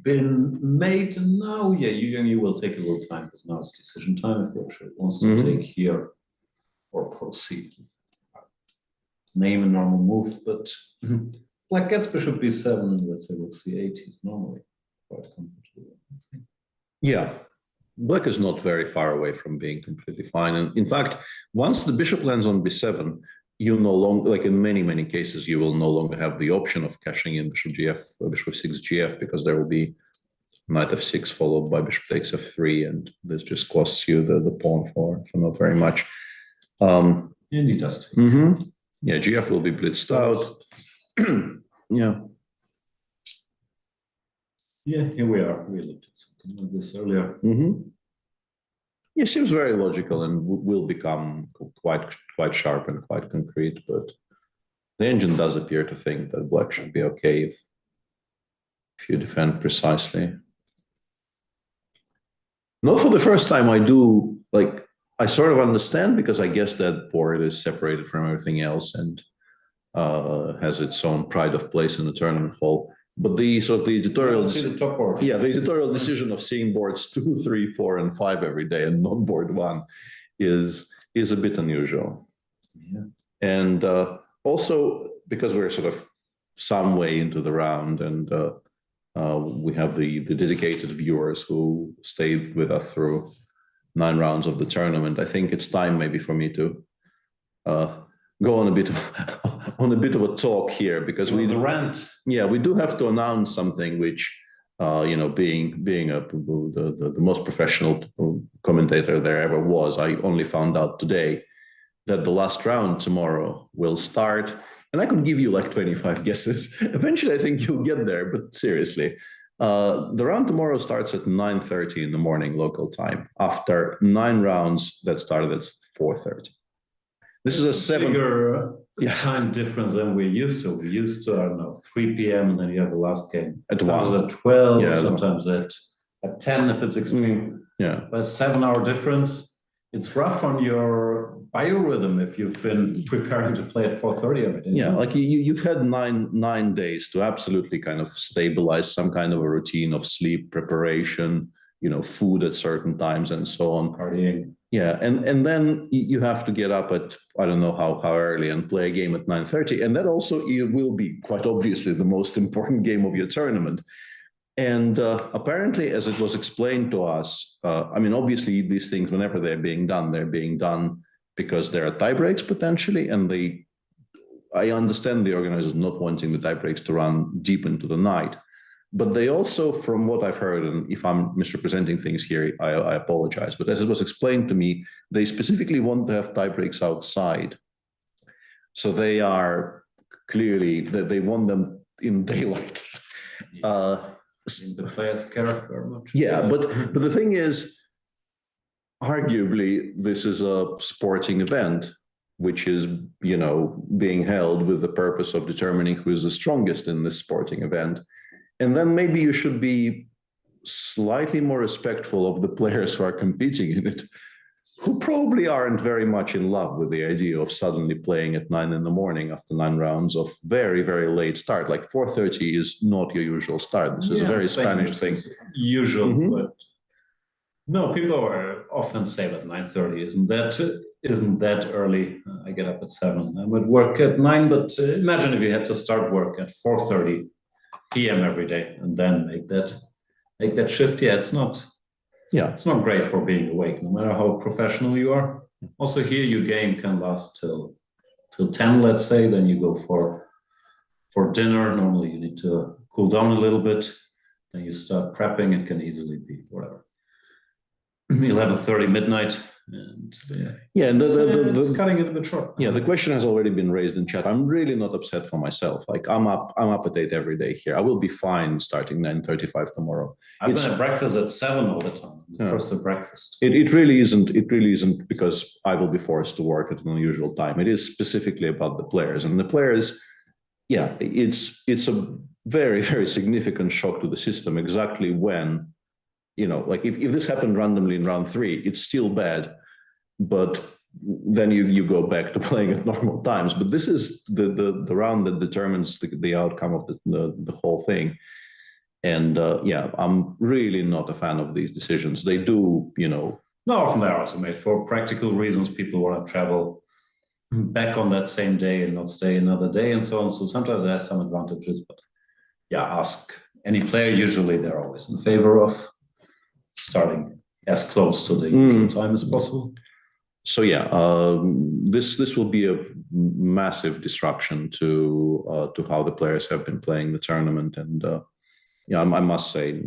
been made, and now, yeah, you will take a little time, because now it's decision time if Wilshire wants to take here or proceed. Name a normal move, but black gets bishop b7, and let's say rook c8, he's normally quite comfortable. Yeah, black is not very far away from being completely fine. And in fact, once the bishop lands on b7, you no longer, like in many cases, you will no longer have the option of cashing in bishop gf or bishop 6 gf, because there will be knight f6 followed by bishop takes f3, and this just costs you the pawn for not very much. And he does. Yeah, gf will be blitzed out. Yeah. Yeah, here we are. We looked at something like this earlier. Yeah, seems very logical and will become quite sharp and quite concrete, but the engine does appear to think that black should be okay if you defend precisely. Not for the first time, I sort of understand, because I guess that board is separated from everything else and has its own pride of place in the tournament hall. But the sort of the editorial, the editorial decision of seeing boards 2, 3, 4, and 5 every day and not board 1 is a bit unusual. Yeah. And also because we're sort of some way into the round, and we have the dedicated viewers who stayed with us through 9 rounds of the tournament. I think it's time maybe for me to go on a bit of a talk here, because we do have to announce something which, being the most professional commentator there ever was, I only found out today that the last round tomorrow will start, and I could give you like 25 guesses. Eventually, I think you'll get there, but seriously, the round tomorrow starts at 9:30 in the morning local time. After 9 rounds that started at 4:30. This is a bigger time difference than we're used to. We used to, I don't know, 3 p.m. and then you have the last game. Sometimes at 12, sometimes at 10 if it's extreme. Yeah. But 7-hour difference, it's rough on your biorhythm if you've been preparing to play at 4:30 every day. Yeah, like you've had nine days to absolutely kind of stabilize some kind of a routine of sleep, preparation, food at certain times and so on. Partying. Yeah, and then you have to get up at, I don't know how early, and play a game at 9:30. And that also will be quite obviously the most important game of your tournament. And apparently, as it was explained to us, obviously these things, whenever they're being done because there are tie breaks potentially. And I understand the organizers not wanting the tie breaks to run deep into the night. But they also, from what I've heard, and if I'm misrepresenting things here, I apologize, but as it was explained to me, they specifically want to have tie breaks outside. So they are clearly, that they want them in daylight. In the player's character much. Yeah, but the thing is, arguably, this is a sporting event, which is, being held with the purpose of determining who is the strongest in this sporting event. And then maybe you should be slightly more respectful of the players who are competing in it, who probably aren't very much in love with the idea of suddenly playing at 9 in the morning after 9 rounds of very, very late start. Like 4:30 is not your usual start. This is a very Spanish thing. Usual, but no, people are often say that 9:30 isn't that early. I get up at 7. I'm at work at 9, but imagine if you had to start work at 4:30 p.m. every day and then make that shift. Yeah, it's not great for being awake, no matter how professional you are. Also here, your game can last till 10, let's say, then you go for dinner. Normally you need to cool down a little bit, then you start prepping. It can easily be whatever 11:30 midnight And and it's cutting it a bit short. yeah, the question has already been raised in chat. I'm really not upset for myself. Like I'm up at 8 every day here. I will be fine starting 9:35 tomorrow. I've been at breakfast at 7 all the time. First at breakfast. It really isn't. It really isn't because I will be forced to work at an unusual time. It is specifically about the players, and the players. Yeah, it's a very, very significant shock to the system. Exactly when, like if this happened randomly in round 3, it's still bad, but then you go back to playing at normal times. But this is the round that determines the outcome of the whole thing. And I'm really not a fan of these decisions. They do, No, often they're also made for practical reasons. People want to travel back on that same day and not stay another day and so on. So sometimes it has some advantages, but ask any player. Usually they're always in favor of starting as close to the usual time as possible. So this will be a massive disruption to how the players have been playing the tournament, and I must say,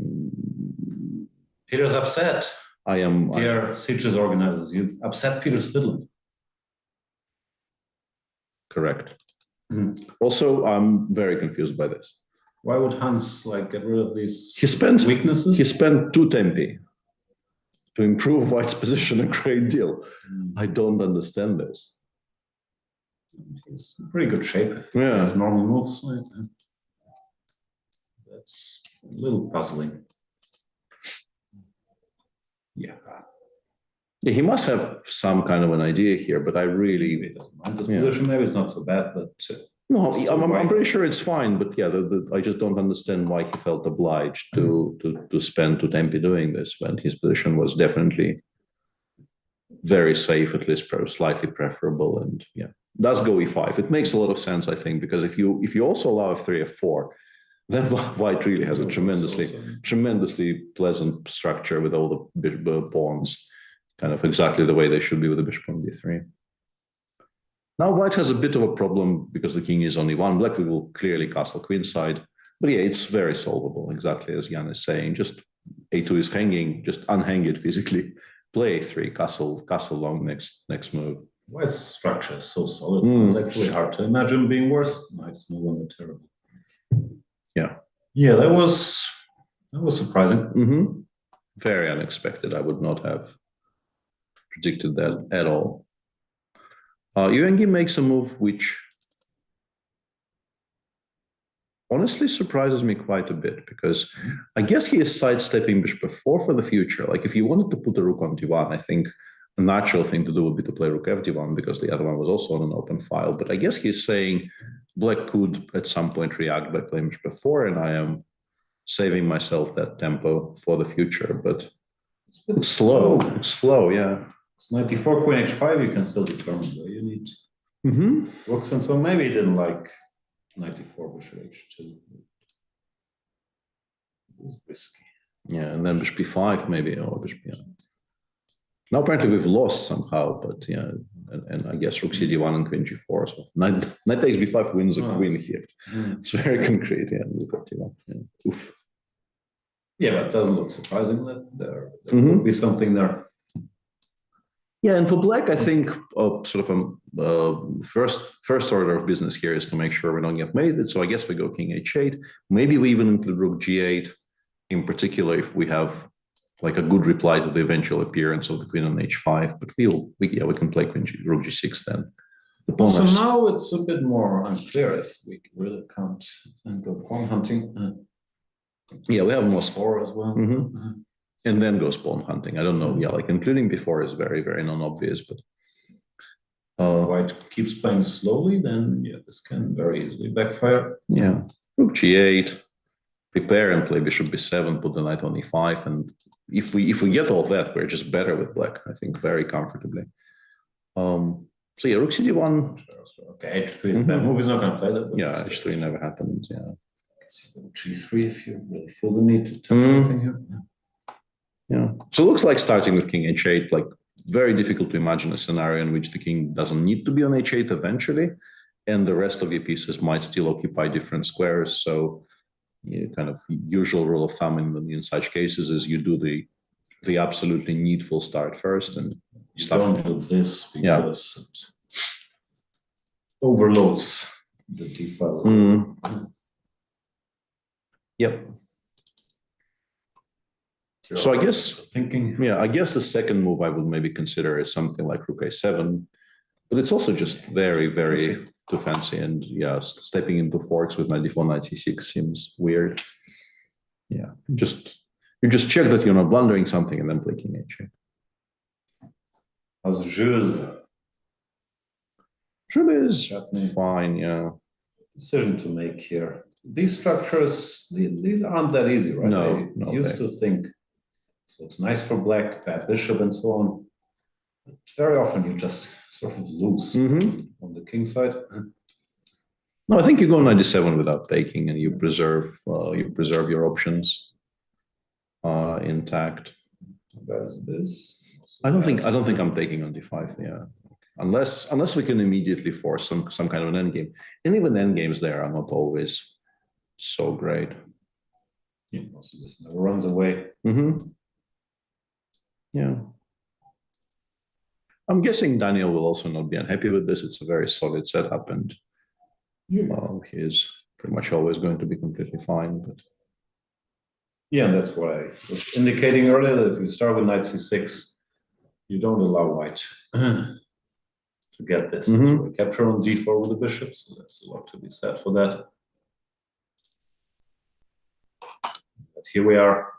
Peter's upset. I am. Dear Sitges organizers, you've upset Peter Svidler. Correct. Also, I'm very confused by this. Why would Hans get rid of these weaknesses? He spent 2 tempi to improve White's position a great deal. I don't understand this. He's in pretty good shape. Yeah. His normal moves. That's a little puzzling. Yeah. Yeah, he must have some kind of an idea here, but I really Maybe doesn't mind this position. Maybe it's not so bad, but no, I'm pretty sure it's fine. But yeah, I just don't understand why he felt obliged to spend 2 tempi doing this when his position was definitely very safe, at least slightly preferable. And does go e5. It makes a lot of sense, I think, because if you also allow f3, f4, then White really has a tremendously pleasant structure with all the pawns. Kind of exactly the way they should be with the bishop on d3. Now White has a bit of a problem because the king is on e1. Black will clearly castle queenside, but it's very solvable, exactly as Jan is saying. Just a2 is hanging, just unhang it physically. Play a3, castle long next move. White's structure is so solid. It's actually hard to imagine being worse. It's no longer terrible. Yeah, that was surprising. Very unexpected. I would not have predicted that at all. Yuengi makes a move which honestly surprises me quite a bit, because I guess he is sidestepping bishop f4 for the future. Like if you wanted to put a rook on d1, I think a natural thing to do would be to play rook f d1, because the other one was also on an open file. But I guess he's saying Black could at some point react by playing bishop f4, and I am saving myself that tempo for the future. But it's slow. It's slow, yeah. It's 94 queen h5. You can still determine where you need rooks, and so maybe he didn't like 94 bishop h2. It was risky. Yeah, and then bishop b5 maybe, or bishop. Now apparently we've lost somehow, but and I guess rook cd1 and queen g4 as well. Knight takes b5 wins a queen here. It's very concrete. Yeah, look at d1. Oof. Yeah, but it doesn't look surprising that there would be something there. Yeah, and for Black, I think sort of first order of business here is to make sure we don't get mated. So I guess we go king h8. Maybe we even include rook g8, in particular if we have like a good reply to the eventual appearance of the queen on h5. But we can play rook g6 then. So now it's a bit more unclear if we really can't go pawn hunting. Yeah, we have more score as well. And then go pawn hunting. I don't know. Yeah, like including before is very, very non-obvious, but White keeps playing slowly, then this can very easily backfire. Yeah. Rook g8, prepare and play bishop b7, put the knight on e5, and if we get all that, we're just better with Black, I think, very comfortably. So yeah, rook cd1. Okay, h3 is bad move. He's not going to play that. Yeah, h3 never happened. Yeah. G3 if you really feel the need to touch anything here. Yeah. So it looks like starting with king h8, like very difficult to imagine a scenario in which the king doesn't need to be on h8 eventually, and the rest of your pieces might still occupy different squares. So kind of usual rule of thumb in such cases is you do the absolutely needful start first, and You stuff. don't do this Yeah. because it overloads the D file. Yep. So I guess, thinking. yeah, I guess the second move I would maybe consider is something like Rook A7, but it's also just very, very too fancy. And yeah, stepping into forks with knight d4, knight c6 seems weird. Yeah, you just check that you're not blundering something and then play king h. How's Jules? Jules is fine, yeah. Decision to make here. These structures, these aren't that easy, right? No, I used to think, so it's nice for black, bad bishop and so on. But very often you just sort of lose on the king side. No, I think you go knight d7 without taking, and you preserve your options intact. There's this. I don't think I'm taking on d5. Yeah, unless we can immediately force some kind of an endgame, and even endgames there are not always so great. Yeah, so this never runs away. Yeah. I'm guessing Daniel will also not be unhappy with this. It's a very solid setup, and he is pretty much always going to be completely fine. But yeah, that's what I was indicating earlier, that if you start with knight c6, you don't allow white to get this. So we capture on d4 with the bishop, so that's a lot to be said for that. But here we are.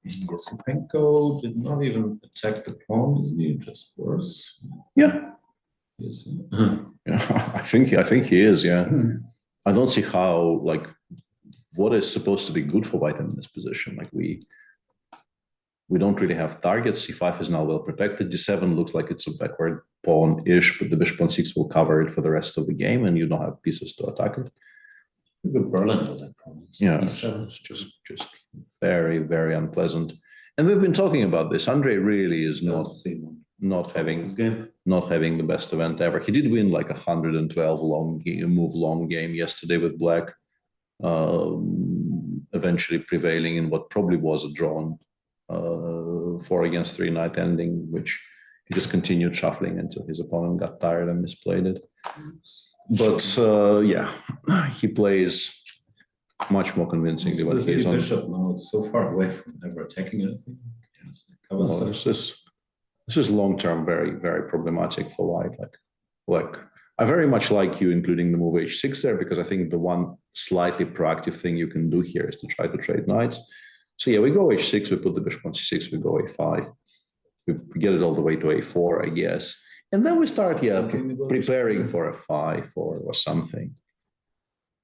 Yasipenko did not even attack the pawn, isn't he? Just worse. Yeah. Yes. Yeah, I think he is. Yeah, I don't see how, like, what is supposed to be good for white in this position. Like we don't really have targets. C5 is now well protected. D7 looks like it's a backward pawn-ish, but the bishop on 6 will cover it for the rest of the game, and you don't have pieces to attack it. Good Berlin with that pawn. Yeah, it's just very, very unpleasant. And we've been talking about this. Andre really is not having the best event ever. He did win like 112 long game yesterday with black, eventually prevailing in what probably was a drawn 4-against-3 knight ending, which he just continued shuffling until his opponent got tired and misplayed it. But yeah, he plays much more convincingly when he's on. Bishop now, it's so far away from ever attacking anything. Well, this is long-term very, very problematic for white. Like I very much like you including the move h6 there, because I think the one slightly proactive thing you can do here is to try to trade knights. So yeah, we go h6, we put the bishop on c6, we go a5, we get it all the way to a4, I guess. And then we start, preparing for a 5 or something.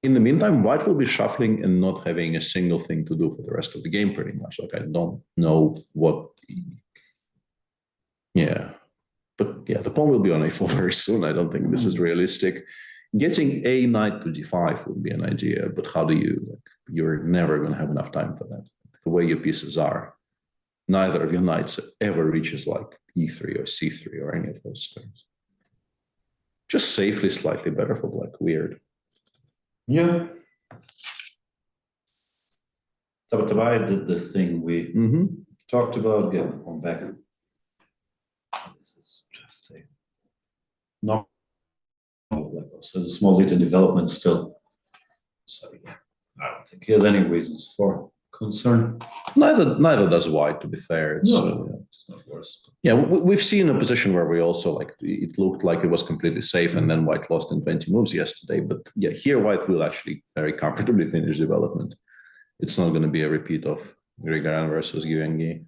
In the meantime, white will be shuffling and not having a single thing to do for the rest of the game, pretty much. Like, I don't know what. Yeah. But yeah, the pawn will be on a4 very soon. I don't think this is realistic. Getting a knight to d5 would be an idea, but how do you, you're never going to have enough time for that. The way your pieces are, neither of your knights ever reaches like e3 or c3 or any of those things. Just safely slightly better for black. Weird. Yeah. Tabatabai did the thing we talked about, getting on back. This is just a no. So there's a small lead in development still. So yeah, I don't think he has any reasons for concern. Neither does white, to be fair. It's, it's not worse. Yeah, we've seen a position where we also it looked like it was completely safe, and then white lost in 20 moves yesterday. But yeah, here white will actually very comfortably finish development. It's not going to be a repeat of Grigoran versus Gyöngy.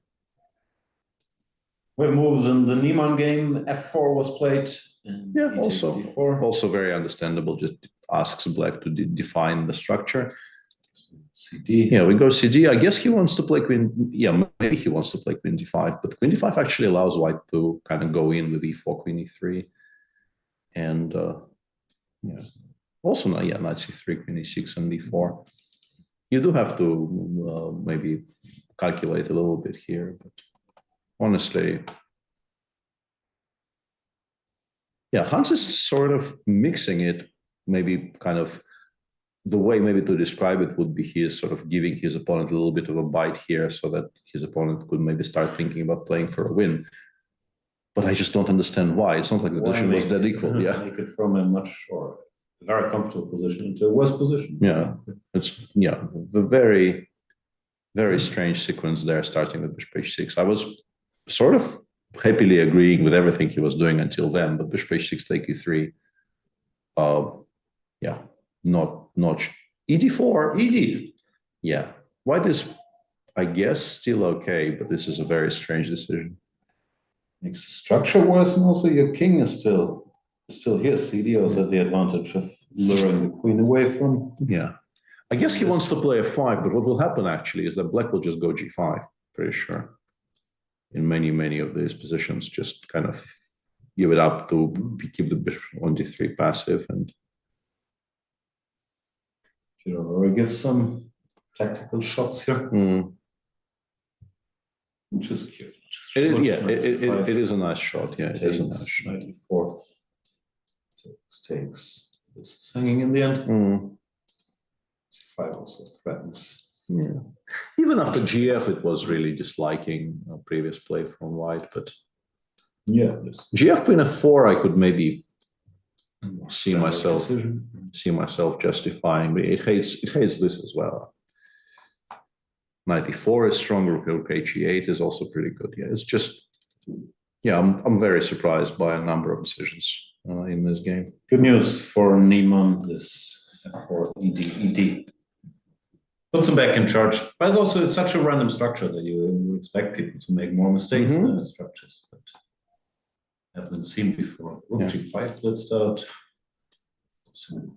We moves in the Niemann game. F4 was played. And yeah, D4. also very understandable. Just asks black to define the structure. CD. Yeah, we go CD. I guess he wants to play queen. Yeah, maybe he wants to play queen d5, but queen d5 actually allows white to kind of go in with e4, queen e3, and yeah, also knight c3, queen e6, and d4. You do have to maybe calculate a little bit here, but honestly, yeah, Hans is sort of mixing it, maybe kind of the way maybe to describe it would be he is sort of giving his opponent a little bit of a bite here so that his opponent could maybe start thinking about playing for a win. But I just don't understand why. It's not like the position was that equal. Yeah. Make it from a much or very comfortable position into a worse position. Yeah. It's a very, very strange sequence there, starting with bishop h6. I was sort of happily agreeing with everything he was doing until then, but bishop h6 take e3. Yeah, not ed4. ED. Yeah. White is, I guess, still okay, but this is a very strange decision. Makes the structure worse, and also your king is still here. CDO's at the advantage of luring the queen away from. Yeah. I guess he wants to play f5, but what will happen actually is that black will just go g5, pretty sure. In many of these positions, just kind of give it up to keep the bishop on d3 passive. And Or give some tactical shots here. Which is cute. It is a nice shot. Yeah, it is a nice shot. 94 takes. This is hanging in the end. C5 also threatens. Yeah. Even after GF, it was really disliking a previous play from white, but yeah, GF queen f4, I could maybe see myself justifying, but it hates this as well. 94 is stronger. Rook h8 is also pretty good. Yeah, it's just, yeah, I'm very surprised by a number of decisions in this game. Good news for Niemann, this f4 ED. Puts him back in charge, but also it's such a random structure that you expect people to make more mistakes than structures that have been seen before. Rook g5 blitzed out.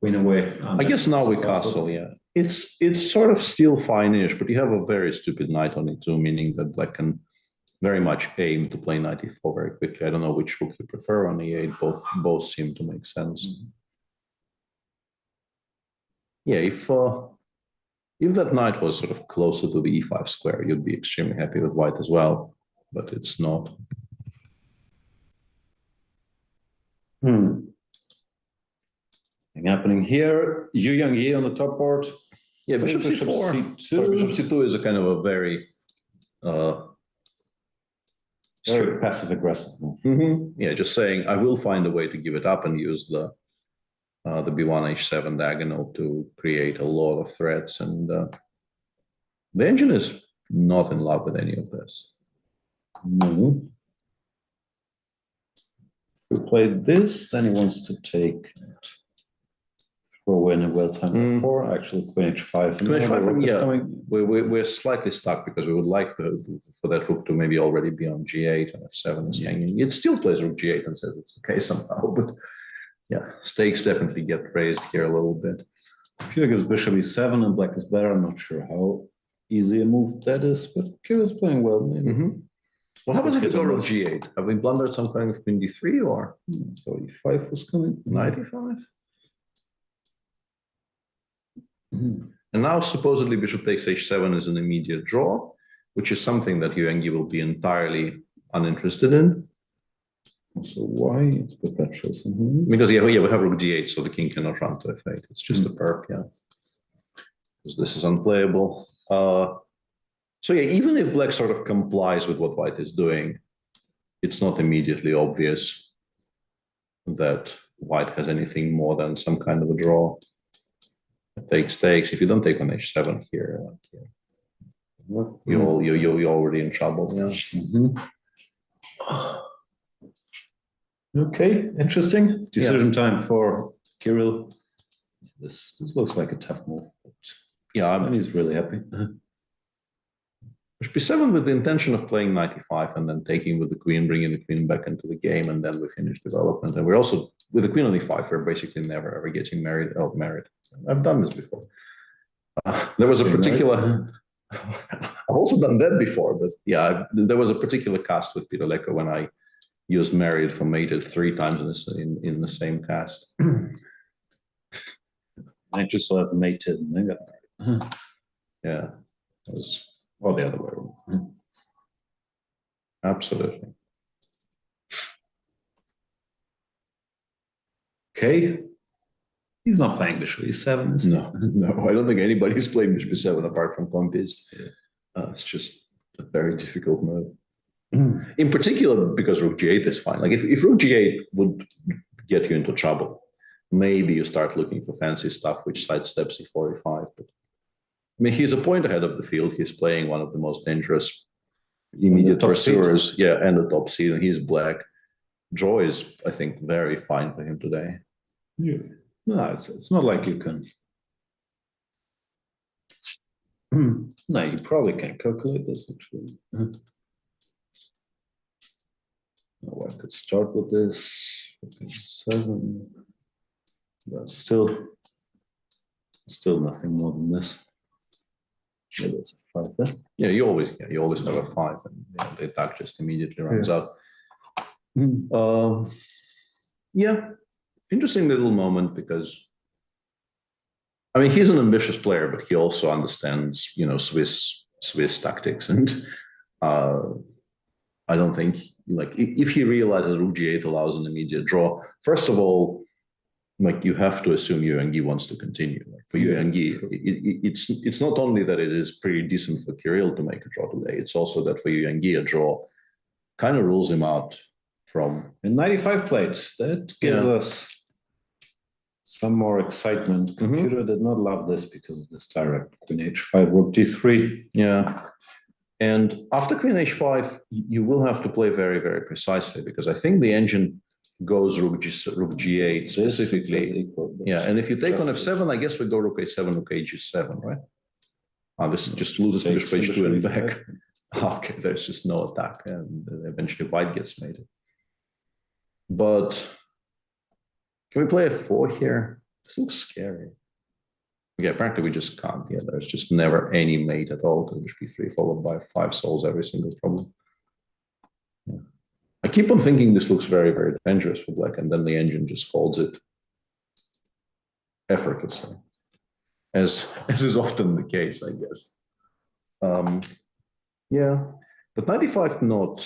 Queen away. I guess now we castle, yeah. It's sort of still fine-ish, but you have a very stupid knight on e2, meaning that black can very much aim to play knight e4 very quickly. I don't know which rook you prefer on e8. Both seem to make sense. Yeah, if that knight was sort of closer to the e5 square, you'd be extremely happy with white as well, but it's not. Happening here, Yu Yang on the top board. Yeah, bishop c4. C2. Sorry, bishop c2 is a kind of a very passive aggressive move. Yeah, just saying I will find a way to give it up and use the b1 h7 diagonal to create a lot of threats, and the engine is not in love with any of this. No. If we played this, then he wants to take throw in a well-timed f4, actually queen h5. Queen h5, yeah, we're slightly stuck because we would like for that rook to maybe already be on g8 and f7 is hanging. It still plays rook g8 and says it's okay somehow, but yeah, stakes definitely get raised here a little bit. Peter gives bishop e7 and black is better. I'm not sure how easy a move that is, but Kirill is playing well. Maybe. What happens if you go rook g8? Have we blundered some kind of queen d3 or? So e5 was coming. Knight e5? And now supposedly bishop takes h7 is an immediate draw, which is something that Yuengi will be entirely uninterested in. So why? It's perpetual somehow. Because we have rook d8, so the king cannot run to f8. It's just a perp, yeah. Because this is unplayable. So yeah, even if black sort of complies with what white is doing, it's not immediately obvious that white has anything more than some kind of a draw. Takes. If you don't take on h7 here, you're already in trouble. Yeah. Okay, interesting. Decision time for Kirill. This looks like a tough move, but and he's really happy. Bishop b7 with the intention of playing knight e5 and then taking with the queen, bringing the queen back into the game, and then we finish development. And we're also, with the queen on e5, we're basically never ever getting married. I've done this before. There was a particular, I've also done that before, but yeah, there was a particular cast with Peter Lecker when I used married for mated 3 times in the same cast. I just have mated and then got married. Yeah, it was. Or the other way around. Absolutely. Okay. He's not playing bishop e7, is he? No, no, I don't think anybody's playing bishop e7 apart from Compiz. It's just a very difficult move. In particular, because rook g8 is fine. Like if rook g8 would get you into trouble, maybe you start looking for fancy stuff which sidesteps e4, e5. But I mean, he's a point ahead of the field. He's playing one of the most dangerous immediate pursuers. Yeah, and the top seed, and he's black. Draw is, I think, very fine for him today. Yeah. No, it's not like you can. No, you probably can calculate this actually. Oh, I could start with this. 7. But still nothing more than this. Maybe it's a 5 there. Yeah, you always have a 5, and the attack just immediately runs out. Yeah, interesting little moment because, I mean, he's an ambitious player, but he also understands, Swiss tactics, and I don't think, like, if he realizes rook g8 allows an immediate draw, first of all, like, you have to assume Yuangi wants to continue. Like, for Yuangi, it's not only that it is pretty decent for Kirill to make a draw today, it's also that for Yuangi, a draw kind of rules him out from... And 95 plates, that gives us some more excitement. Computer did not love this because of this direct queen h5, rook d3. Yeah. And after queen h5, you will have to play very, very precisely, because I think the engine goes rook g8 specifically. Yeah, and if you take on f7, I guess we go rook h7, rook g7, right? This just loses bishop h2 and back. Okay, there's just no attack, and eventually white gets mated. But can we play f4 here? This looks scary. Yeah, apparently we just can't. Yeah, there's just never any mate at all, because bishop b3 followed by 5 solves every single problem. Yeah. I keep on thinking this looks very, very dangerous for black, and then the engine just holds it effortlessly, as is often the case, I guess. Yeah, but 95 not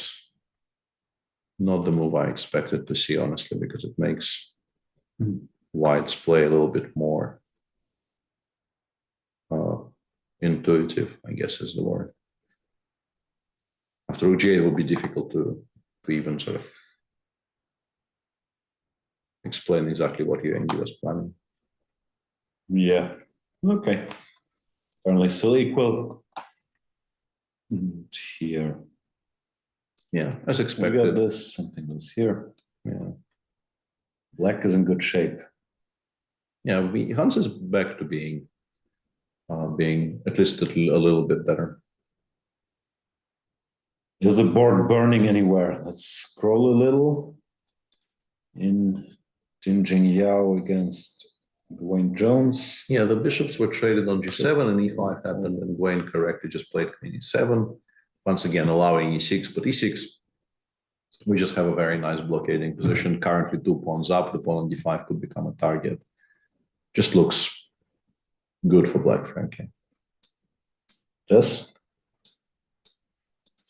the move I expected to see, honestly, because it makes white's play a little bit more intuitive, I guess is the word. After rook g8, it would be difficult to even sort of explain exactly what Yuangi was planning. Yeah, okay. Apparently still equal. And here. Yeah, as expected. We got this, something was here. Yeah. Black is in good shape. Yeah, Hans is back to being at least a little bit better. Is the board burning anywhere? Let's scroll a little. In Jinjing Yao against Dwayne Jones. Yeah, the bishops were traded on g7 and e5 happened, and Dwayne correctly just played queen e7, once again allowing e6, but e6, we just have a very nice blockading position. Currently 2 pawns up, the pawn on d5 could become a target. Just looks good for black, frankly. This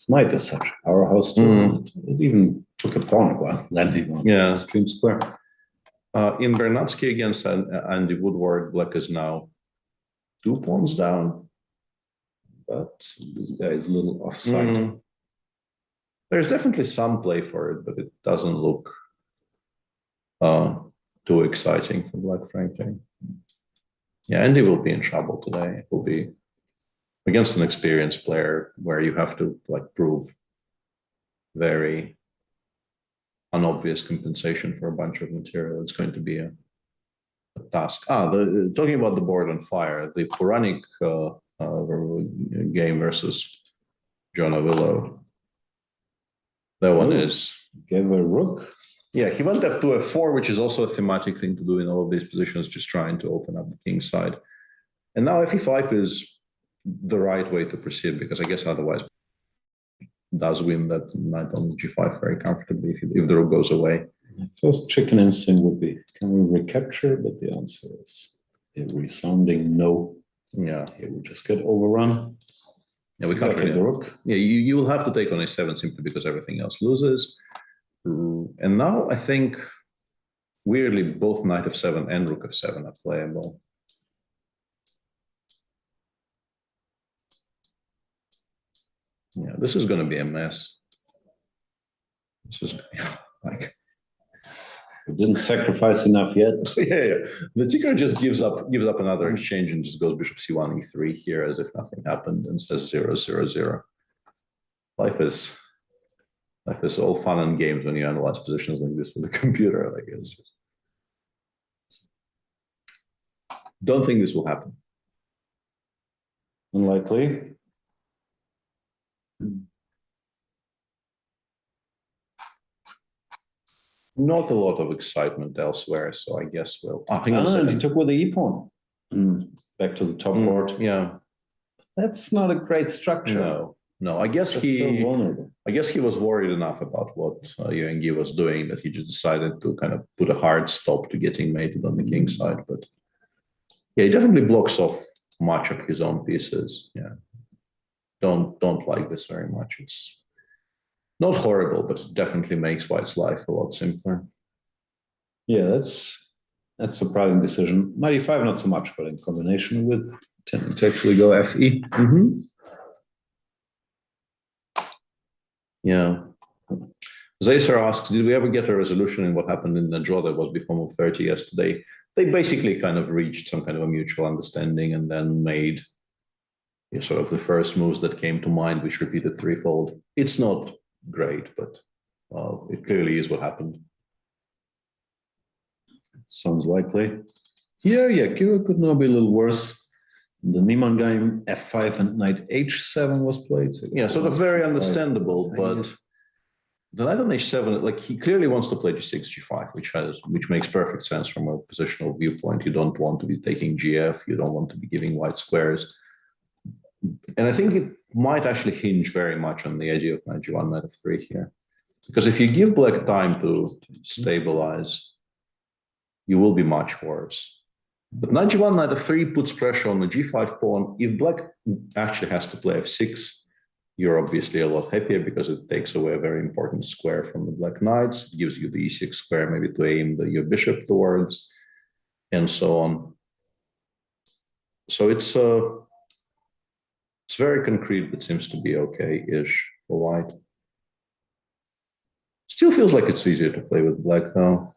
might is such a powerhouse tournament. It even took a pawn while landing on the extreme square. In Bernatsky against Andy Woodward, black is now 2 pawns down. But this guy is a little offside. There's definitely some play for it, but it doesn't look too exciting for black, frankly. Yeah, Andy will be in trouble today. It will be against an experienced player where you have to prove very unobvious compensation for a bunch of material. It's going to be a task. Talking about the board on fire, the Puranic game versus John Avillo. That one is... Gave a rook. Yeah, he went f2, f4, which is also a thematic thing to do in all of these positions, just trying to open up the king's side. And now fe5 is the right way to proceed, because I guess otherwise does win that knight on g5 very comfortably if the rook goes away. My first chicken instinct would be, can we recapture? But the answer is a resounding no. Yeah, it would just get overrun. Yeah, we can't take the rook. Yeah, you will have to take on a7 simply because everything else loses. And now I think Weirdly, both knight f7 and rook f7 are playable. Yeah, this is going to be a mess. This is like It didn't sacrifice enough yet. yeah. The ticker just gives up another exchange and just goes bishop c1 e3 here as if nothing happened and says 0-0-0. Life is all fun and games when you analyze positions like this with a computer. Like it's just don't think this will happen. Unlikely. Not a lot of excitement elsewhere, so I guess we'll. Hang on a And second. he took with the e-pawn. Back to the top board. Yeah, That's not a great structure. no. I guess That's so vulnerable. I guess he was worried enough about what Yuan was doing that he just decided to kind of put a hard stop to getting mated on the king side. But yeah, he definitely blocks off much of his own pieces. Yeah, don't like this very much. It's not horrible, but it definitely makes White's life a lot simpler. Yeah, that's surprising decision. Knight e5, not so much, but in combination with tending to actually go fe. Yeah. Zacer asks, did we ever get a resolution in what happened in the draw that was before move 30 yesterday? They basically kind of reached some kind of a mutual understanding and then made sort of the first moves that came to mind, which repeated threefold. It's not great, but it clearly is what happened. Sounds likely. Here, yeah, Kirill could now be a little worse. The Niemann game, f5 and knight h7 was played. Yeah, sort of very understandable, but the knight on h7, like he clearly wants to play g6, g5, which makes perfect sense from a positional viewpoint. You don't want to be taking gf, you don't want to be giving white squares. And I think it might actually hinge very much on the idea of knight g1, knight f3 here. Because if you give black time to stabilize, you will be much worse. But knight g1, knight f3 puts pressure on the g5 pawn. If black actually has to play f6, you're obviously a lot happier because it takes away a very important square from the black knights. It gives you the e6 square maybe to aim your bishop towards, and so on. So it's very concrete, but seems to be okay-ish for white. Still feels like it's easier to play with black though.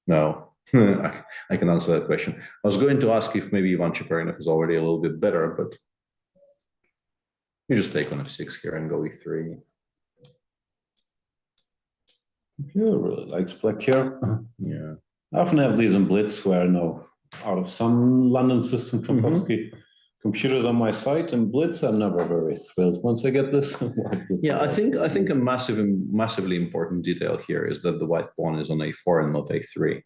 No, I can answer that question. I was going to ask if maybe Ivan Cheparinov is already a little bit better, but you just take on f6 here and go e3. Yeah, really likes black here. Yeah. I often have these in Blitz where I know out of some London system Tronkowski computers on my site, and Blitz I'm never very thrilled once I get this. Yeah, I think a massively important detail here is that the white pawn is on a4 and not a3.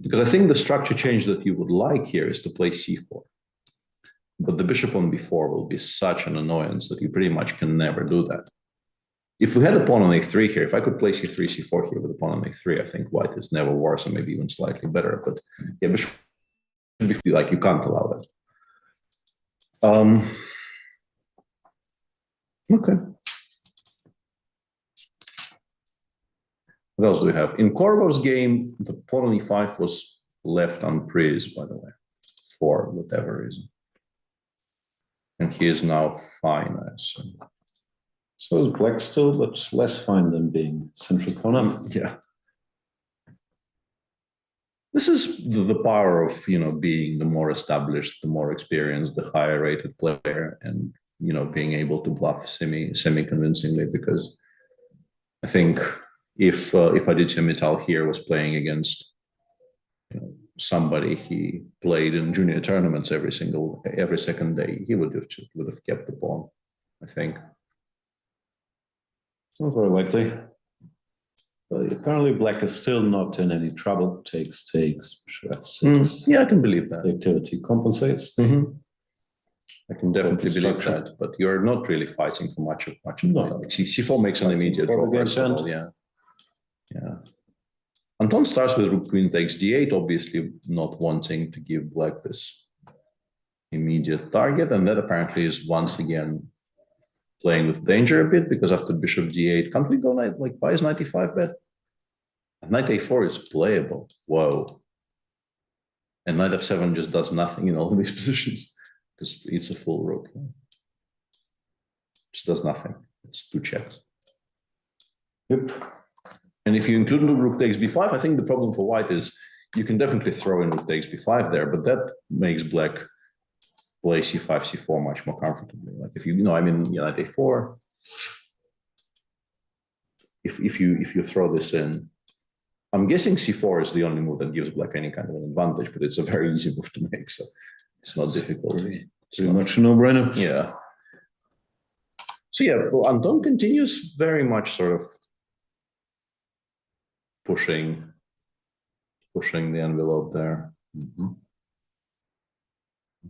Because I think the structure change that you would like here is to play c4. But the bishop on b4 will be such an annoyance that you pretty much can never do that. If we had a pawn on a3 here, if I could play c3, c4 here with a pawn on a3, I think white is never worse and maybe even slightly better. But yeah, bishop should be like you can't allow that. Okay. What else do we have? In Korvov's game, the pawn on e5 was left unpraised, by the way, for whatever reason. And he is now fine, I assume. So is black still, but less fine than being central corner. Yeah. This is the power of, being the more established, the more experienced, the higher rated player, and, being able to bluff semi-convincingly, because I think if Aditya Mittal here was playing against somebody he played in junior tournaments every second day, he would have kept the pawn, I think. Not very likely. But apparently black is still not in any trouble. Takes, bishop f6. Yeah, I can believe that. The activity compensates. I can definitely believe that, but you're not really fighting for much of No. C4 makes an immediate draw, first of all, yeah. Anton starts with rook queen takes d8, obviously not wanting to give black this immediate target, and that apparently is once again playing with danger a bit, because after bishop d8, can't we go like why is knight e5 bet? Knight a4 is playable. Whoa. And knight f7 just does nothing in all of these positions because it's a full rook. Just does nothing. It's 2 checks. Yep. And if you include rook takes b5, I think the problem for white is you can definitely throw in rook takes b5 there, but that makes black play c5, c4 much more comfortably. Like if knight a4. If you throw this in, I'm guessing c4 is the only move that gives black any kind of an advantage, but it's a very easy move to make, so it's not difficult. Pretty much a no-brainer. Yeah. So yeah, well, Anton continues very much sort of pushing the envelope there. Mm-hmm.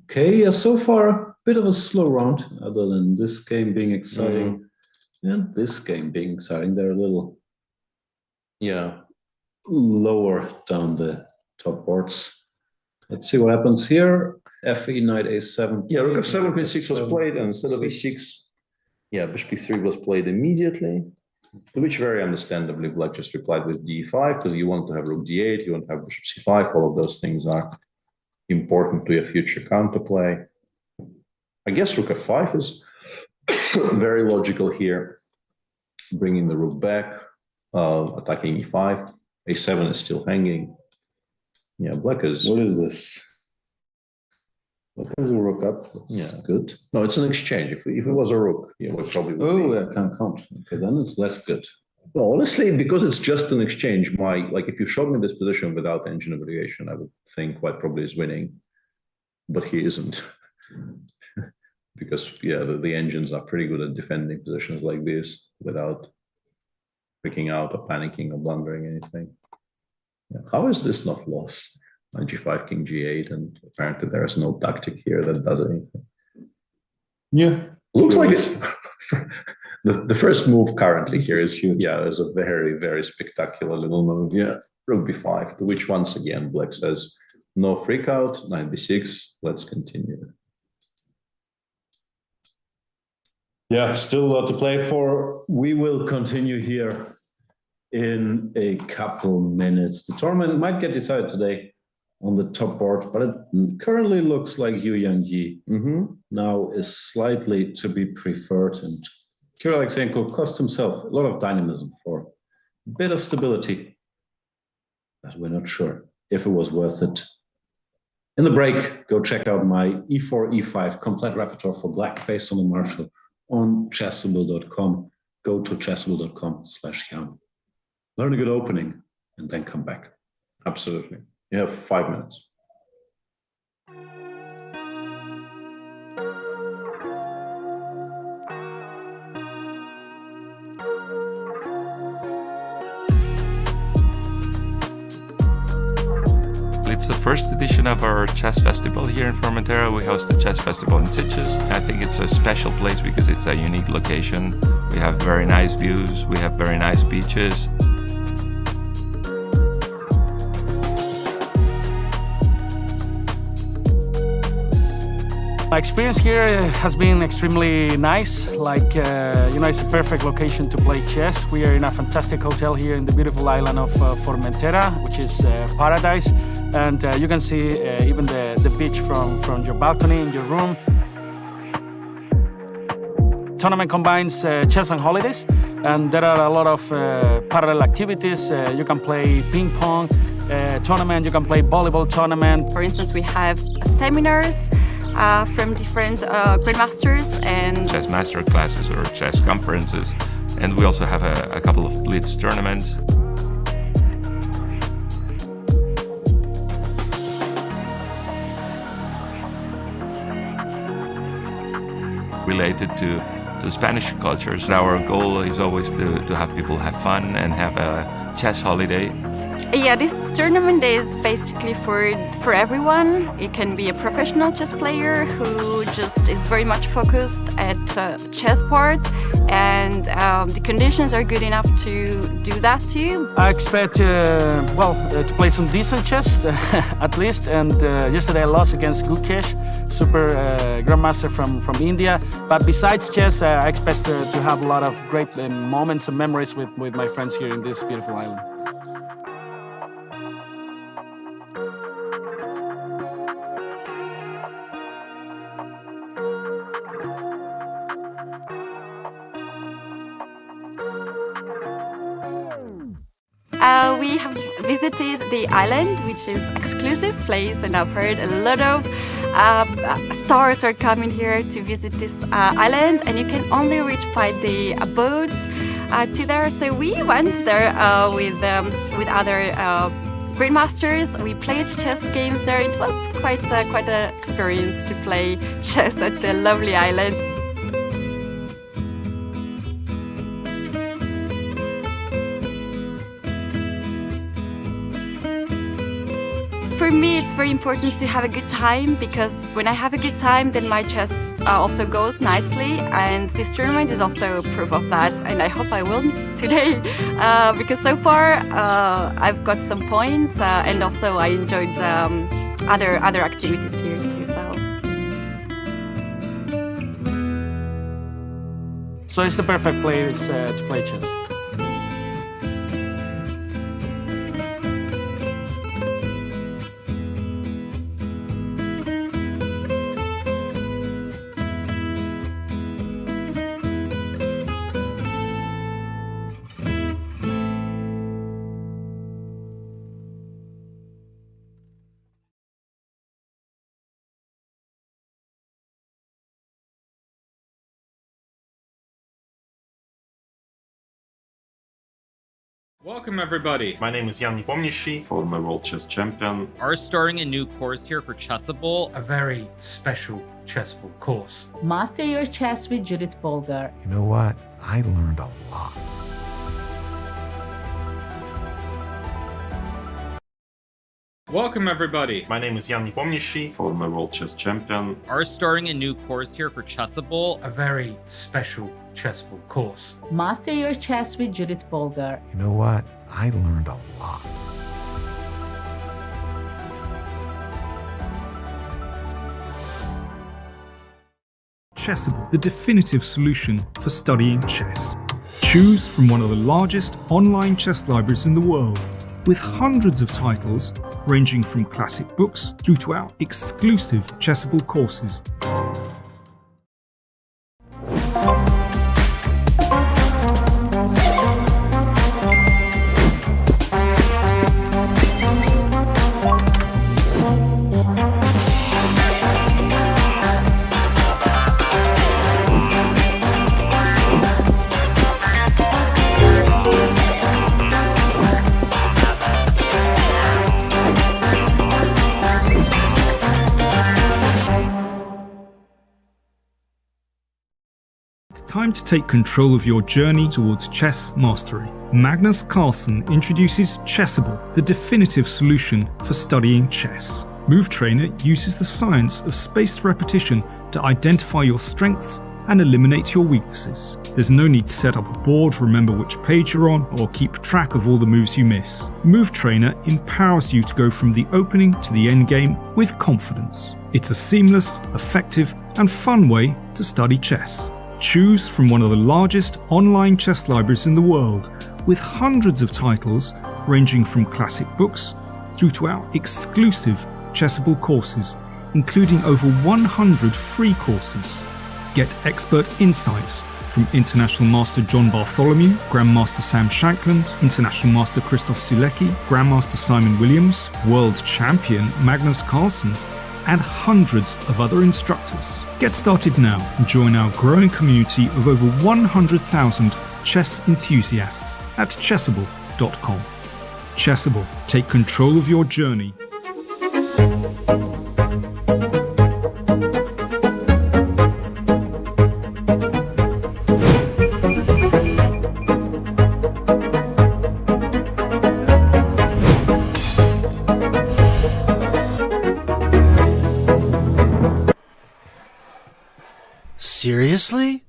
Okay, yeah, so far a bit of a slow round, other than this game being exciting and this game being exciting. They're a little lower down the top boards. Let's see what happens here. Fe, knight a7. Yeah, rook f7, queen 6 was played, and instead of e6, bishop e3 was played immediately, to which very understandably black just replied with d5, because you want to have rook d8, you want to have bishop c5, all of those things are important to your future counterplay. I guess rook f5 is very logical here, bringing the rook back, attacking e5. a7 is still hanging. Yeah, black is... What is this? What is a rook up? That's good. No, it's an exchange. If it was a rook, we probably would I can't count. Okay, then it's less good. Well, honestly, because it's just an exchange, if you showed me this position without engine evaluation, I would think white probably is winning, but he isn't. Because the engines are pretty good at defending positions like this without freaking out or panicking or blundering anything. Yeah. How is this not lost? Knight g5, king g8, and apparently there is no tactic here that does anything. Yeah, looks like it. The first move currently here is is a very, very spectacular little move. Yeah, rook b5, to which once again black says no freak out. Knight b6. Let's continue. Yeah, still a lot to play for. We will continue here in a couple minutes. The tournament might get decided today on the top board, but it currently looks like Yu Yang-yi now is slightly to be preferred, and Kirill Alexeyenko cost himself a lot of dynamism for a bit of stability, but we're not sure if it was worth it. In the break, go check out my e4, e5 complete repertoire for black based on the Marshall on chessable.com. Go to chessable.com/Jan. Learn a good opening and then come back. Absolutely. You have 5 minutes. It's the first edition of our chess festival here in Formentera. We host the chess festival in Sitges. I think it's a special place because it's a unique location. We have very nice views, we have very nice beaches. My experience here has been extremely nice. It's a perfect location to play chess. We are in a fantastic hotel here in the beautiful island of Formentera, which is paradise. And you can see even the beach from your balcony in your room. Tournament combines chess and holidays, and there are a lot of parallel activities. You can play ping pong tournament, you can play volleyball tournament. For instance, we have seminars from different grandmasters and chess master classes or chess conferences, and we also have a couple of blitz tournaments. Related to the Spanish cultures. Our goal is always to have people have fun and have a chess holiday. Yeah, this tournament is basically for everyone. It can be a professional chess player who just is very much focused at chess part, and the conditions are good enough to do that too. I expect to play some decent chess at least. And yesterday I lost against Gustafsson, super grandmaster from India. But besides chess, I expect to have a lot of great moments and memories with my friends here in this beautiful island. We have visited the island, which is exclusive place, and I've heard a lot of stars are coming here to visit this island, and you can only reach by the boat to there. So we went there with other grandmasters. We played chess games there. It was quite an experience to play chess at the lovely island. For me, it's very important to have a good time, because when I have a good time, then my chess also goes nicely, and this tournament is also proof of that, and I hope I will today, because so far I've got some points, and also I enjoyed other activities here too. So it's the perfect place to play chess. Welcome everybody. My name is Jan Nepomniachtchi, former world chess champion. Are starting a new course here for Chessable. A very special Chessable course. Master your chess with Judith Bolger. You know what? I learned a lot. Welcome everybody. My name is Jan Nepomniachtchi, former world chess champion. Are starting a new course here for Chessable. A very special Chessable course. Master your chess with Judith Bolger. You know what? I learned a lot. Chessable, the definitive solution for studying chess. Choose from one of the largest online chess libraries in the world, with hundreds of titles ranging from classic books through to our exclusive Chessable courses. Time to take control of your journey towards chess mastery. Magnus Carlsen introduces Chessable, the definitive solution for studying chess. Move Trainer uses the science of spaced repetition to identify your strengths and eliminate your weaknesses. There's no need to set up a board, remember which page you're on, or keep track of all the moves you miss. Move Trainer empowers you to go from the opening to the end game with confidence. It's a seamless, effective, and fun way to study chess. Choose from one of the largest online chess libraries in the world, with hundreds of titles ranging from classic books through to our exclusive Chessable courses, including over 100 free courses. Get expert insights from International Master John Bartholomew, Grandmaster Sam Shankland, International Master Krzysztof Sielecki, Grandmaster Simon Williams, World Champion Magnus Carlsen, and hundreds of other instructors. Get started now and join our growing community of over 100,000 chess enthusiasts at chessable.com. Chessable, take control of your journey. Seriously?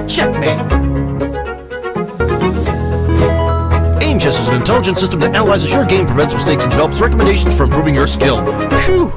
Checkmate! Aim Chess is an intelligent system that analyzes your game, prevents mistakes, and develops recommendations for improving your skill. Phew!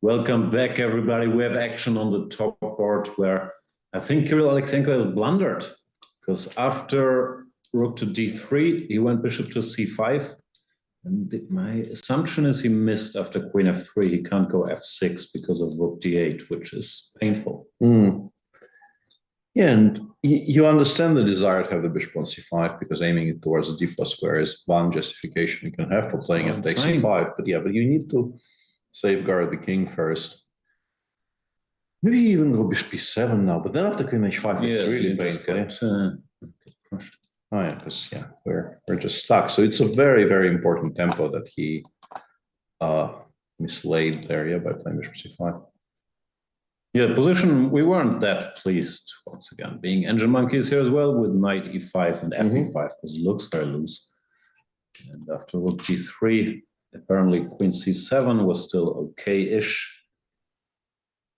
Welcome back, everybody. We have action on the top board where I think Kirill Alexenko has blundered, because after rook to d3. He went bishop to c5. And my assumption is he missed after queen f3. He can't go f6 because of rook d8, which is painful. Yeah, and you understand the desire to have the bishop on c5 because aiming it towards the d4 square is one justification you can have for playing f takes c5. But you need to safeguard the king first. Maybe even go bishop b7 now, but then after queen h5, it's really painful. Oh yeah, because we're just stuck. So it's a very, very important tempo that he mislaid there, by playing bishop c5. Yeah, position, we weren't that pleased, once again, being engine monkeys here as well, with knight e5 and f e5, because it looks very loose. And after rook g3, apparently queen c7 was still okay-ish.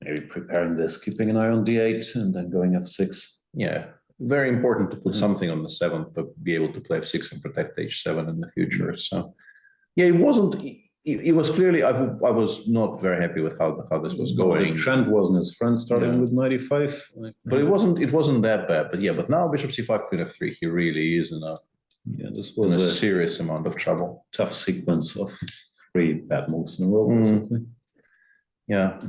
Maybe preparing this, keeping an eye on d8, and then going f6. Yeah, very important to put something on the 7th, but be able to play f6 and protect h7 in the future. So, yeah, it wasn't... It was clearly, I was not very happy with how this was going. The trend wasn't his friend starting with knight e5. But it wasn't that bad. But now bishop c5, queen f3, he really is in a this was a serious amount of trouble. Tough sequence of 3 bad moves in a row, basically. Yeah.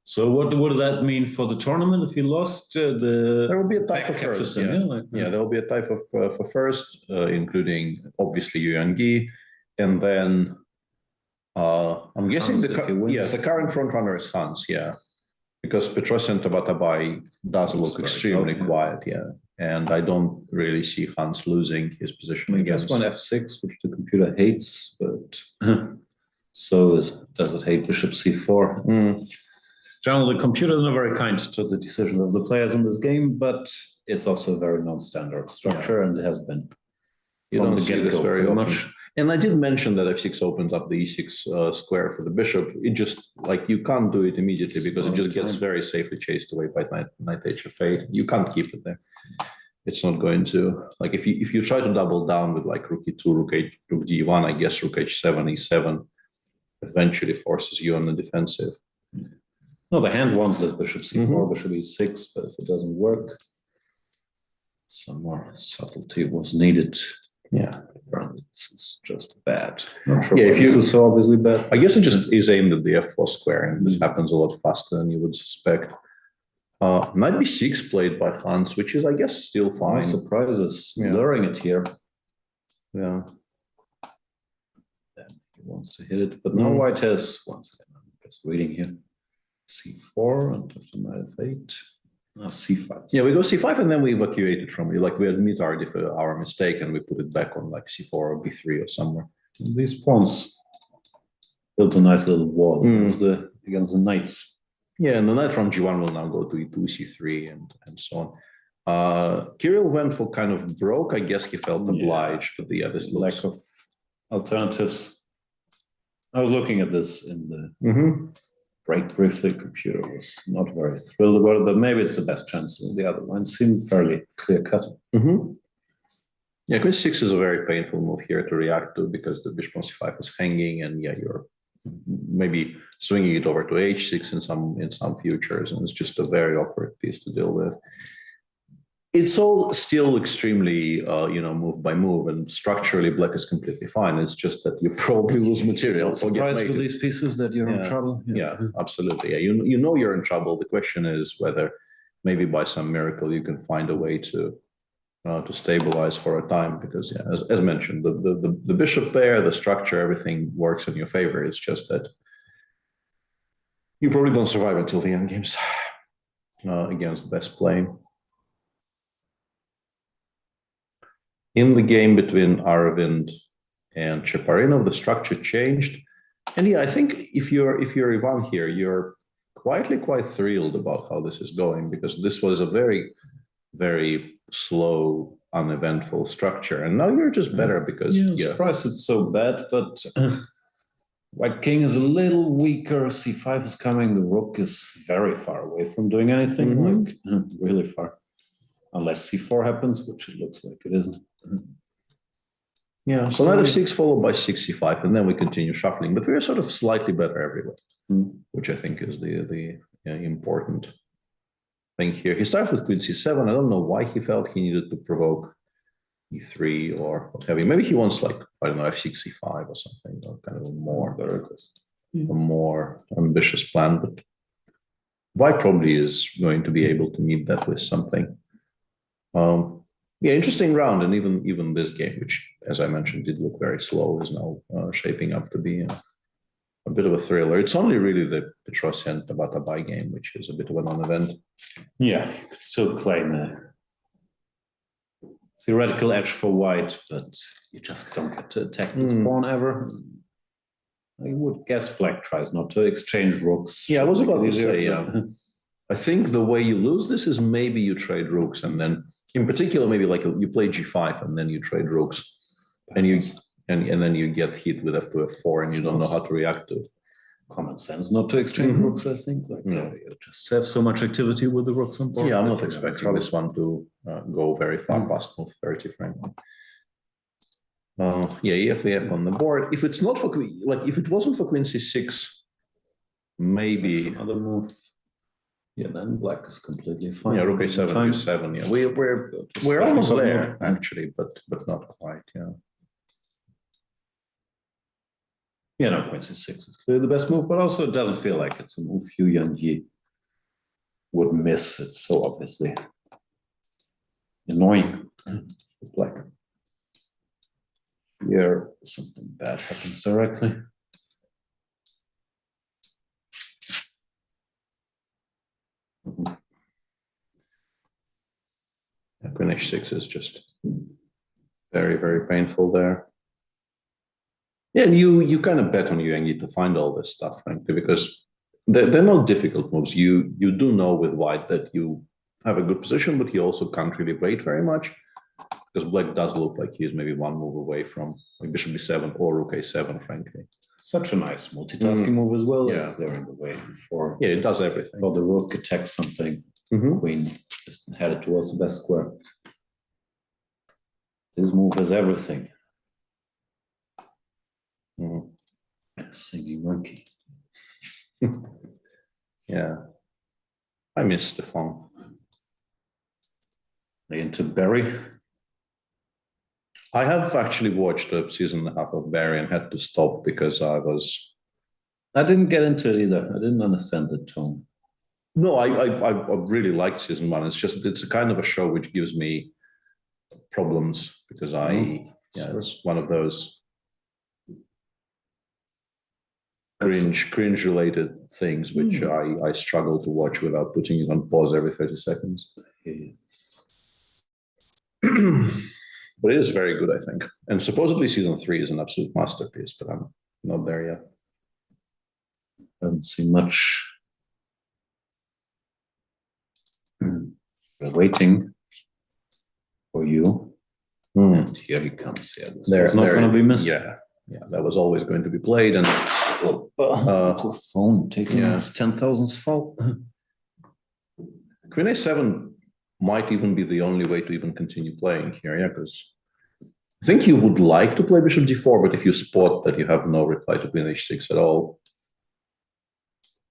So what would that mean for the tournament if he lost? There will be a tie for first. There will be a tie for first, including obviously Yu Yang, and then I'm guessing the current front runner is Hans. Yeah, because Petrosian Tabatabai does look extremely quiet. Yeah, and I don't really see Hans losing his position against one f6, which the computer hates, but so does it hate bishop c4. Generally, the computer is not very kind to the decision of the players in this game, but it's also a very non-standard structure, and it has been. You don't see this very much. And I did mention that f6 opens up the e6 square for the bishop. It just, you can't do it immediately because it just gets very safely chased away by knight hf8. You can't keep it there. It's not going to, if you try to double down with rook e2, rook d1, I guess rook h7, e7 eventually forces you on the defensive. No, the hand wants this bishop c4, bishop e6, but if it doesn't work, some more subtlety was needed. Yeah, apparently this is just bad. Not sure if this is so obviously bad. I guess it just is aimed at the f4 square, and this happens a lot faster than you would suspect. Knight b6 played by Hans, which is, I guess, still fine. No surprises, blurring it here. Yeah. He wants to hit it, but now white has, once again, I'm just reading here. c4 and after knight f8, c5. Yeah, we go c5 and then we evacuate it from you. We admit our mistake and we put it back on c4 or b3 or somewhere. And these pawns built a nice little wall against the knights. Yeah, and the knight from g1 will now go to e2, c3, and so on. Kirill went for kind of broke. I guess he felt obliged, but this lack of alternatives. I was looking at this in the break briefly. Computer was not very thrilled about it, but maybe it's the best chance. The other one seemed fairly clear-cut. Yeah, queen 6 is a very painful move here to react to because the bishop on c5 is hanging, and you're maybe swinging it over to h6 in some futures, and it's just a very awkward piece to deal with. It's all still extremely, move by move, and structurally black is completely fine. It's just that you probably lose material. Surprised with these pieces that you're in trouble. Yeah, absolutely. Yeah, you know you're in trouble. The question is whether maybe by some miracle you can find a way to stabilize for a time. Because as mentioned, the bishop pair, the structure, everything works in your favor. It's just that you probably don't survive until the end games against best playing. In the game between Aravind and Cheparinov, the structure changed. And I think if you're Ivan here, you're quite thrilled about how this is going, because this was a very, very slow, uneventful structure. And now you're just better because... Yeah, surprised it's so bad, but white king is a little weaker. c5 is coming. The rook is very far away from doing anything, really far. Unless c4 happens, which it looks like it isn't. Yeah, so knight f6 followed by 6c5, and then we continue shuffling. But we're sort of slightly better everywhere, which I think is the important thing here. He starts with queen c7. I don't know why he felt he needed to provoke e3 or what have you. Maybe he wants like, I don't know, f6, e5 or something, or kind of a more ambitious plan. But White probably is going to be able to meet that with something. Yeah, interesting round, and even this game, which, as I mentioned, did look very slow, is now shaping up to be a bit of a thriller. It's only really the Petrosian Tabatabai game, which is a bit of a non-event. Yeah, still claim a theoretical edge for White, but you just don't get to attack this pawn ever. I would guess Black tries not to exchange rooks. Yeah, I was about to say, I think the way you lose this is maybe you trade rooks, and then, in particular, maybe like you play g5 and then you trade rooks, and then you get hit with f2, f4, and you don't know how to react to it. Common sense not to exchange rooks, I think. Like, you just have so much activity with the rooks on board. Yeah, I'm not expecting this one to go very far past move 30, frankly. Yeah, EF on the board. If it's not for queen, like if it wasn't for queen c6, maybe another move. Yeah, then Black is completely fine. Yeah, rook a7, g7. Yeah, we're almost there actually, but not quite. Yeah. Yeah, no, queen c6 is clearly the best move, but also it doesn't feel like it's a move Yu Yang would miss. It's so obviously annoying for Black. Here, something bad happens directly. Queen h6 is just very, very painful there. Yeah, and you kind of bet on Yang to find all this stuff, frankly, because they're not difficult moves. You do know with White that you have a good position, but you also can't really wait very much, because Black does look like he's maybe one move away from like bishop b7 or rook a7, frankly. Such a nice multitasking move as well. Yeah, they're in the way for. Yeah, it does everything. Or the rook attacks something. Queen just headed towards the best square. This move is everything. Singing monkey. Yeah, I miss Stefan. Into Barry. I have actually watched a season and a half of Barry and had to stop because I didn't get into it either. I didn't understand the tone. No, I really liked season one. It's just it's a kind of a show which gives me problems because it's one of those cringe related things which I struggle to watch without putting it on pause every 30 seconds. But it is very good, I think. And supposedly season 3 is an absolute masterpiece, but I'm not there yet. I haven't seen much. We're waiting for you. And here he comes. Yeah, this is not going to be missed. Yeah, that was always going to be played. And poor phone taking his 10,000th fault. Queen a7 might even be the only way to even continue playing here, yeah, because I think you would like to play bishop d4, but if you spot that you have no reply to queen h6 at all,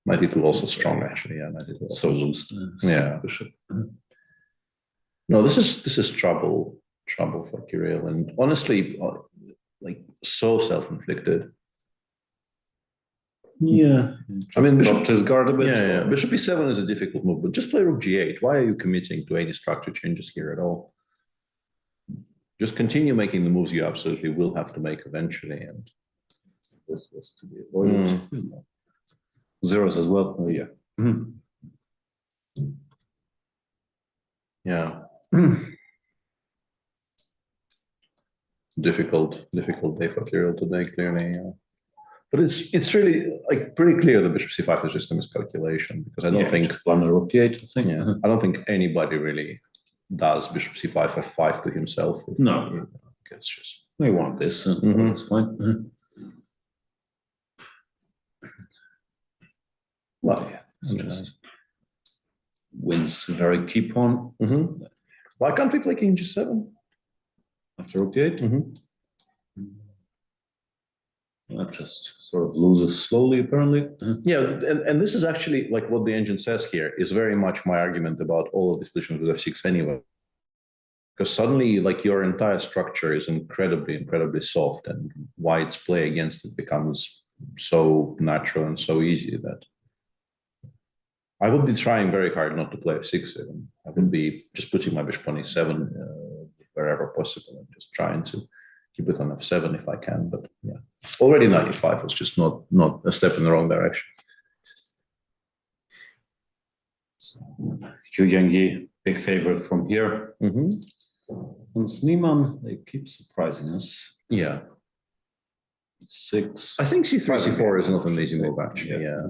knight e2 also strong, actually. Yeah, knight e2 so loose. Yeah, bishop. No, this is trouble for Kirill, and honestly, like so self-inflicted. Yeah, I mean, bishop his guard a bit. Yeah, bishop e7 is a difficult move, but just play rook g8. Why are you committing to any structure changes here at all? Just continue making the moves you absolutely will have to make eventually, and this was to be avoided. Zeros as well. Oh yeah. Yeah. Difficult day for Kirill today, clearly. But it's really like pretty clear that bishop c5 is just a miscalculation, because I don't think rook d8. I think. Yeah, I don't think anybody really does bishop c5 f5 to himself. No, it's just they want this, and it's fine. Well, yeah, just wins very key pawn. Why can't we play king g7 after rook d8? That just sort of loses slowly, apparently. Yeah, and this is actually like what the engine says here is very much my argument about all of these positions with f6 anyway. Because suddenly, like, your entire structure is incredibly soft, and white's play against it becomes so natural and so easy that I would be trying very hard not to play f6 even. I would be just putting my bishop on e7 wherever possible and just trying to keep it on f7 if I can. But yeah, already 95 was just not a step in the wrong direction. So, Yu Yang, big favorite from here. And Sneeman, they keep surprising us. Yeah. 6. I think c3, c4 is not an easy move, actually. Yeah.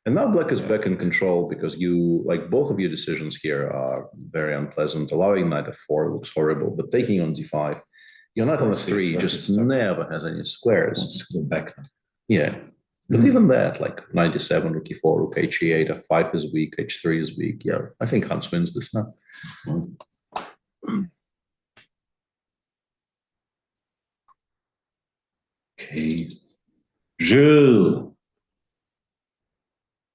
And now black is back in control because you, like, both of your decisions here are very unpleasant. Allowing knight f4 looks horrible, but taking on d5, your knight on f3 just never has any squares. Let's go back now. Yeah. But even that, like knight d7, rook e4, rook h8, f5 is weak, h3 is weak. Yeah, I think Hans wins this now. Okay. Jules.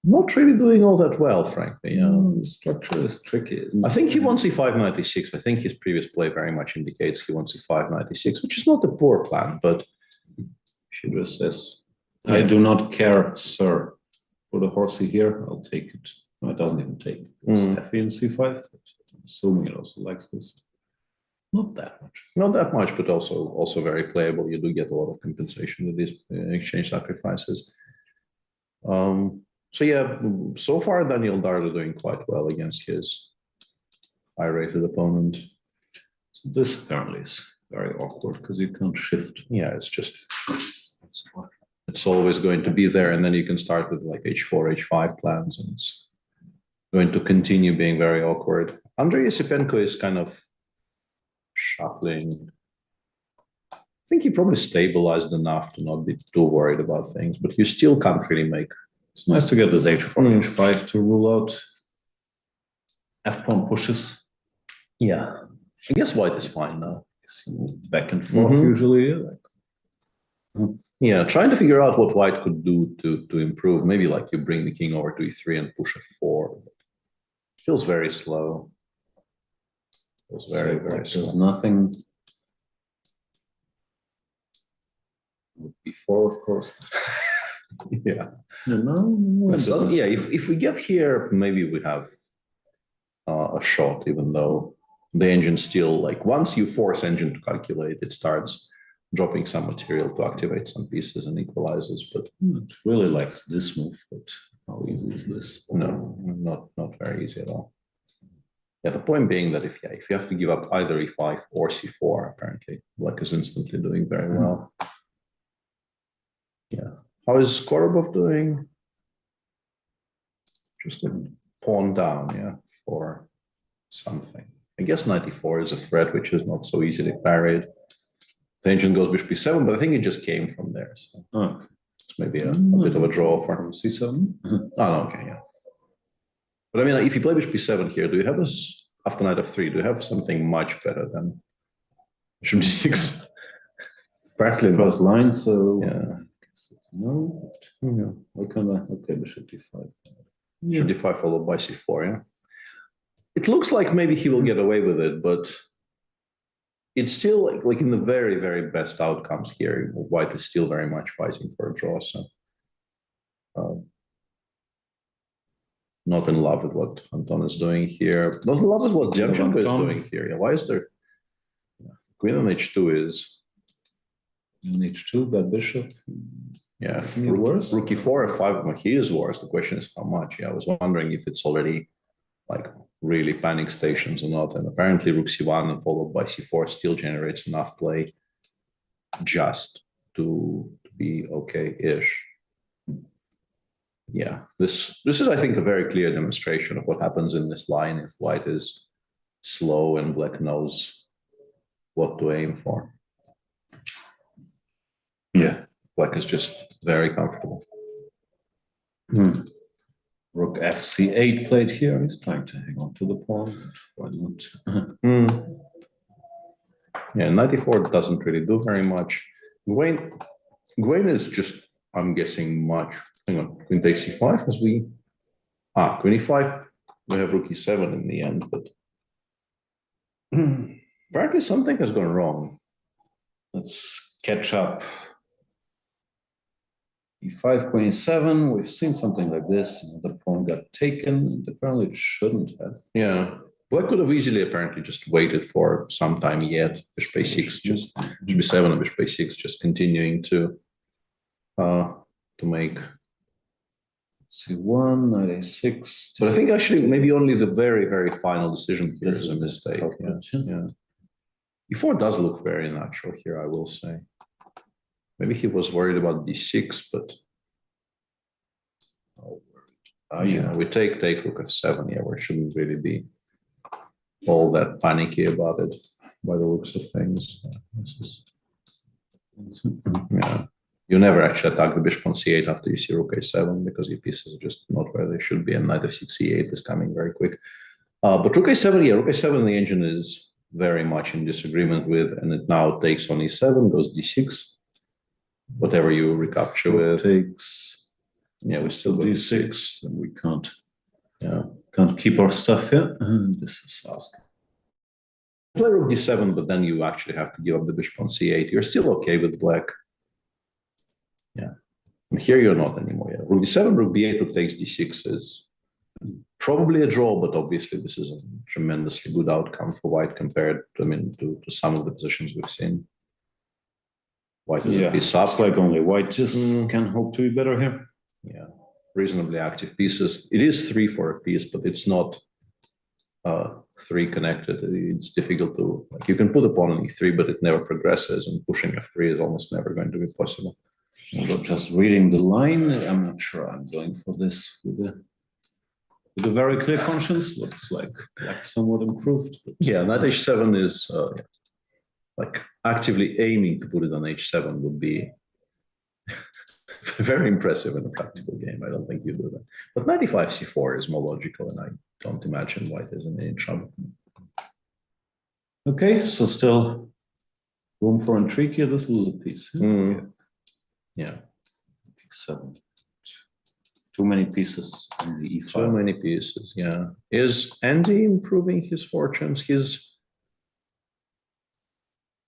Not really doing all that well, frankly. The structure is tricky. I think he wants e5, knight e6. I think his previous play very much indicates he wants e5, knight e6, which is not a poor plan, but she just says, I do not care, sir. Put a horsey here, I'll take it. No, it doesn't even take. It's f and c5, but I'm assuming it also likes this. Not that much. Not that much, but also very playable. You do get a lot of compensation with these exchange sacrifices. So yeah, so far Daniel Dardo doing quite well against his high-rated opponent. So this apparently is very awkward because you can't shift. Yeah, it's just it's always going to be there, and then you can start with like h4, h5 plans, and it's going to continue being very awkward. Andrei Yesipenko is kind of shuffling. I think he probably stabilized enough to not be too worried about things, but you still can't really make. It's nice to get this h4, h5 to rule out f-pawn pushes. Yeah, I guess white is fine now. Back and forth usually. Yeah, trying to figure out what white could do to improve. Maybe like you bring the king over to e3 and push f4. It feels very slow. Feels very slow. There's nothing. Before, of course. Yeah. Yeah, if we get here, maybe we have a shot, even though the engine still, like, once you force engine to calculate, it starts dropping some material to activate some pieces and equalizes. But it really likes this move, but how easy is this? No, not very easy at all. Yeah, the point being that if you have to give up either e5 or c4, apparently black is instantly doing very well. Yeah. How is Korobov doing? Just a pawn down, yeah, for something. I guess 94 is a threat, which is not so easily parried. The engine goes bishop b7, but I think it just came from there. So it's maybe a bit of a draw for him. c7? Oh, no, okay, yeah. But I mean, like, if you play bishop b7 here, do you have this after knight f3? Do you have something much better than bishop d6? Practically first line, so yeah. No, what kind of bishop d5? Bishop d5 followed by c4, yeah. It looks like maybe he will get away with it, but it's still like in the very, very best outcomes here, white is still very much fighting for a draw. So not in love with what Anton is doing here. Not in love with what Demchenko is doing here. Yeah, why is there queen on h2 is on h2, that bishop? Yeah, worse. Rook e4, f5, he is worse. The question is how much. Yeah, I was wondering if it's already like really panic stations or not. And apparently rook c1 and followed by c4 still generates enough play just to be okay-ish. Yeah, this is, I think, a very clear demonstration of what happens in this line if white is slow and black knows what to aim for. Yeah. Black is just very comfortable. Rook fc8 played here. He's trying to hang on to the pawn. Why not? Yeah, 94 doesn't really do very much. Wayne, Gwen is just, I'm guessing, much. Hang on, queen takes c5 as we. Queen e5. We have rook e7 in the end, but apparently something has gone wrong. Let's catch up. e5, queen e7. We've seen something like this. Another pawn got taken, and apparently it shouldn't have. Yeah, Black could have easily apparently just waited for some time yet. Bishop a6, just bishop b7 and bishop a6, just continuing to make c1, knight a6. But I think actually maybe only the very, very final decision here is a mistake. Yeah. e4 does look very natural here, I will say. Maybe he was worried about d6, but yeah, we take rook f7 here, where it shouldn't really be all that panicky about it by the looks of things. Yeah. You never actually attack the bishop on c8 after you see rook a7 because your pieces are just not where they should be, and knight f6 c8 is coming very quick. But rook a7, yeah, rook a7 the engine is very much in disagreement with, and it now takes on e7, goes d6. Whatever you recapture with takes. Yeah, we still got d6, and we can't keep our stuff here. This is asking. Play rook d7, but then you actually have to give up the bishop on c8. You're still okay with black. Yeah, and here you're not anymore. Yeah. Rook d7, rook d8, rook takes d6 is probably a draw, but obviously this is a tremendously good outcome for white compared to some of the positions we've seen. White is a piece up. It's like only white just can hope to be better here. Yeah, reasonably active pieces. It is 3 for a piece, but it's not 3 connected. It's difficult to, like, you can put a pawn on e3, but it never progresses, and pushing f3 is almost never going to be possible. Although just reading the line, I'm not sure I'm going for this with a very clear conscience. Looks like black somewhat improved. Yeah, knight h7 is like actively aiming to put it on h7 would be very impressive in a practical game. I don't think you do that. But knight e5 c4 is more logical, and I don't imagine white is in any trouble. Okay, so still room for intrigue here. This was a piece. Yeah. e7. Too many pieces in the e5. Too many pieces, yeah. Is Andy improving his fortunes?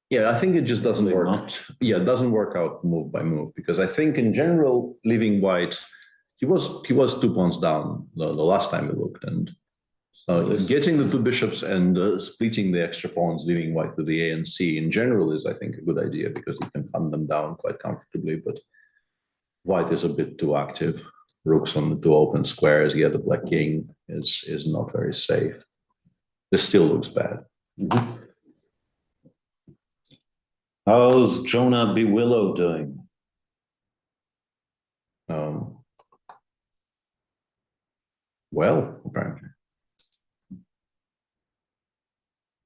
Yeah, I think it just doesn't work. Yeah, it doesn't work out move by move, because I think in general, leaving white, he was 2 pawns down the last time we looked, and getting the 2 bishops and splitting the extra pawns, leaving white with the A and C in general is, I think, a good idea, because you can hunt them down quite comfortably, but white is a bit too active. Rooks on the 2 open squares, yeah, the black king is not very safe. This still looks bad. How's Jonah B. Willow doing? Well, apparently.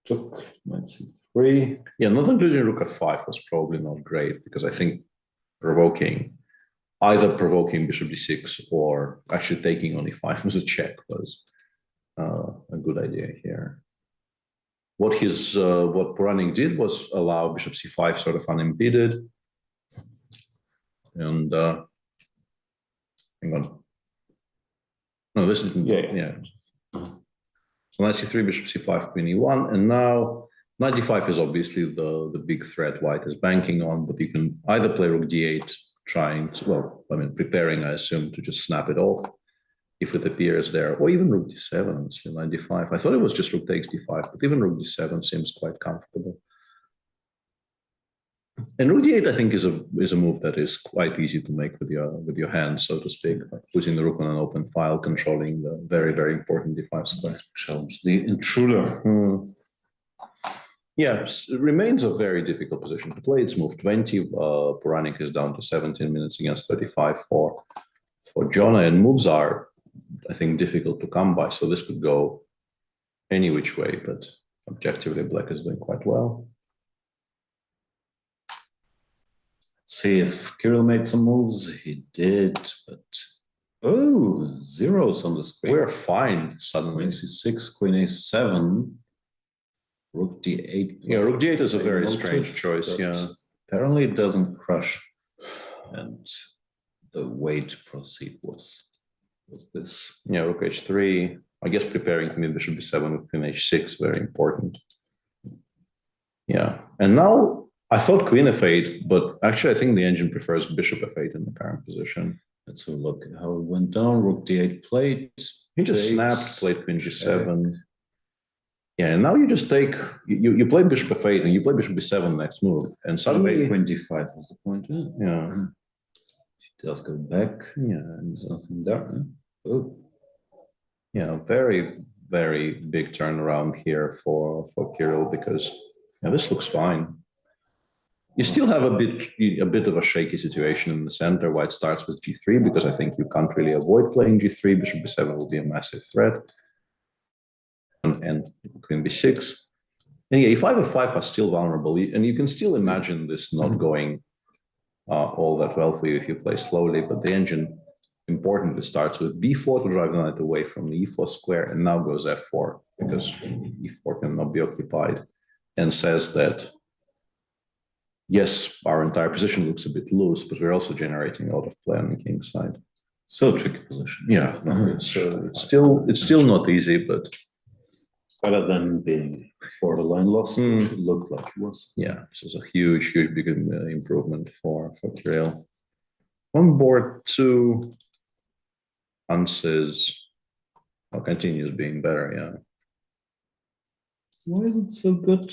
Took knight c3. Yeah, not including rook f5 was probably not great, because I think either provoking bishop d6 or actually taking on e5 as a check was a good idea here. What Puranik did was allow bishop c5 sort of unimpeded, and hang on. No, this isn't. Yeah. So knight c3, bishop c5, queen e1, and now knight d5 is obviously the big threat white is banking on, but you can either play rook d8, trying to, preparing, I assume, to just snap it off if it appears there, or even rook d7, honestly, knight d5. I thought it was just rook takes d5, but even rook d7 seems quite comfortable. And rook d8, I think, is a move that is quite easy to make with your hand, so to speak, like putting the rook on an open file, controlling the very, very important d5 square. Challenge the intruder. Yeah, it remains a very difficult position to play. It's move 20. Puranik is down to 17 minutes against 35 for Jonah, and moves are, I think, difficult to come by. So this could go any which way, but objectively, black is doing quite well. See if Kirill made some moves. He did, but zeros on the screen. We're fine suddenly. Queen c6, queen a7. Rook d8. Yeah, rook d8 is a very strange choice. Yeah, apparently it doesn't crush. And the way to proceed was this. Yeah, rook h3. I guess preparing to meet bishop b7 with queen h6, very important. Yeah, and now I thought queen f8, but actually I think the engine prefers bishop f8 in the current position. Let's have a look at how it went down. Rook d8 played. He just snapped, played queen g7. Yeah, and now you just take, you play bishop f8 and you play bishop b7 next move. And suddenly... queen d5 was the point. Yeah. She does go back. Yeah. And there's nothing there. Oh. Yeah, very, very big turnaround here for Kirill because this looks fine. You still have a bit of a shaky situation in the center. White starts with g3 because I think you can't really avoid playing g3. Bishop b7 will be a massive threat. And queen b6. And yeah, e5 f5 are still vulnerable. And you can still imagine this not going all that well for you if you play slowly. But the engine importantly starts with b4 to drive the knight away from the e4 square and now goes f4 because e4 cannot be occupied and says that yes, our entire position looks a bit loose, but we're also generating a lot of play on the king side. So tricky position. Yeah, it's still not easy, but better than being borderline lost, which it looked like it was. Yeah, this is a huge big improvement for Kirill. On board 2, Hans continues being better, yeah. Why is it so good?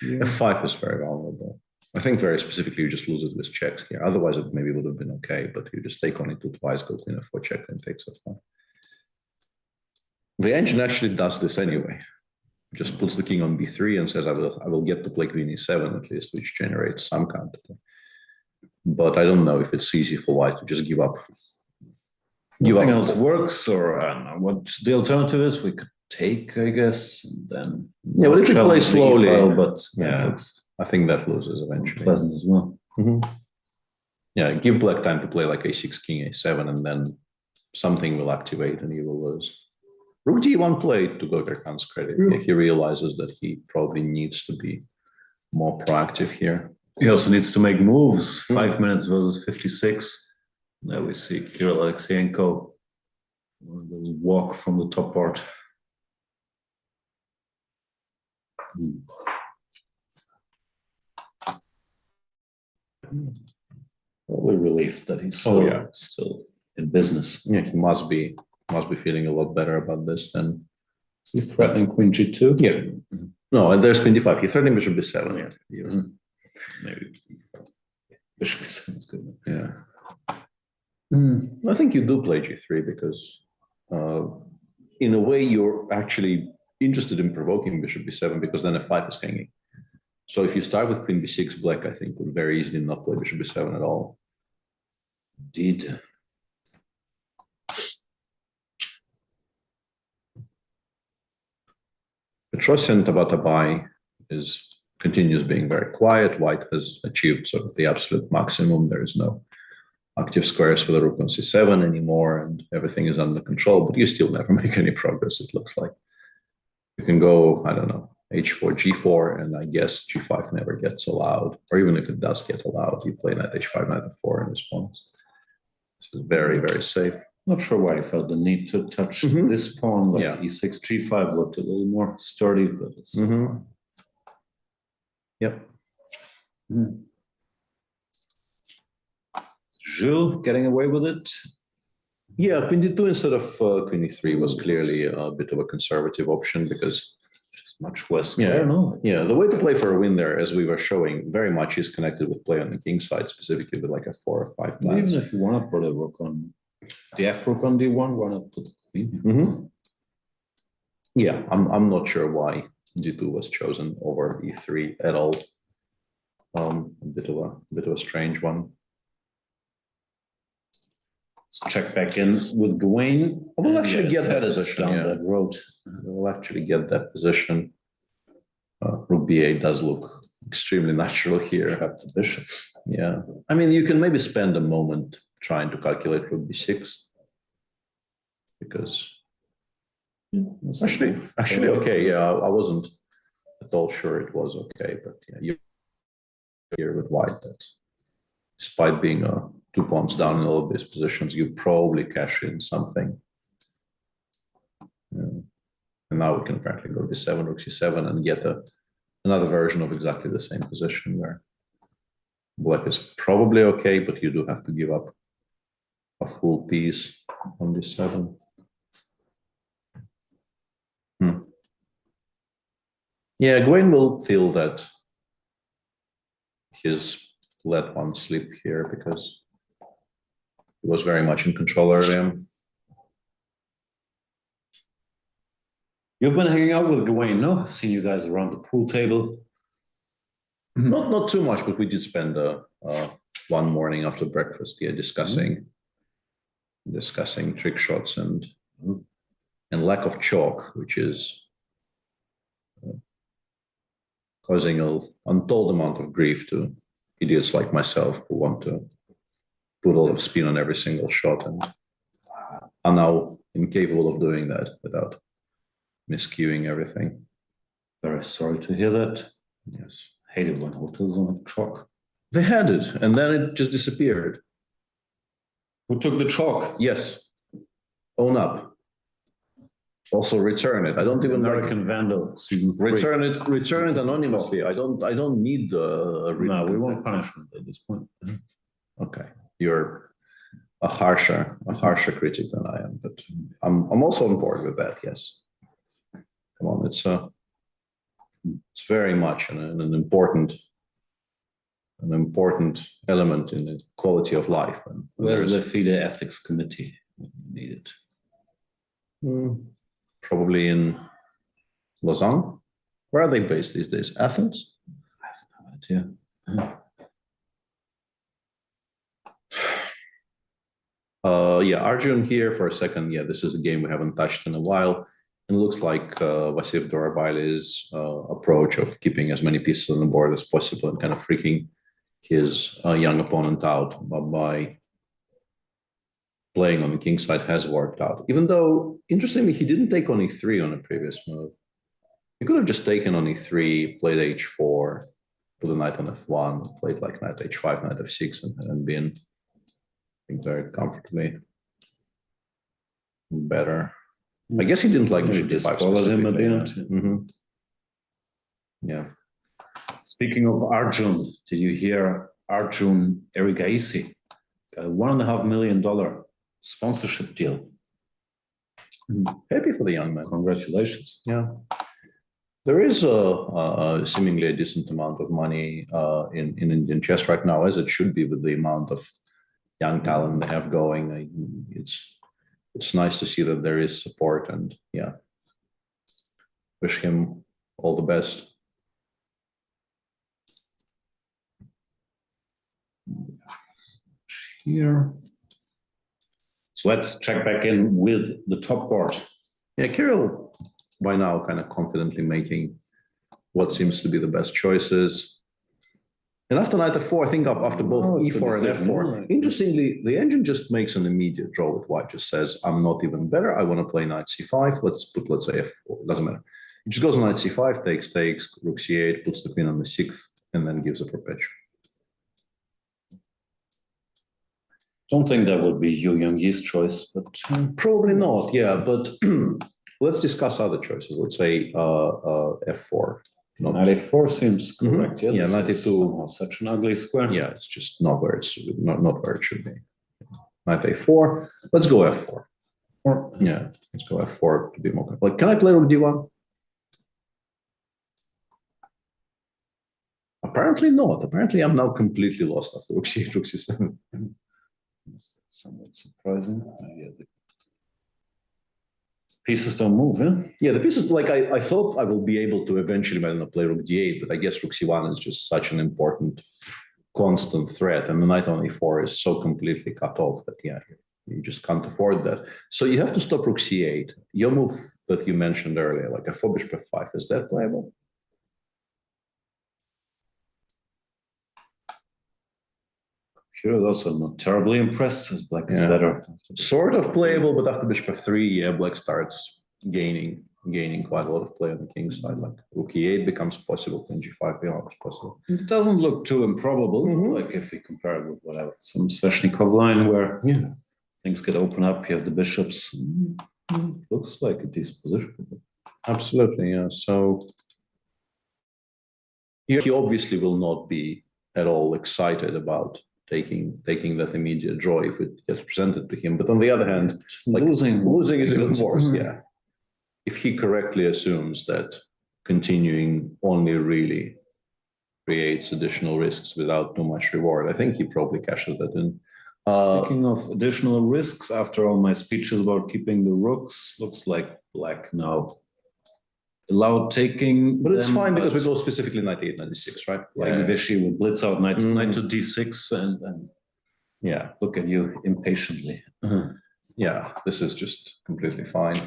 f5 is very vulnerable. I think very specifically you just lose it with checks here. Otherwise it maybe would have been okay, but you just take on it 2 twice, go queen f4 check and takes f5. The engine actually does this anyway. Just puts the king on b3 and says I will get to play queen e7 at least, which generates some counter. But I don't know if it's easy for white to just give up. Nothing else works, or I don't know what the alternative is. We could take, I guess, and then yeah, but if you play slowly, but yeah, I think that loses eventually. Pleasant as well. Yeah, give black time to play like a6, king a7, and then something will activate and you will lose. Rook d1 played to Gökhan Khan's credit. Yeah, he realizes that he probably needs to be more proactive here. He also needs to make moves. 5 minutes versus 56. Now we see Kirill Alexeyenko will walk from the top part. Probably relieved that he's still in business. Yeah, he must be feeling a lot better about this than. Is he threatening queen g2? Yeah. No, and there's queen d5. He's threatening bishop b7. Yeah. Maybe bishop b7 is good. Yeah. I think you do play g3 because in a way you're actually interested in provoking bishop b7 because then f5 is hanging. So if you start with queen b6, black I think would very easily not play bishop b7 at all. Indeed. Petrosian Tabatabai continues being very quiet. White has achieved sort of the absolute maximum. There is no active squares for the rook on c7 anymore, and everything is under control, but you still never make any progress, it looks like. You can go, I don't know, h4, g4, and I guess g5 never gets allowed, or even if it does get allowed, you play knight h5, knight f4 in response. This is very, very safe. Not sure why I felt the need to touch this pawn, like e6, g5 looked a little more sturdy, but it's... Yep. Jules getting away with it? Yeah, queen d2 instead of queen e3 was clearly a bit of a conservative option because it's much worse. Yeah, the way to play for a win there, as we were showing, very much is connected with play on the king side, specifically with like a 4 or 5 plans. Even if you want to put a rook on the f rook on d1, why not put the queen? Yeah, I'm not sure why d2 was chosen over e3 at all. A bit of a strange one. Let's check back in with Gawain. We'll actually get that position down that road. We'll actually get that position. Rook b8 does look extremely natural here. Have the bishop. Yeah, I mean, you can maybe spend a moment trying to calculate rook b6 because actually okay. Yeah, I wasn't at all sure it was okay, but yeah, you here with white that despite being a 2 pawns down in all of these positions, you probably cash in something. Yeah. And now we can apparently go d7, rook c7, and get another version of exactly the same position where black is probably okay, but you do have to give up a full piece on d7. Yeah, Gawain will feel that he's let one slip here because he was very much in control earlier. You've been hanging out with Gawain, no? I've seen you guys around the pool table. Not too much, but we did spend one morning after breakfast, yeah, discussing trick shots and lack of chalk, which is causing an untold amount of grief to idiots like myself who want to put a lot of spin on every single shot and are now incapable of doing that without miscuing everything. Very sorry to hear that. Yes. Hated when hotels don't have chalk. They had it, and then it just disappeared. Who took the chalk? Yes. Own up. Also return it. I don't even American Vandal season 3. Return it anonymously. I don't need a no, we want punishment at this point. Okay. You're a harsher critic than I am, but I'm also on board with that, yes. Come on, it's very much an important element in the quality of life. Where's the FIDE ethics committee? Needed. Probably in Lausanne. Where are they based these days? Athens? I have no idea. Yeah, Arjun here for a second. Yeah, this is a game we haven't touched in a while. And it looks like Vasif Dorabaily's approach of keeping as many pieces on the board as possible and kind of freaking his young opponent out by playing on the king side has worked out. Even though, interestingly, he didn't take on e3 on a previous move. He could have just taken on e3, played h4, put a knight on f1, played like knight h5, knight f6, and been, I think, very comfortably better. I guess he didn't like GD5 him at the end. Mm-hmm. Yeah. Speaking of Arjun, did you hear Arjun Erigaisi got a $1.5 million sponsorship deal? Happy for the young man. Congratulations. Yeah. There is seemingly a decent amount of money in Indian chess right now, as it should be with the amount of young talent they have going. It's nice to see that there is support, and yeah, wish him all the best. Here. So let's check back in with the top board. Yeah, Kirill by now kind of confidently making what seems to be the best choices. And after knight f4, I think after both e4 and f4, interestingly, the engine just makes an immediate draw with white. Just says, I'm not even better. I want to play knight c5. Let's say f4. It doesn't matter. It just goes on knight c5, takes, rook c8, puts the queen on the 6th, and then gives a perpetual. Don't think that would be Yu Young-Yi's choice, but probably not. Yeah, but let's discuss other choices. Let's say f4. Knight f4 seems correct. Mm-hmm. Yeah, knight f2. Such an ugly square. Yeah, it's just not where it's not where it should be. Knight a4. Let's go f4. Yeah, let's go f4 to be more. Like, can I play rook d1? Apparently not. Apparently, I'm now completely lost after rook c8, rook c7. Somewhat surprising. Yeah, the pieces don't move, yeah? Yeah, the pieces, like I thought I will be able to eventually play rook d8, but I guess rook c1 is just such an important constant threat, and the knight on e4 is so completely cut off that, yeah, you just can't afford that. So you have to stop rook c8. Your move that you mentioned earlier, like f4 bishop f5, is that playable? Here is also not terribly impressed, as black is better. Sort of playable, but after bishop f3, yeah, black starts gaining gaining quite a lot of play on the king side. Like rook e8 becomes possible, queen g5 becomes possible. It doesn't look too improbable, like if we compare it with whatever, some Sveshnikov line where things could open up, you have the bishops. Looks like a decent position. Absolutely, yeah. So he obviously will not be at all excited about taking that immediate draw if it gets presented to him. But on the other hand, like losing is even worse. Yeah, if he correctly assumes that continuing only really creates additional risks without too much reward, I think he probably cashes that in. Speaking of additional risks, after all my speeches about keeping the rooks, looks like black now allowed taking. But it's fine because we go specifically knight 8, 96, right? Like Vichy would blitz out knight to d6 and look at you impatiently. Yeah, this is just completely fine.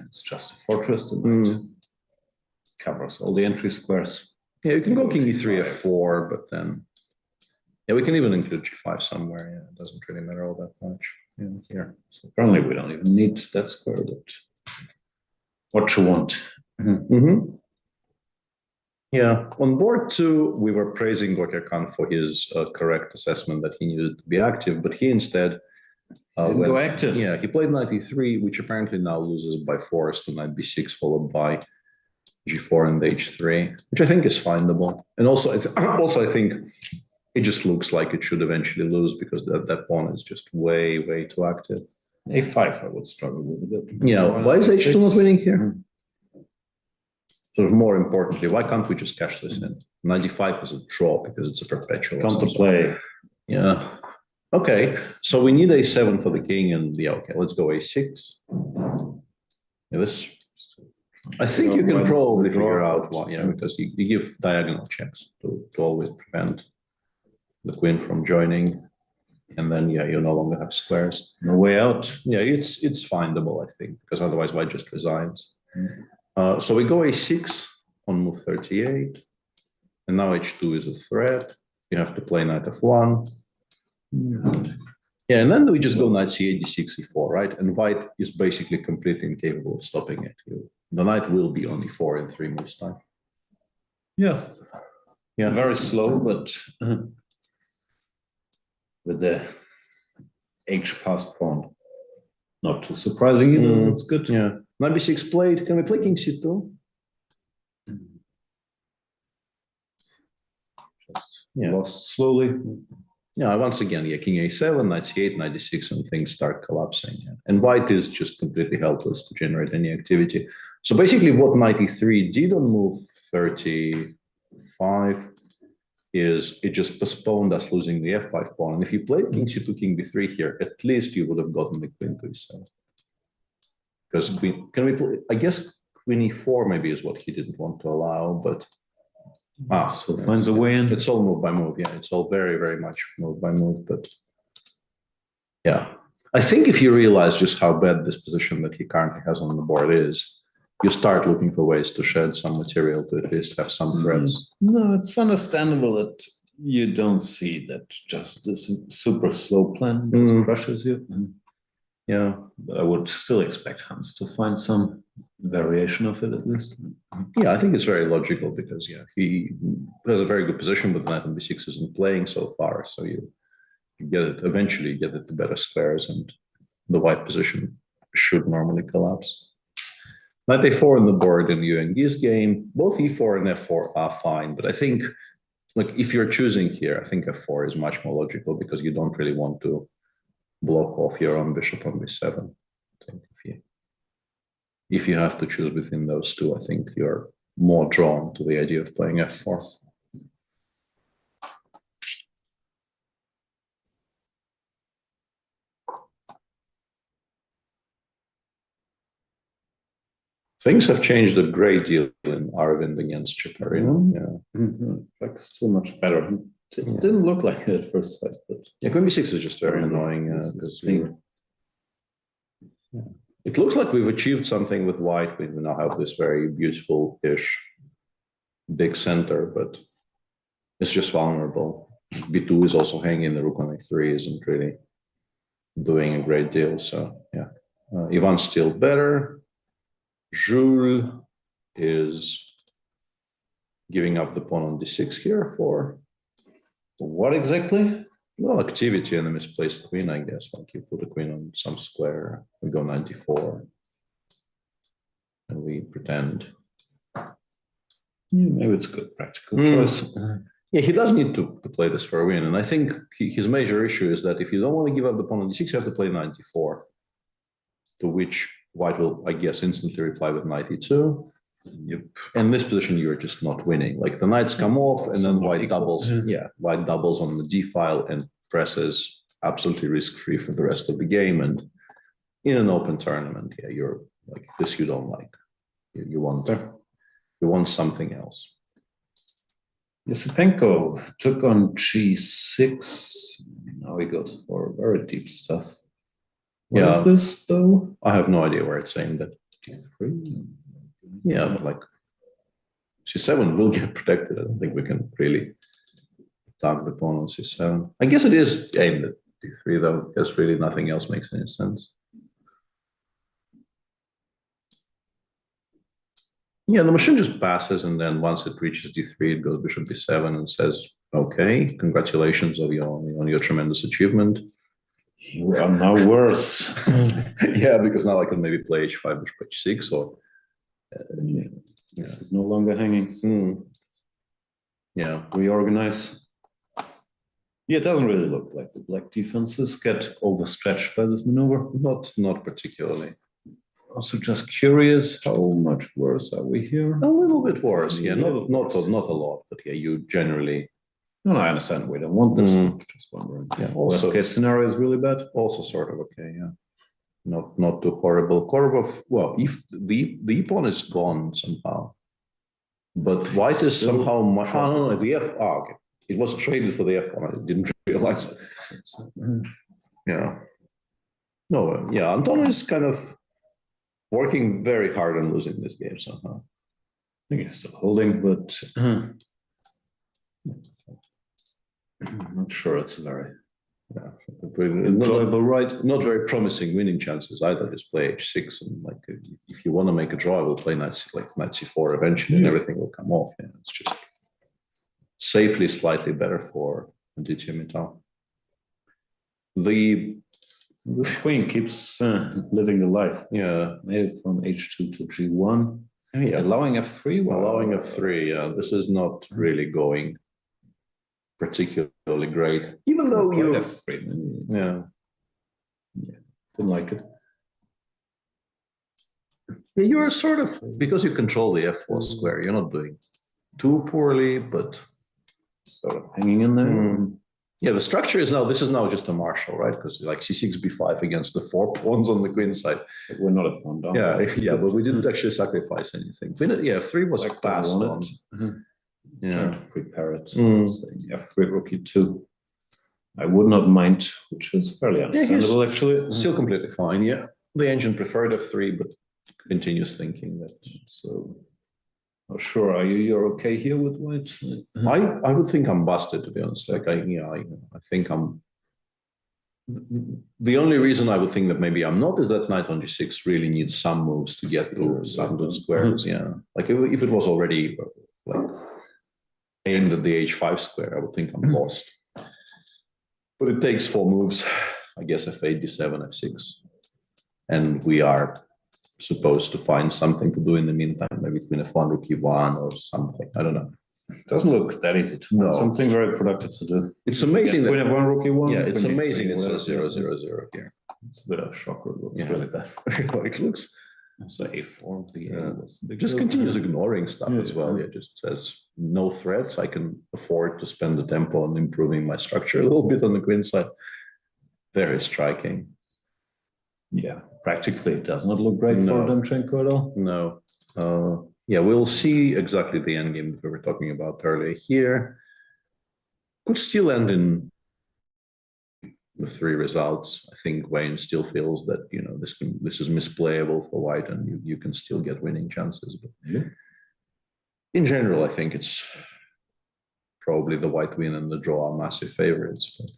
It's just a fortress and it covers all the entry squares. Yeah, you can go king e3, f4, but then we can even include g5 somewhere. Yeah, it doesn't really matter all that much here. So apparently we don't even need that square, but what you want. Yeah, on board 2, we were praising Gorky Khan for his correct assessment that he needed to be active, but he instead didn't go active. Yeah, he played knight e3, which apparently now loses by force to knight b6, followed by g4 and h3, which I think is findable. And also, I think it just looks like it should eventually lose because that pawn is just way too active. a5 I would struggle with a bit. Yeah, why is h2 not winning here? Sort of more importantly, why can't we just cash this in? 95 is a draw because it's a perpetual. Counterplay. Yeah. Okay, so we need a7 for the king, and okay, let's go a6. This, I think you can probably figure out why, because you give diagonal checks to always prevent the queen from joining, and then you no longer have squares. No way out. Yeah, it's findable, I think, because otherwise why just resigns? So we go a6 on move 38, and now h2 is a threat. You have to play knight f1. Yeah, and then we just go knight c8, d6, e4, right? And white is basically completely incapable of stopping it. The knight will be on e4 in 3 moves time. Yeah. Very slow, but with the h passed pawn, not too surprising either. It's good. Yeah. Knight b6 played. Can we play king c2? Just lost slowly. Yeah, once again, king a7, knight c8, knight d6, and things start collapsing. And white is just completely helpless to generate any activity. So basically what knight e3 did on move 35 is it just postponed us losing the f5 pawn. And if you played king c2, king b3 here, at least you would have gotten the queen to e7. Because can we play? I guess queen e4 maybe is what he didn't want to allow, but so finds a way in. It's all move by move. Yeah, it's all very much move by move. But yeah, I think if you realize just how bad this position that he currently has on the board is, you start looking for ways to shed some material to at least have some threats. No, it's understandable that you don't see that just this super slow plan just crushes you. Yeah, but I would still expect Hans to find some variation of it at least. Yeah, I think it's very logical because he has a very good position, but knight on b6 isn't playing so far, so you get it eventually, get it to better squares, and the white position should normally collapse. Knight a4 on the board in Yuangi's game, both e4 and f4 are fine, but I think like if you're choosing here, I think f4 is much more logical because you don't really want to block off your own bishop on b7. I think if you have to choose between those two, I think you're more drawn to the idea of playing f4. Things have changed a great deal in Arvind against Chaparino. Like it's too much better. It didn't look like it at first sight, but queen b6 is just very annoying because it looks like we've achieved something with white. We now have this very beautiful-ish big center, but it's just vulnerable. b2 is also hanging. The rook on a3 isn't really doing a great deal. So yeah, Ivan's still better. Jules is giving up the pawn on d6 here for what exactly? Well, activity and a misplaced queen, I guess. Like you put a queen on some square, we go 94, and we pretend. Maybe it's a good practical choice. Yeah, he does need to play this for a win, and I think his major issue is that if you don't want to give up the pawn on d6, you have to play 94, to which white will, I guess, instantly reply with knight e2. Yep. In this position, you're just not winning. Like the knights come off, and then white doubles. Yeah, white doubles on the d file and presses absolutely risk-free for the rest of the game. And in an open tournament, yeah, you're like this. You don't like. You want something else. Yasipenko took on g6. Now he goes for very deep stuff. What is this though? I have no idea where it's aimed at. g3. Yeah, but like c7 will get protected. I don't think we can really target the pawn on c7. I guess it is aimed at d3 though, because really nothing else makes any sense. Yeah, the machine just passes, and then once it reaches d3, it goes bishop b7 and says, "Okay, congratulations on your tremendous achievement. You are now worse." Yeah, because now I can maybe play h5, bishop h6, or this is no longer hanging. Yeah, reorganize. Yeah, it doesn't really look like the black defenses get overstretched by this maneuver. Not particularly. Also, just curious, how much worse are we here? A little bit worse, yeah. Not a lot, but yeah, you generally. No, I understand. We don't want this. Just wondering. Yeah. Worst case scenario is really bad. Also, sort of okay. Yeah. Not too horrible. Korobov. Well, if the pawn is gone somehow, but white is somehow much. Oh, no, the f. Oh, okay. It was traded for the f pawn. I didn't realize it. Yeah. No. Yeah. Anton is kind of working very hard on losing this game somehow. I think he's still holding, but I'm not sure it's a very enjoyable right. Not very promising winning chances either. Just play h6, and like if you want to make a draw, we'll play knight c4 eventually, and everything will come off. Yeah, it's just safely slightly better for Aditya Mittal. The queen keeps living the life. Yeah, made it from h2 to g1. Yeah, allowing f3. Well, allowing f3. Yeah, this is not really going particularly great. Even though you f3. Yeah, didn't like it. Yeah, you're sort of, because you control the f4 square. You're not doing too poorly, but sort of hanging in there. Yeah, the structure is now, this is now just a marshal, right? Because like c6, b5 against the 4 pawns on the queen side. So we're not a pawn down. Yeah, but we didn't actually sacrifice anything. Yeah, 3 was like passed on. Yeah, trying to prepare it. F3, rook e2. I would not mind, which is fairly understandable actually. Still completely fine, yeah. The engine preferred f3, but continues thinking that. So, not sure. You're okay here with white? I would think I'm busted, to be honest. Like I think I'm. The only reason I would think that maybe I'm not is that knight on g6 really needs some moves to get to some good squares. Yeah, like if it was already like aimed at the h5 square, I would think I'm lost. But it takes 4 moves, I guess f8, d7, f6, and we are supposed to find something to do in the meantime, maybe queen f1, rook e1 or something. I don't know. It doesn't look that easy to find something very productive to do. It's amazing that queen f1, rook e1. Yeah, it's amazing. It's a 0-0-0 here. It's a bit of a shocker. It looks really bad. It looks. So a4, b8. Just continues ignoring stuff as well. Yeah, just says no threats. I can afford to spend the tempo on improving my structure a little bit on the queen side. Very striking. Yeah, practically it does not look great for Demchenko at all. No. Yeah, we'll see exactly the endgame that we were talking about earlier here. Could still end in the 3 results. I think Wayne still feels that this is misplayable for white, and you can still get winning chances. But in general, I think it's probably the white win and the draw are massive favorites. But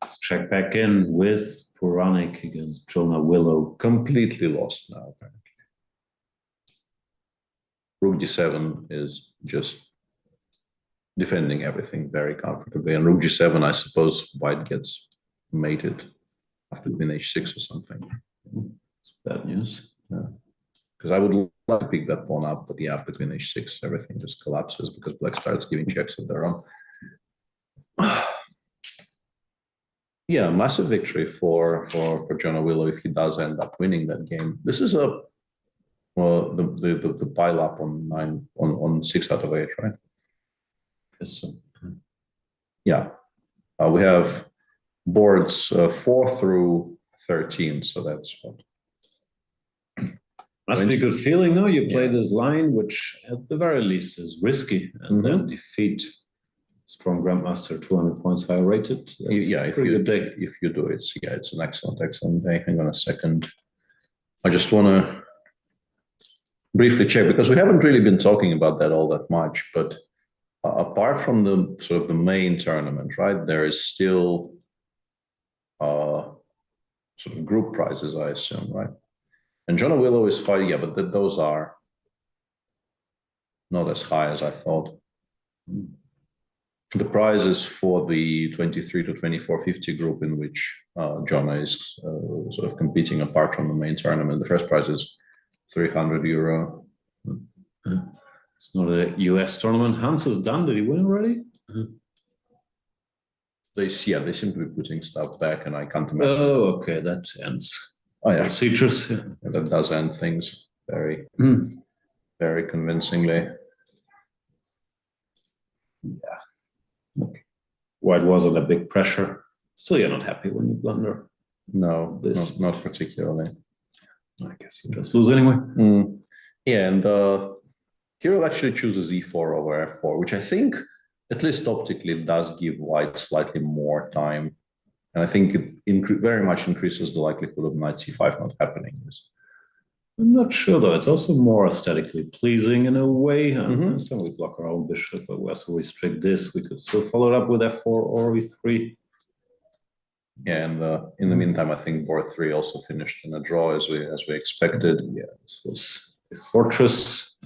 let's check back in with Puranik against Jonah Willow. Completely lost now, apparently. Rook d7 is just defending everything very comfortably. And Rook g7, I suppose white gets mated after queen h6 or something. It's bad news. Yeah. Because I would like to pick that pawn up, but yeah, after queen h6, everything just collapses because black starts giving checks of their own. Yeah, massive victory for John O'Willow if he does end up winning that game. This is a the pile up on 6 out of 8, right? Yes, so. Yeah, we have boards 4 through 13, so that's what. Must be a good feeling, no? You play this line, which at the very least is risky, and then defeat strong grandmaster 200 points higher rated. Yeah, if you do it, it's an excellent day. Hang on a second. I just want to briefly check because we haven't really been talking about that all that much. But apart from the sort of the main tournament, right? There is still sort of group prizes, I assume, right? And John O'Willow is fighting, yeah, but those are not as high as I thought. The prizes for the 23 to 2450 group in which John is sort of competing apart from the main tournament. The first prize is €300. It's not a US tournament. Hans is done. Did he win already? They seem to be putting stuff back, and I can't imagine. Oh, okay, that ends. Oh yeah, Sitges. That does end things very, very convincingly. Yeah. Okay. White was under big pressure. Still, you're not happy when you blunder. No, not particularly. I guess you just lose anyway. Yeah, and Kirill actually chooses e4 over f4, which I think, at least optically, does give white slightly more time. And I think it very much increases the likelihood of knight c5 not happening. I'm not sure, though. It's also more aesthetically pleasing in a way. So we block our own bishop, but we also restrict this. We could still follow it up with f4 or e3. Yeah, and in the meantime, I think board 3 also finished in a draw as we expected. Yeah, this was a fortress.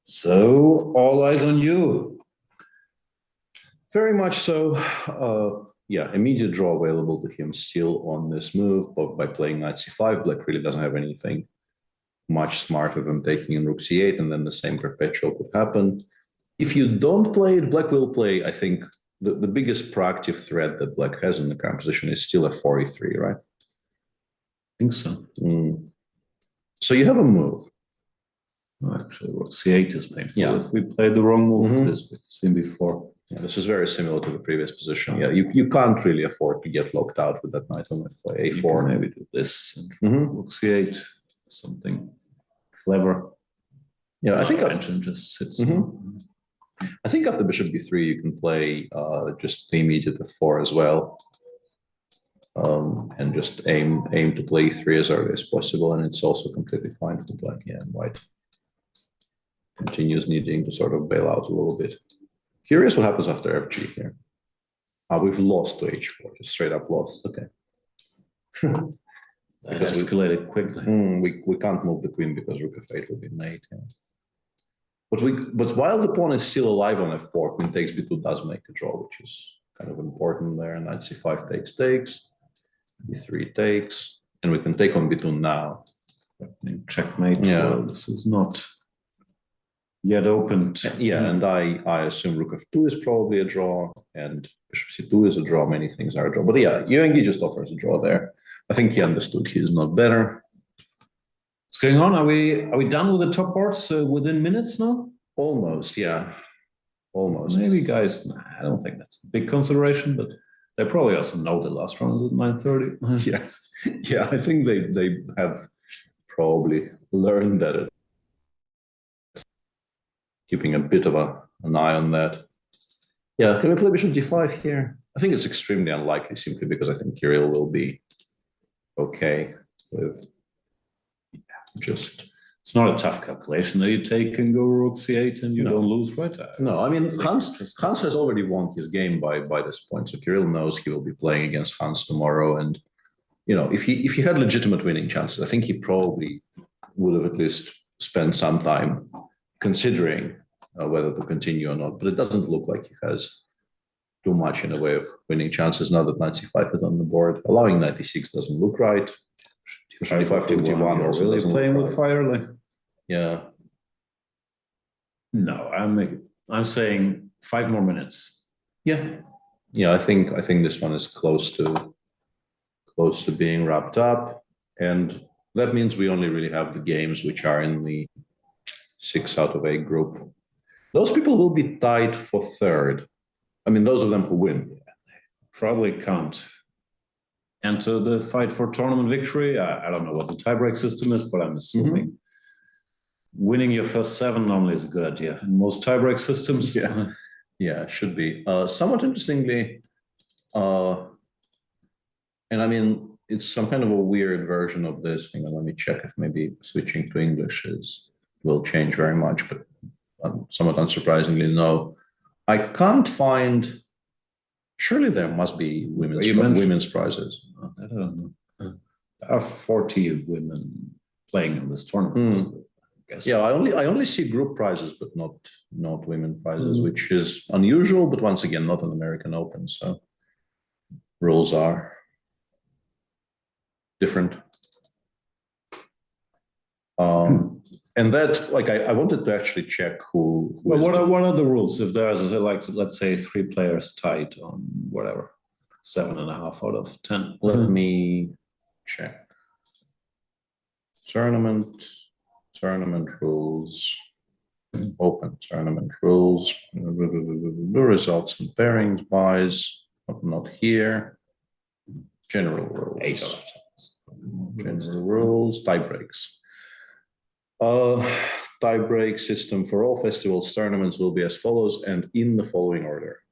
So all eyes on you. Very much so. Yeah, immediate draw available to him still on this move, but by playing knight c5, black really doesn't have anything much smarter than taking in rook c8, and then the same perpetual could happen. If you don't play it, black will play, I think, the biggest proactive threat that black has in the current position is still f4 e3, right? I think so. So you have a move. Actually, rook c8 is painful. Yeah. If we played the wrong move, this we've seen before. Yeah, this is very similar to the previous position. Yeah, you can't really afford to get locked out with that knight on a4. Maybe do this. Rook c8, something clever. Yeah, I think engine just sits. I think after bishop b3, you can play just the immediate f4 as well, and just aim to play e3 as early as possible, and it's also completely fine for black. Yeah, and white continues needing to sort of bail out a little bit. Curious what happens after fg here. We've lost to h4, just straight up lost. Okay. Because escalated quickly. We can't move the queen because rook f8 will be mate. Yeah. But while the pawn is still alive on f4, queen takes b2 does make a draw, which is kind of important there. Knight c5 takes, b3 takes, and we can take on b2 now. Checkmate. Yeah. Well, this is not yet opened. Yeah, and I assume rook f2 is probably a draw, and bishop c2 is a draw. Many things are a draw. But yeah, Yuengi just offers a draw there. I think he understood he is not better. What's going on? Are we done with the top boards within minutes now? Almost, yeah. Almost. Maybe, guys, I don't think that's a big consideration, but they probably also know the last round is at 9:30. Yeah, I think they have probably learned that. Keeping a bit of an eye on that. Yeah, can we play bishop d5 here? I think it's extremely unlikely simply because I think Kirill will be okay with just... It's not a tough calculation that you take and go rook c8 and you don't lose, right? No, I mean, Hans has already won his game by this point, so Kirill knows he will be playing against Hans tomorrow, and if he had legitimate winning chances, I think he probably would have at least spent some time considering whether to continue or not, but it doesn't look like he has too much in the way of winning chances now that 95 is on the board. Allowing 96 doesn't look right. 25, 51 You're also really doesn't playing look with right. fire. Yeah. No, I'm saying 5 more minutes. Yeah. Yeah, I think this one is close to being wrapped up. And that means we only really have the games which are in the 6 out of 8 group. Those people will be tied for third. I mean, those of them who win. Probably can't enter the fight for tournament victory. I don't know what the tiebreak system is, but I'm assuming winning your first 7 normally is a good idea. In most tiebreak systems. Yeah, yeah, it should be. Somewhat interestingly, and I mean, it's some kind of a weird version of this. Hang on, let me check if maybe switching to English will change very much, but somewhat unsurprisingly, no. I can't find. Surely there must be women's prizes. I don't know. There are 40 women playing in this tournament. I guess. Yeah, I only see group prizes, but not women prizes, which is unusual. But once again, not an American Open, so rules are different. And that, like, I wanted to actually check who well, what are the rules if there's, like, let's say 3 players tied on whatever 7.5 out of 10? Let me check. Tournament rules. Open tournament rules. The results and pairings, buys, not here. General rules. 8 out of 10. General rules, tie breaks. Tie-break system for all festivals tournaments will be as follows and in the following order.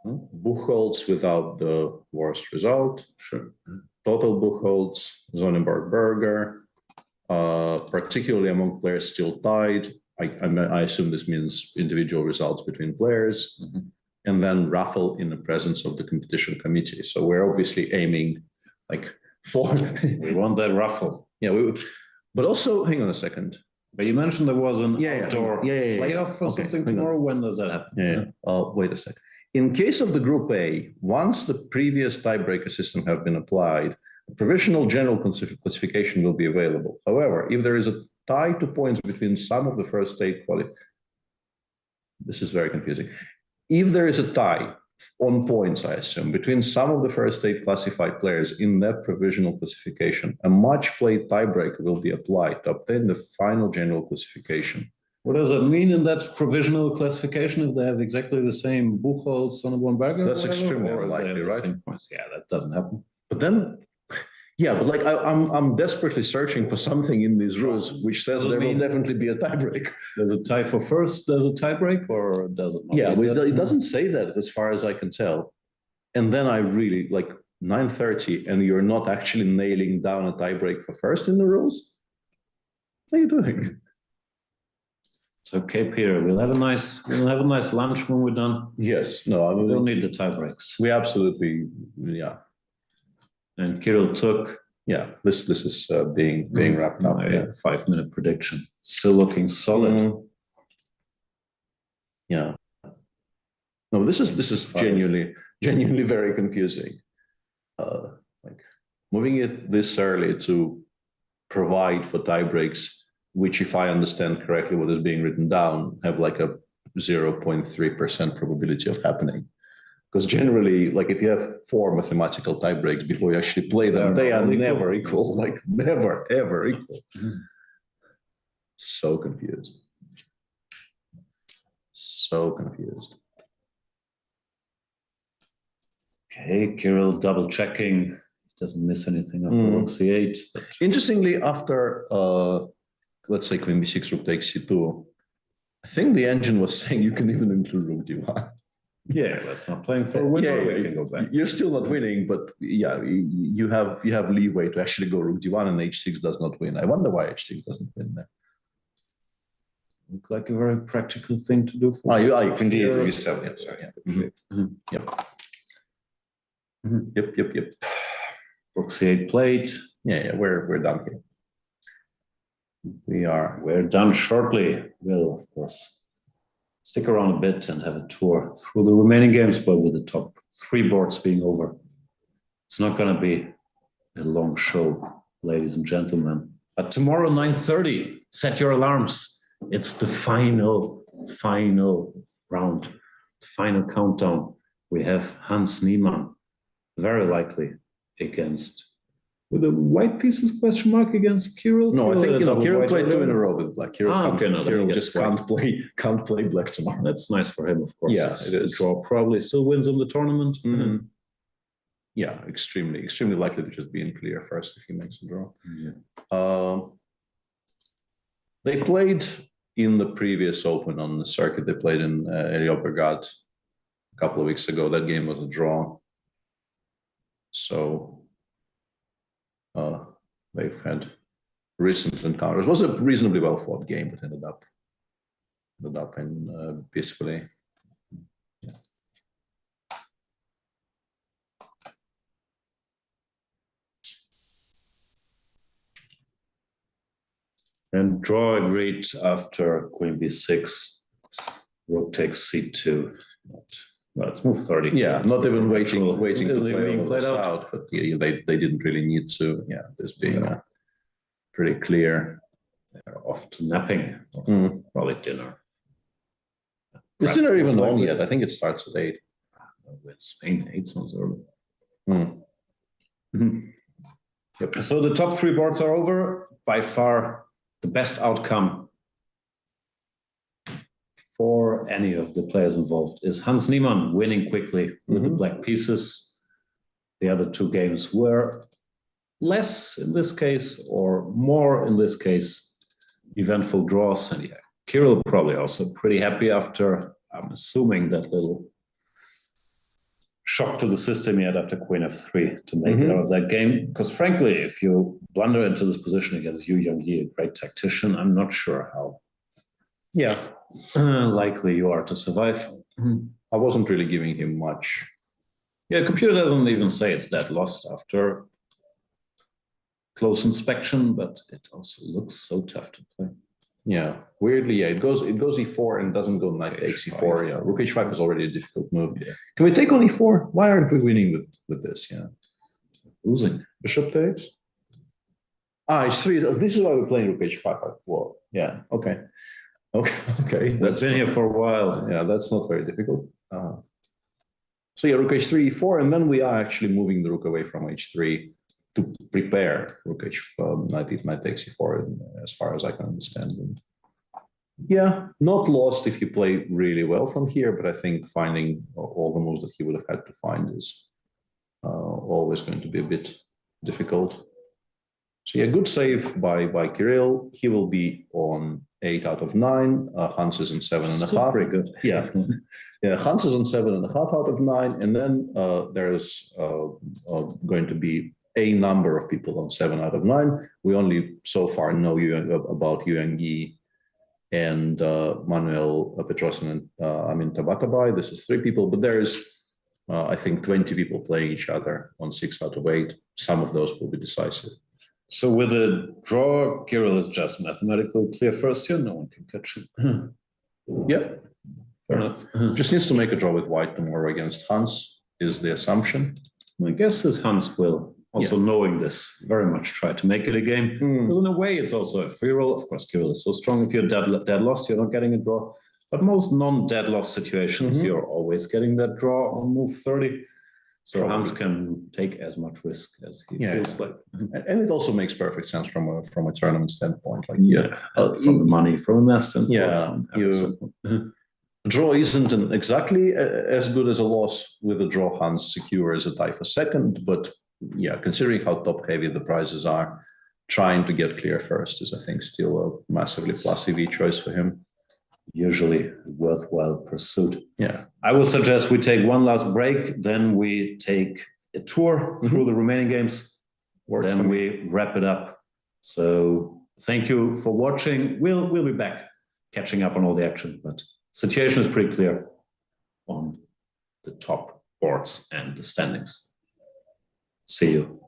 Buchholz without the worst result. Sure. Total Buchholz, Sonnenberg Burger, particularly among players still tied. I assume this means individual results between players. And then raffle in the presence of the competition committee. So we're obviously aiming like for... We want that raffle. Yeah, but also, hang on a second. But you mentioned there was an outdoor playoff or something tomorrow. When does that happen? Wait a sec. In case of the Group A, once the previous tiebreaker system have been applied, a provisional general classification will be available. However, if there is a tie to points between some of the first 8 this is very confusing. If there is a tie on points, I assume, between some of the first 8 classified players in that provisional classification, a match-played tiebreaker will be applied to obtain the final general classification. What does it mean in that provisional classification if they have exactly the same Buchholz, Sonneborn, Berger? That's extremely unlikely, right? Yeah, that doesn't happen. But then, yeah, but like I'm desperately searching for something in these rules which says there will definitely be a tiebreak. Does it tie for first? Does it tiebreak, or does it not? Yeah, it doesn't say that as far as I can tell. And then I really like 9:30, and you're not actually nailing down a tiebreak for first in the rules. What are you doing? It's okay, Peter. We'll have a nice lunch when we're done. Yes. No, I mean, we don't need the tiebreaks. We absolutely, yeah. And Kirill took. Yeah, this is being wrapped up. Yeah, 5-minute prediction. Still looking solid. Yeah. No, this is genuinely very confusing. Like moving it this early to provide for tie breaks, which, if I understand correctly what is being written down, have like a 0.3% probability of happening. Because generally, like if you have 4 mathematical tie breaks before you actually play them, they are never equal, like never, ever equal. So confused. So confused. Okay, Kirill double checking. Doesn't miss anything after rook c8. But... Interestingly, after, let's say Queen b6, rook takes c2, I think the engine was saying you can even include rook d1. Yeah, that's not playing for a win. We can go back. You're still not winning, but yeah, you have leeway to actually go rook d1, and h6 does not win. I wonder why h6 doesn't win there. Look like a very practical thing to do. For you can do it yourself. Yeah, sorry. Yeah. Yep. Rook c8 played. Yeah, we're done here. We're done shortly. We'll, of course, stick around a bit and have a tour through the remaining games, but with the top 3 boards being over. It's not going to be a long show, ladies and gentlemen. But tomorrow, 9:30, set your alarms. It's the final round, the final countdown. We have Hans Niemann, very likely against, with the white pieces question mark against Kirill? No, I think Kirill played 2 in a row. row with black. Kirill, Kirill just can't play black tomorrow. That's nice for him, of course. Yeah, it is. The draw probably still wins him the tournament. Yeah, extremely likely to just be in clear first if he makes a draw. Yeah. They played in the previous Open on the circuit. They played in Eliobergat a couple of weeks ago. That game was a draw. So they've had recent encounters. It was a reasonably well fought game, but ended up in peacefully. Yeah. And draw agreed after Queen B6. Rook takes C2. Well, it's move 30. Yeah, not even waiting to play being all played this out. out, but yeah, they didn't really need to. Yeah, this being pretty clear. They're off to napping, probably dinner. Is dinner even on yet? I think it starts at 8. With Spain, 8 sounds early. Yep. So the top 3 boards are over. By far the best outcome for any of the players involved is Hans Niemann winning quickly with the black pieces. The other 2 games were less in this case, or more in this case, eventful draws. And yeah, Kirill probably also pretty happy after, I'm assuming, that little shock to the system he had after Queen F3 to make it out of that game. Because frankly, if you blunder into this position against Yu Young-Yi, a great tactician, I'm not sure how likely you are to survive. I wasn't really giving him much. Yeah, computer doesn't even say it's that lost after close inspection, but it also looks so tough to play. Yeah, weirdly, yeah, it goes E4 and doesn't go knight takes E4. Yeah, Rook H5 is already a difficult move. Yeah. Can we take on E4? Why aren't we winning with this? Yeah, losing. Bishop takes. H3. This is why we're playing Rook H5. Well, yeah, okay. That's been here for a while. Yeah, that's not very difficult. So yeah, Rook H3, E4, and then we are actually moving the Rook away from H3 to prepare Rook Knight takes E4, as far as I can understand. And yeah, not lost if you play really well from here, but I think finding all the moves that he would have had to find is always going to be a bit difficult. So yeah, good save by Kirill. He will be on 8 out of 9. Hans is on 7.5. Pretty good. Yeah, yeah. Hans is on 7.5 out of 9, and then there's going to be a number of people on 7 out of 9. We only so far know about Yu Young-Yi and Manuel Petrosyan and Amin Tabatabai. This is 3 people, but there is, I think, 20 people playing each other on 6 out of 8. Some of those will be decisive. So with a draw, Kirill is just mathematically clear first here. No one can catch him. Yeah, fair enough. Just needs to make a draw with white tomorrow against Hans, is the assumption. My guess is Hans will, also knowing this, very much try to make it a game. Because in a way, it's also a free roll. Of course, Kirill is so strong. If you're dead lost, you're not getting a draw. But most non-dead loss situations, you're always getting that draw on move 30. So Hans can take as much risk as he feels like. And it also makes perfect sense from a tournament standpoint. Like from the money, from a mass standpoint. Yeah, draw isn't exactly as good as a loss. With a draw, Hans secures a tie for second. But yeah, considering how top heavy the prizes are, trying to get clear first is, I think, still a massively plus EV choice for him. Usually a worthwhile pursuit. Yeah. I would suggest we take one last break, then we take a tour through the remaining games, then we wrap it up. So thank you for watching. We'll be back catching up on all the action, but situation is pretty clear on the top boards and the standings. See you.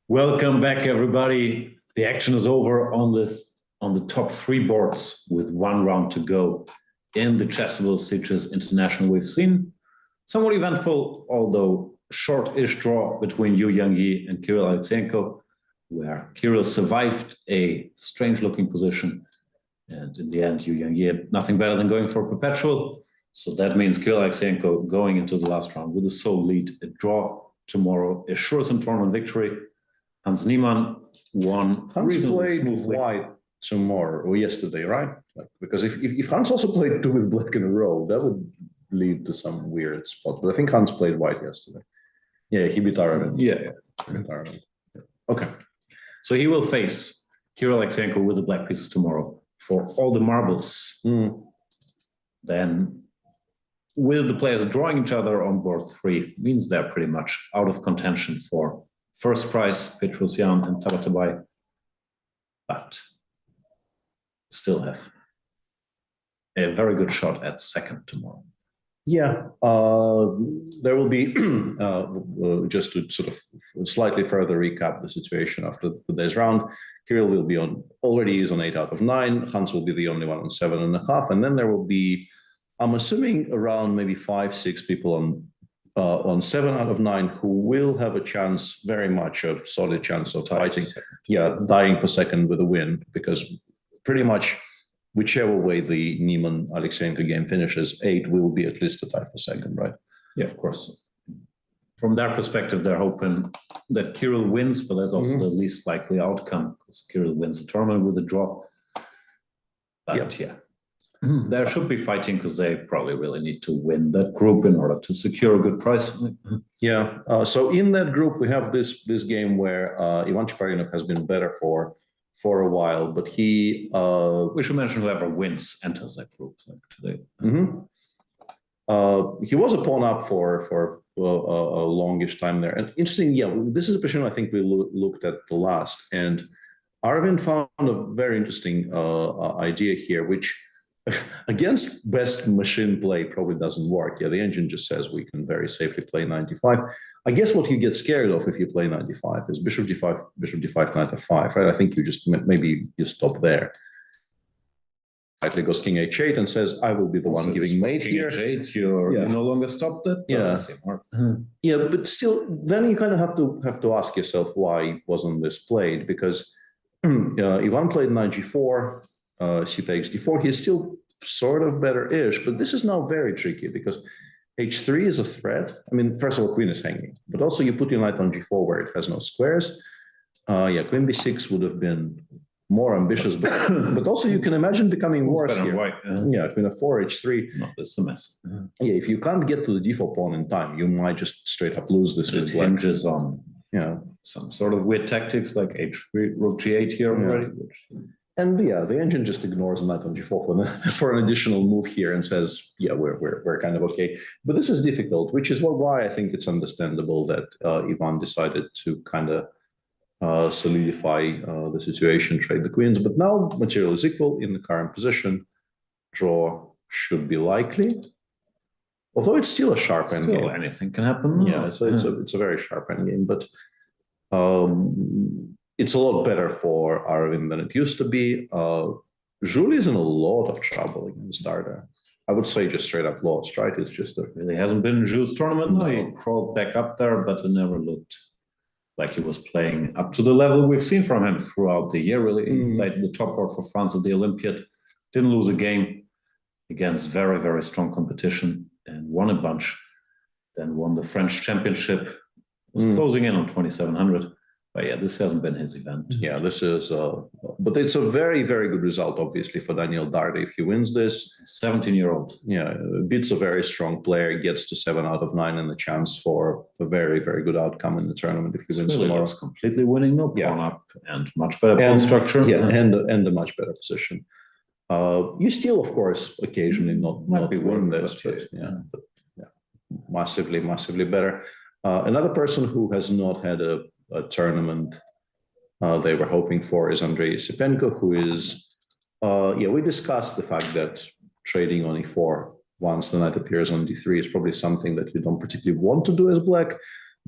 Welcome back, everybody. The action is over on the top 3 boards with 1 round to go in the Chessable Sitges International. We've seen somewhat eventful, although short-ish draw between Yu Yangyi and Kirill Alexeyenko, where Kirill survived a strange-looking position, and in the end, Yu Yangyi had nothing better than going for a perpetual. So that means Kirill Alexeyenko going into the last round with a sole lead. A draw tomorrow assures him tournament victory. Hans Niemann won. Hans played white tomorrow or yesterday, right? Because if Hans also played 2 with black in a row, that would lead to some weird spot. But I think Hans played white yesterday. Yeah, he beat Aravind. Yeah. He beat Aravind. Okay. So he will face Kirill Alexeyenko with the black pieces tomorrow for all the marbles. Then with the players drawing each other on board 3 means they're pretty much out of contention for first prize, Petrosyan and Tabatabai, but still have a very good shot at second tomorrow. Yeah, there will be, just to sort of slightly further recap the situation after today's round, Kirill will be already is on 8 out of 9, Hans will be the only one on 7.5, and then there will be, I'm assuming, around maybe 5-6 people on 7 out of 9 who will have a chance, very much a solid chance of fighting, dying for second with a win, because pretty much whichever way the Niemann-Alexeyenko game finishes, 8 will be at least a tie for second, right? Yeah, of course. From their perspective, they're hoping that Kirill wins, but that's also the least likely outcome, because Kirill wins the tournament with a draw. But there should be fighting, because they probably really need to win that group in order to secure a good prize. Yeah, so in that group, we have this game where Ivan Chaparinov has been better for a while, but he... we should mention whoever wins enters that group today. He was a pawn up for a longish time there. And interesting, this is a position I think we looked at the last, and Arvind found a very interesting idea here, which against best machine play probably doesn't work. Yeah, the engine just says we can very safely play 95. I guess what you get scared of if you play 95 is bishop d5, knight f5, right? I think you just, maybe you stop there. Likely goes king h8 and says, I will be the one giving mate here. H8, you're no longer stopped it. Yeah, but still, then you kind of have to ask yourself why wasn't this played? Because Ivan played knight g4, c takes d4. He's still sort of better-ish, but this is now very tricky because h3 is a threat. I mean, first of all, queen is hanging, but also you put your knight on g4 where it has no squares. Queen b6 would have been more ambitious, but also you can imagine becoming worse here. Queen f4, h3. No, that's a mess. Yeah, if you can't get to the d4 pawn in time, you might just straight up lose this. It hinges on some sort of weird tactics like h3, rook g8 here already. And the engine just ignores knight on g4 for an additional move here and says, we're kind of okay. But this is difficult, which is why I think it's understandable that Ivan decided to kind of solidify the situation, trade the queens. But now material is equal in the current position. Draw should be likely, although it's still a sharp endgame. Anything can happen. Yeah, it's a very sharp endgame, but it's a lot better for Arvind than it used to be. Julie is in a lot of trouble against Darda. I would say just straight up lost, right? It's just really hasn't been Jules' tournament. No. He crawled back up there, but it never looked like he was playing up to the level we've seen from him throughout the year, really. He played the top board for France at the Olympiad, didn't lose a game against very, very strong competition and won a bunch. Then won the French championship, was closing in on 2,700. But this hasn't been his event. Yeah, this is, but it's a very, very good result, obviously, for Daniel Darda. If he wins this, 17-year-old. Yeah, beats a very strong player, gets to 7 out of 9 and the chance for a very, very good outcome in the tournament if he wins tomorrow. Completely winning, no pawn up, and much better pawn structure. Yeah, and a much better position. You still, of course, occasionally not win this, but massively, massively better. Another person who has not had a tournament they were hoping for is Andrei Sipenko, who is, we discussed the fact that trading on e4 once the knight appears on d3 is probably something that you don't particularly want to do as black,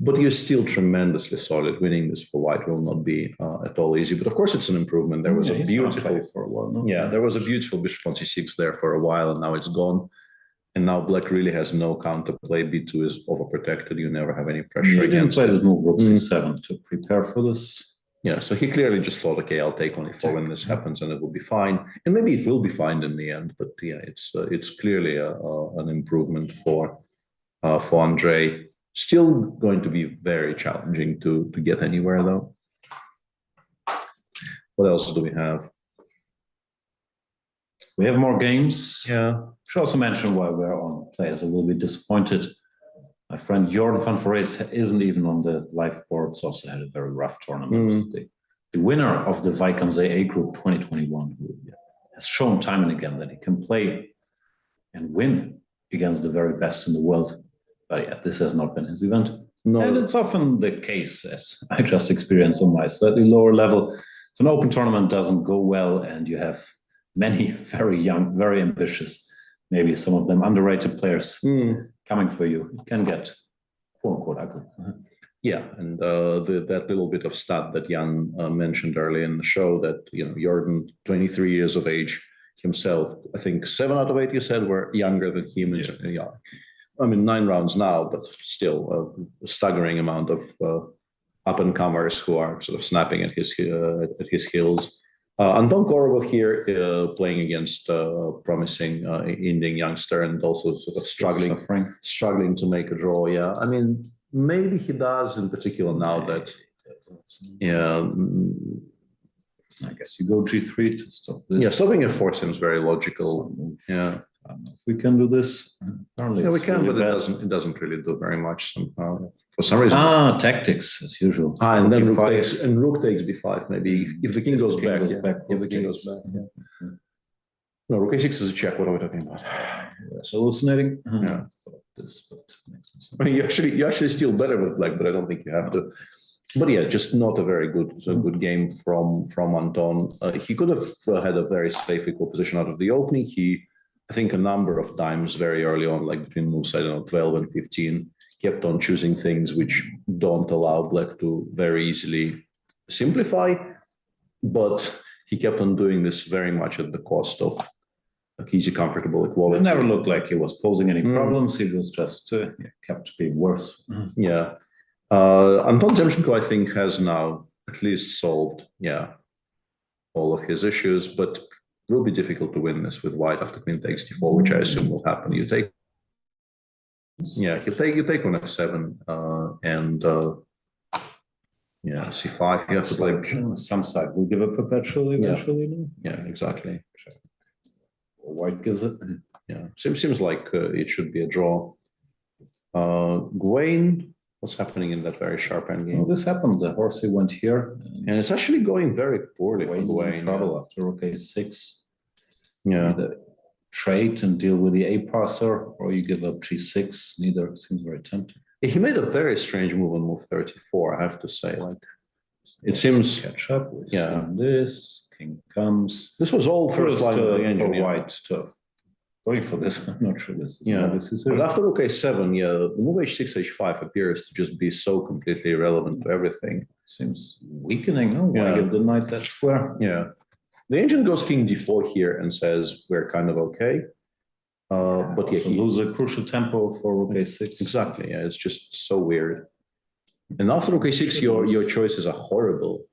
but you're still tremendously solid. Winning this for white will not be at all easy. But of course, it's an improvement. There was a beautiful for a while. No? Yeah, there was a beautiful bishop on c6 there for a while, and now it's gone. And now black really has no counterplay. b2 is overprotected. You never have any pressure He didn't against play it. this move rook c7 to prepare for this. Yeah, so he clearly just thought, okay, I'll take on e4 when this happens, and it will be fine. And maybe it will be fine in the end. But yeah, it's clearly an improvement for Andrei. Still going to be very challenging to get anywhere, though. What else do we have? We have more games. Yeah. Should also mention why we're on players that will be disappointed. My friend Jordan van Voorhees isn't even on the live boards, also had a very rough tournament. The winner of the Vikings AA Group 2021 who has shown time and again that he can play and win against the very best in the world. But yeah, this has not been his event. No. And it's often the case, as I just experienced on my slightly lower level. If an open tournament doesn't go well and you have many very young, very ambitious, maybe some of them underrated players coming for you, it can get quote-unquote ugly. Yeah, and that little bit of stat that Jan mentioned earlier in the show that, Jordan, 23 years of age himself, I think 7 out of 8, you said, were younger than him. Yeah. I mean, 9 rounds now, but still a staggering amount of up-and-comers who are sort of snapping at his heels. Anton Korobov here playing against promising Indian youngster and also sort of struggling to make a draw. Yeah, I mean, maybe he does in particular now that, I guess you go g3 to stop this. Yeah, stopping f4 seems very logical. Yeah. I don't know if we can do this. Apparently Yeah, we can, really but it doesn't really do very much somehow. For some reason. Tactics as usual. And then Rook rook takes b5 maybe if the king goes back. If the king goes back. Yeah. No, rook a6 is a check. What are we talking about? That's hallucinating. Yeah. This, but makes no sense. I mean, you actually steal better with black, but I don't think you have to. But yeah, just not a very good game from Anton. He could have had a very safe equal position out of the opening. I think a number of times very early on, like between moves, I don't know, 12 and 15, kept on choosing things which don't allow black to very easily simplify. But he kept on doing this very much at the cost of easy, comfortable equality. It never looked like he was posing any problems. He was just kept being worse. Yeah. Anton Zemchenko, I think, has now at least solved, all of his issues, but it will be difficult to win this with white after queen takes d4, which I assume will happen. You take on f7 and c5. You have to play. Some side will give it perpetually eventually. Yeah, exactly. Or white gives it. Yeah, seems like it should be a draw. Gwaine, what's happening in that very sharp endgame? Well, this happened. The horsey went here, and it's actually going very poorly for Gwaine. In trouble after rook a6. Yeah. Either trade and deal with the a passer, or you give up g6. Neither seems very tempting. He made a very strange move on move 34. I have to say, like it seems catch up. This king comes. This was all first line of the engine. White stuff. Going for this, I'm not sure this is but after rook a7, the move h6 h5 appears to just be so completely irrelevant to everything. Seems weakening. No, why give the knight that square? Yeah, the engine goes king d4 here and says we're kind of okay. But lose a crucial tempo for rook a6. Exactly. Yeah, it's just so weird. And after rook a6, your choices are horrible.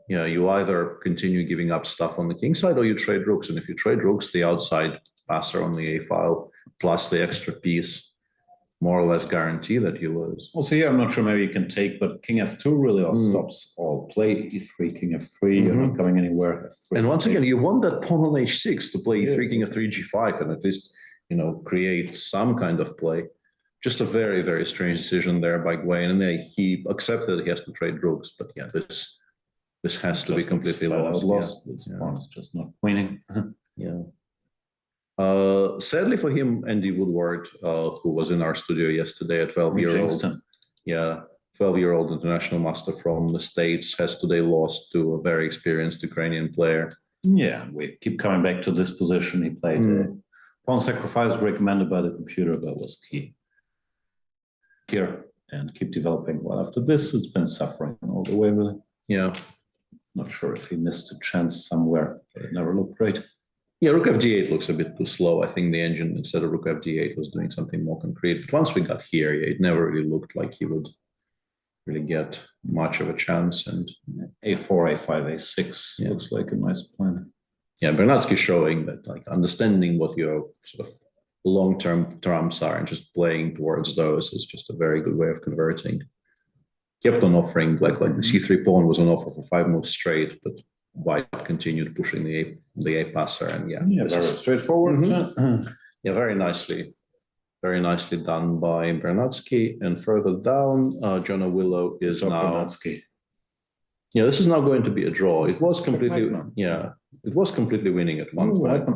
Yeah, you either continue giving up stuff on the king side or you trade rooks. And if you trade rooks, the outside passer on the a file plus the extra piece more or less guarantee that you lose. Also here, I'm not sure maybe you can take, but king f2 really stops all play. E3, king f3, you're not coming anywhere. F3, and once again, you want that pawn on h6 to play e3, king f3, g5, and at least, create some kind of play. Just a very, very strange decision there by Gwaine. And he accepted he has to trade rooks, but yeah, this has to be completely lost. This pawn is just not winning. Yeah. Sadly for him, Andy Woodward, who was in our studio yesterday, a 12-year-old, 12-year-old international master from the States, has today lost to a very experienced Ukrainian player. Yeah, we keep coming back to this position. He played pawn sacrifice recommended by the computer, but was key here. and keep developing. Well, after this, it's been suffering all the way, really. Yeah. Not sure if he missed a chance somewhere, but it never looked great. Yeah, Rook FD8 looks a bit too slow. I think the engine, instead of Rook FD8, was doing something more concrete. But once we got here, yeah, it never really looked like he would really get much of a chance. And A4, A5, A6 looks like a nice plan. Yeah, Bernatsky showing that, like, understanding what your sort of long-term trumps are and just playing towards those is just a very good way of converting. Kept on offering black, like the C3 pawn was on offer for 5 moves straight, but white continued pushing the A passer, and very straightforward. Yeah, very nicely done by Bernatsky. And further down, Jonah Willow is now. Bernatsky. Yeah, this is now going to be a draw. It was completely, it was completely winning at one point.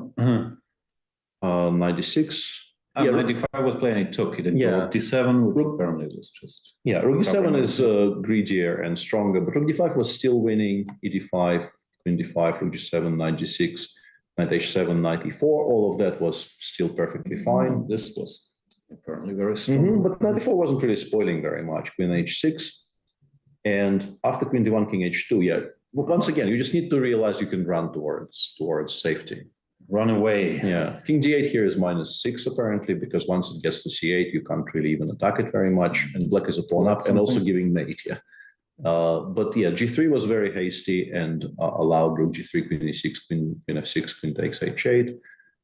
96. 95 was playing, he took. He didn't go Rook D7, which apparently was just. Yeah, Rook D7 is greedier and stronger, but Rook D5 was still winning. E5, Queen D5, Rook G7, Knight G6, Knight H7, Knight E4. All of that was still perfectly fine. This was apparently very strong. But Knight E4 wasn't really spoiling very much. Queen H6. And after Queen D1, King H2, once again, you just need to realize you can run towards safety. Run away. Yeah. King D8 here is -6 apparently, because once it gets to C8, you can't really even attack it very much. And black is a pawn up and also giving mate. But G3 was very hasty and allowed Rook G3, Queen E6, Queen F6, Queen takes H8.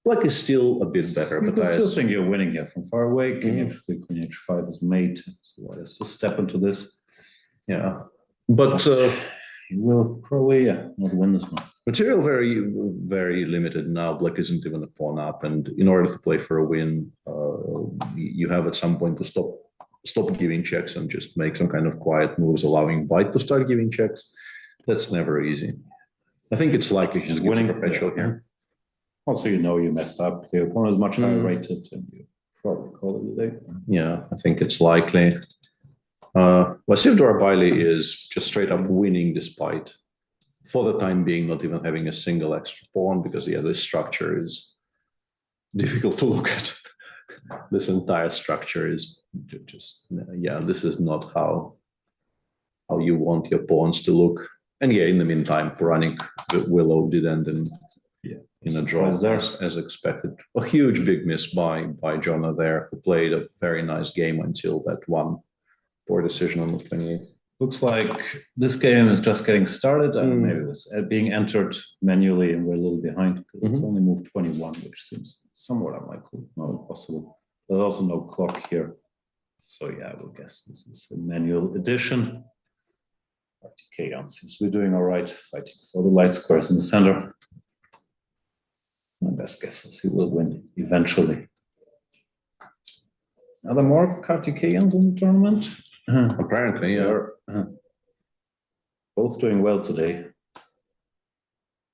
Black is still a bit better. You but I still think you're winning here from far away. King H3, Queen H5 is mate. So let's just step into this. Yeah. But you will probably not win this one. Material very, very limited now. Black isn't even a pawn up, and in order to play for a win, you have at some point to stop giving checks and just make some kind of quiet moves, allowing white to start giving checks. That's never easy. I think it's likely he's winning perpetual here. Also, you messed up. The opponent is much higher rated, and you probably call it a day. Yeah, I think it's likely. Sivdor Bailey is just straight up winning despite, for the time being, not even having a single extra pawn, because this structure is difficult to look at. This entire structure is just, this is not how you want your pawns to look. And in the meantime, Puranik Willow did end in a draw as expected. A huge big miss by Jonah there, who played a very nice game until that one poor decision on the 28th. Looks like this game is just getting started, and maybe it was being entered manually, and we're a little behind because it's only moved 21, which seems somewhat unlikely, not impossible. There's also no clock here, so I will guess this is a manual addition. RTK seems to be doing all right, fighting for the light squares in the center. My best guess is he will win eventually. Are there more Kartikeyans in the tournament? Apparently, both doing well today.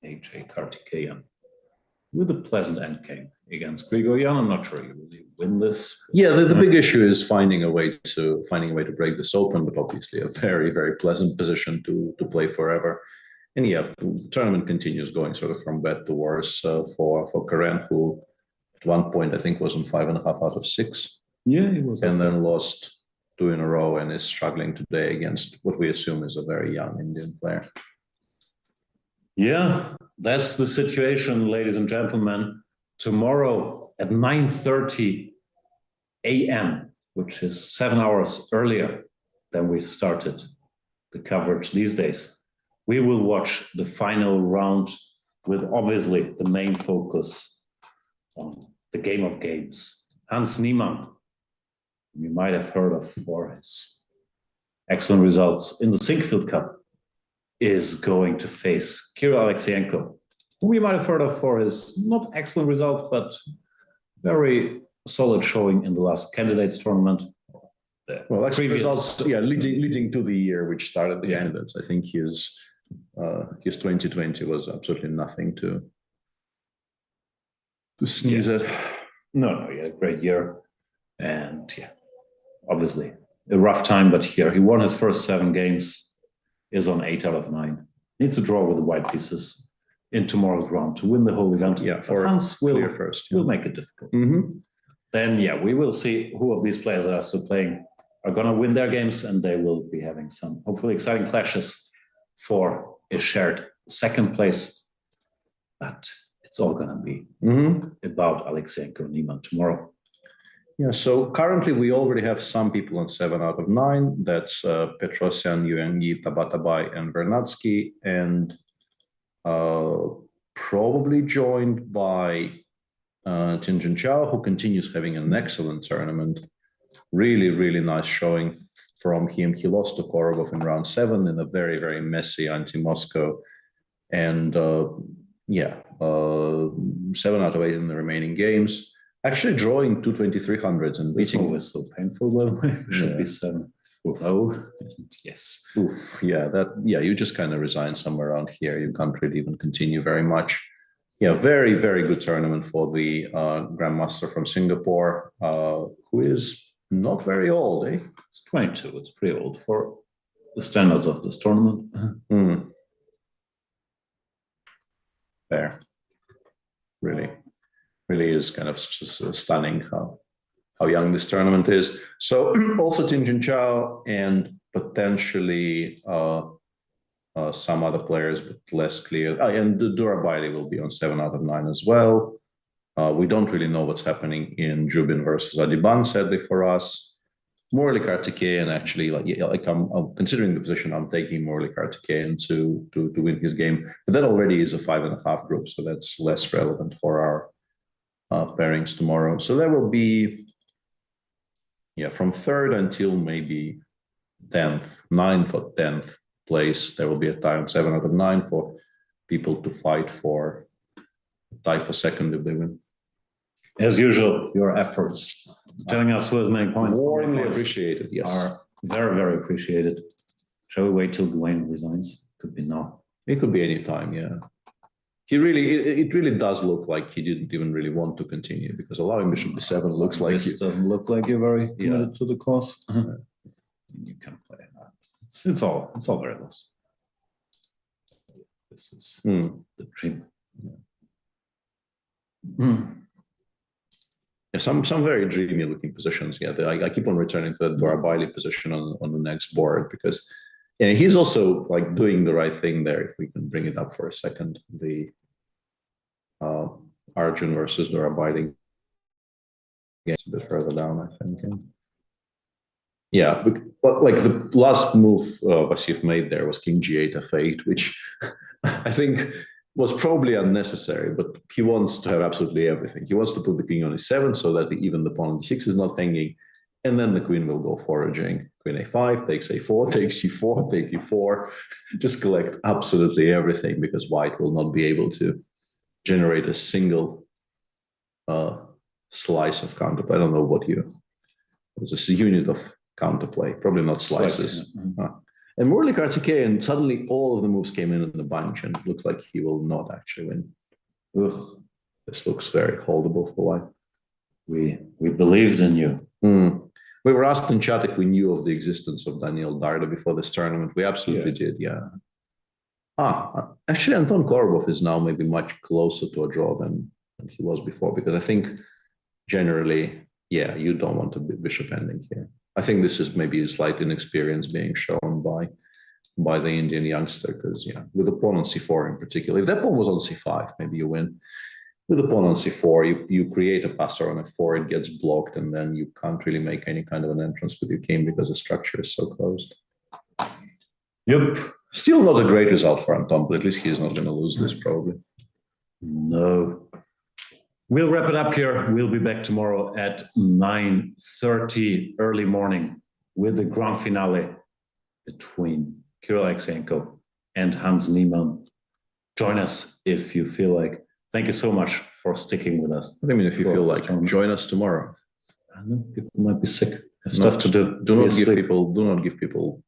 AJ Kartikeyan with a pleasant endgame against Grigoryan. I'm not sure he really win this. Yeah, the big issue is finding a way to break this open, but obviously a very, very pleasant position to play forever. And the tournament continues going sort of from bad to worse for Karen, who at one point I think was on 5.5 out of 6. Yeah, he was. And then lost 2 in a row and is struggling today against what we assume is a very young Indian player. Yeah, that's the situation, ladies and gentlemen. Tomorrow at 9:30 a.m., which is 7 hours earlier than we started the coverage these days, we will watch the final round with obviously the main focus on the game of games. Hans Niemann, you might have heard of for his excellent results in the Sinkfield Cup, is going to face Kirill Alexyenko, whom you might have heard of for his not excellent results, but very solid showing in the last candidates tournament. Well, excellent results, leading to the year which started the candidates. I think his 2020 was absolutely nothing to sneeze at. No, he had a great year. And obviously a rough time, but here he won his first 7 games, is on 8 out of 9. Needs to draw with the white pieces in tomorrow's round to win the whole event. For Hans will first. Will make it difficult. Then we will see who of these players are still playing are going to win their games, and they will be having some hopefully exciting clashes for a shared second place. But it's all going to be about Alexeyenko and Niemann tomorrow. Yeah, so currently we already have some people on 7 out of 9. That's Petrosyan, Yuanyi, Tabatabai, and Vernadsky, and probably joined by Tinjun Chao, who continues having an excellent tournament. Really, really nice showing from him. He lost to Korobov in round 7 in a very, very messy anti-Moscow. And 7 out of 8 in the remaining games. Actually drawing 22300s and beating. It's always so painful, by the way. It should be 7. Oh, yes. Oof, you just kind of resign somewhere around here. You can't really even continue very much. Yeah, very, very good tournament for the Grandmaster from Singapore, who is not very old, eh? It's 22. It's pretty old for the standards of this tournament. There. Really is kind of just stunning how young this tournament is. So also Tinjun Chao and potentially some other players, but less clear. And Durabaili will be on 7 out of 9 as well. We don't really know what's happening in Jubin versus Adiban, sadly for us. Morley Kartikeyan, actually, I'm considering the position, I'm taking Morley Kartikeyan to win his game. But that already is a 5.5 group, so that's less relevant for our pairings tomorrow. So there will be, from 3rd until maybe 10th, 9th or 10th place, there will be a tie on 7 out of 9 for people to fight for tie for second if they win. As usual, your efforts telling us who has many points. Warmly appreciated, yes. Are very, very appreciated. Shall we wait till Dwayne resigns? Could be now. It could be any time, yeah. It really does look like he didn't even really want to continue, because allowing bishop b7 looks like this doesn't look like you're very committed to the cause. You can play that. It's all very loose. This is the dream. Yeah, some very dreamy looking positions. Yeah, I keep on returning to the Durabaili position on the next board, because he's also like doing the right thing there. If we can bring it up for a second, the Arjun versus Durabaili game a bit further down, I think. But like the last move Vasif made there was King G8 F8, which I think was probably unnecessary, but he wants to have absolutely everything. He wants to put the king on e7 so that even the pawn on d6 is not hanging, and then the queen will go foraging. Queen a5, takes a4, takes c4, take e4, just collect absolutely everything, because white will not be able to generate a single slice of counterplay. I don't know what it's a unit of counterplay, probably not slices. And Morley Kartikeyan, suddenly all of the moves came in a bunch, and it looks like he will not actually win. Ugh. This looks very holdable for white. We believed in you. We were asked in chat if we knew of the existence of Daniel Darda before this tournament. We absolutely did, yeah. Actually, Anton Korobov is now maybe much closer to a draw than he was before, because I think generally, you don't want a bishop ending here. I think this is maybe a slight inexperience being shown by the Indian youngster, because with the pawn on c4 in particular, if that pawn was on c5, maybe you win. With the pawn on c4, you create a passer on f4, it gets blocked, and then you can't really make any kind of an entrance with your king because the structure is so closed. Yep. Still not a great result for Anton, but at least he's not going to lose this probably. No. We'll wrap it up here. We'll be back tomorrow at 9:30 early morning with the grand finale between Kirill Alexeyenko and Hans Niemann. Join us if you feel like. Thank you so much for sticking with us. I mean, if you feel like, join us tomorrow. I know people might be sick. Have stuff to do. Do not give people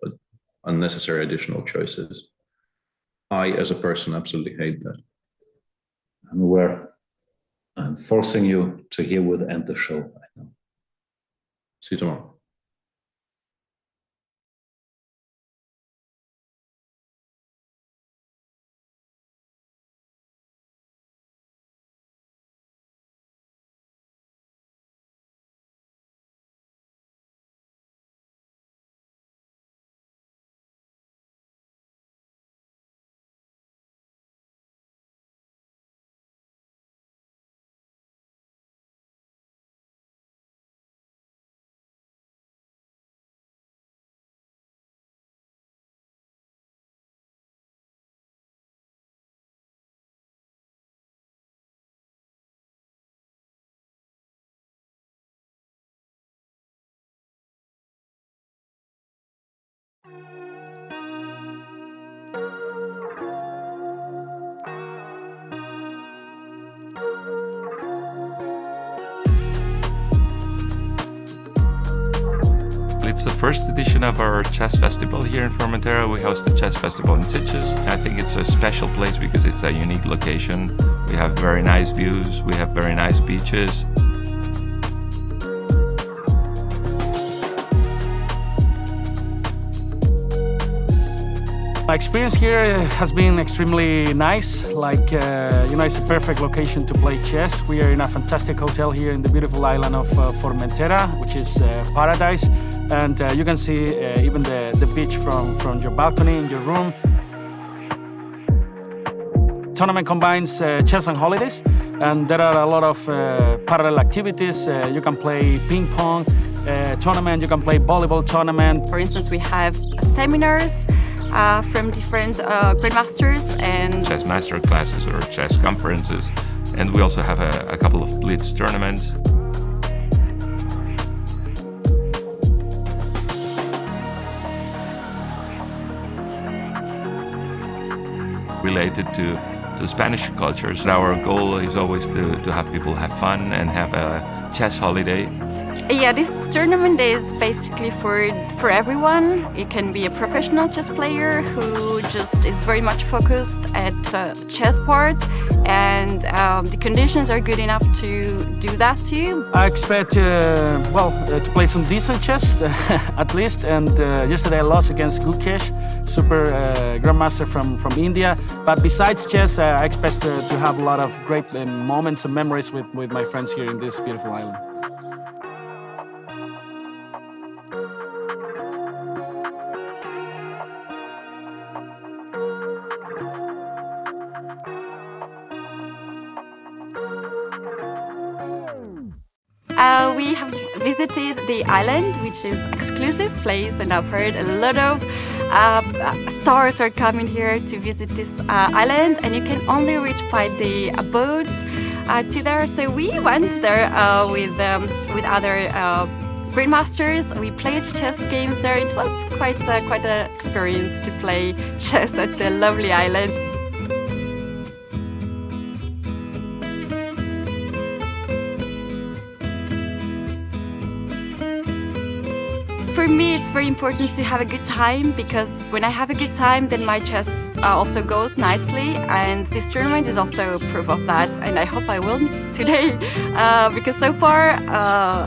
unnecessary additional choices. I, as a person, absolutely hate that. I'm aware. I'm forcing you to herewith end the show right now. See you tomorrow. first edition of our chess festival here in Formentera. We host the chess festival in Sitges. I think it's a special place because it's a unique location. We have very nice views, we have very nice beaches. My experience here has been extremely nice. It's a perfect location to play chess. We are in a fantastic hotel here in the beautiful island of Formentera, which is paradise. And you can see even the beach from your balcony in your room. Tournament combines chess and holidays, and there are a lot of parallel activities. You can play ping pong tournament, you can play volleyball tournament. For instance, we have seminars from different grandmasters and chess master classes or chess conferences, and we also have a couple of blitz tournaments. Related to Spanish cultures. Our goal is always to have people have fun and have a chess holiday. Yeah, this tournament is basically for everyone. You can be a professional chess player who just is very much focused at chess part, and the conditions are good enough to do that too. I expect to play some decent chess at least, and yesterday I lost against Gustafsson, super grandmaster from India. But besides chess, I expect to have a lot of great moments and memories with my friends here in this beautiful island. We have visited the island, which is an exclusive place, and I've heard a lot of stars are coming here to visit this island, and you can only reach by the boat to there. So we went there with other grandmasters. We played chess games there. It was quite an experience to play chess at the lovely island. For me, it's very important to have a good time, because when I have a good time, then my chess also goes nicely, and this tournament is also proof of that, and I hope I will today, because so far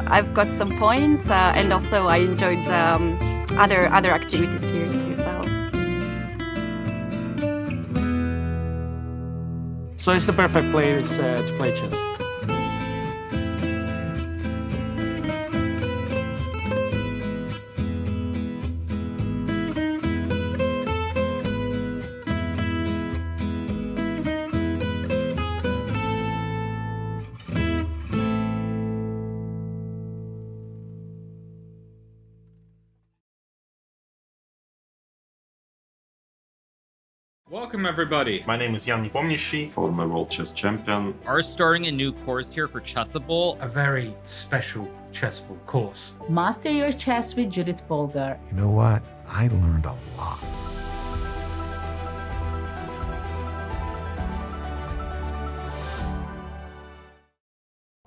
I've got some points, and also I enjoyed other activities here too. So it's the perfect place to play chess. Welcome everybody. My name is Jan Nepomniachtchi, former world chess champion. Are starting a new course here for Chessable. A very special Chessable course. Master your chess with Judith Bolgar. You know what? I learned a lot.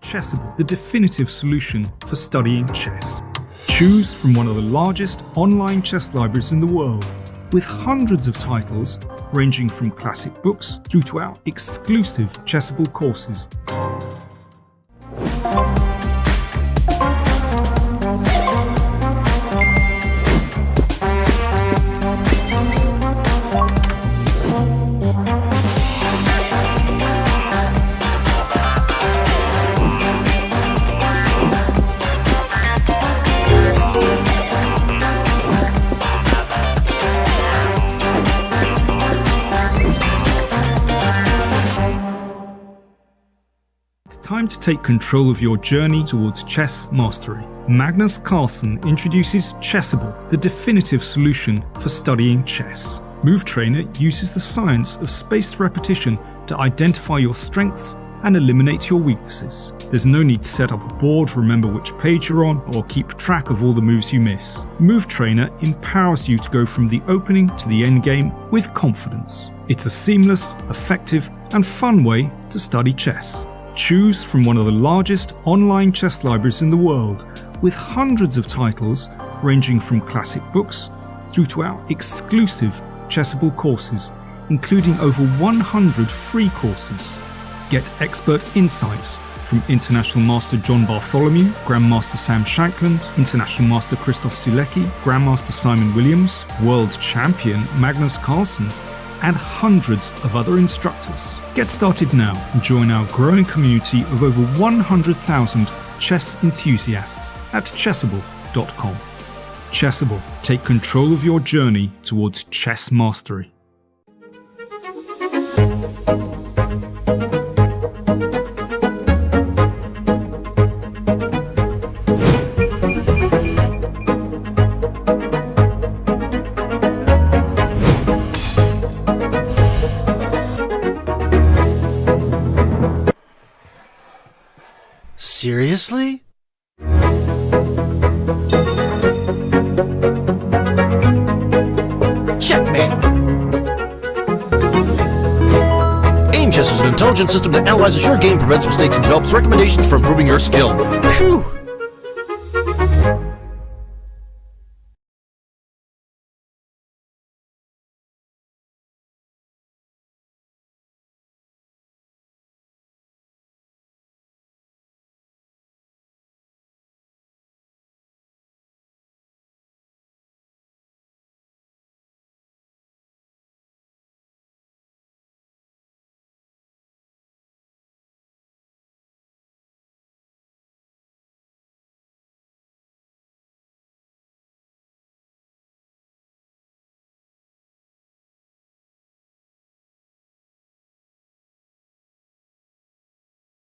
Chessable, the definitive solution for studying chess. Choose from one of the largest online chess libraries in the world, with hundreds of titles ranging from classic books through to our exclusive Chessable courses. Time to take control of your journey towards chess mastery. Magnus Carlsen introduces Chessable, the definitive solution for studying chess. Move Trainer uses the science of spaced repetition to identify your strengths and eliminate your weaknesses. There's no need to set up a board, remember which page you're on, or keep track of all the moves you miss. Move Trainer empowers you to go from the opening to the end game with confidence. It's a seamless, effective, and fun way to study chess. Choose from one of the largest online chess libraries in the world, with hundreds of titles ranging from classic books through to our exclusive Chessable courses, including over 100 free courses. Get expert insights from International Master John Bartholomew, Grandmaster Sam Shankland, International Master Krzysztof Sulecki, Grandmaster Simon Williams, World Champion Magnus Carlsen, and hundreds of other instructors. Get started now and join our growing community of over 100,000 chess enthusiasts at chessable.com. Chessable, take control of your journey towards chess mastery. Seriously? Checkmate! Aim Chess is an intelligent system that analyzes your game, prevents mistakes, and develops recommendations for improving your skill. Phew!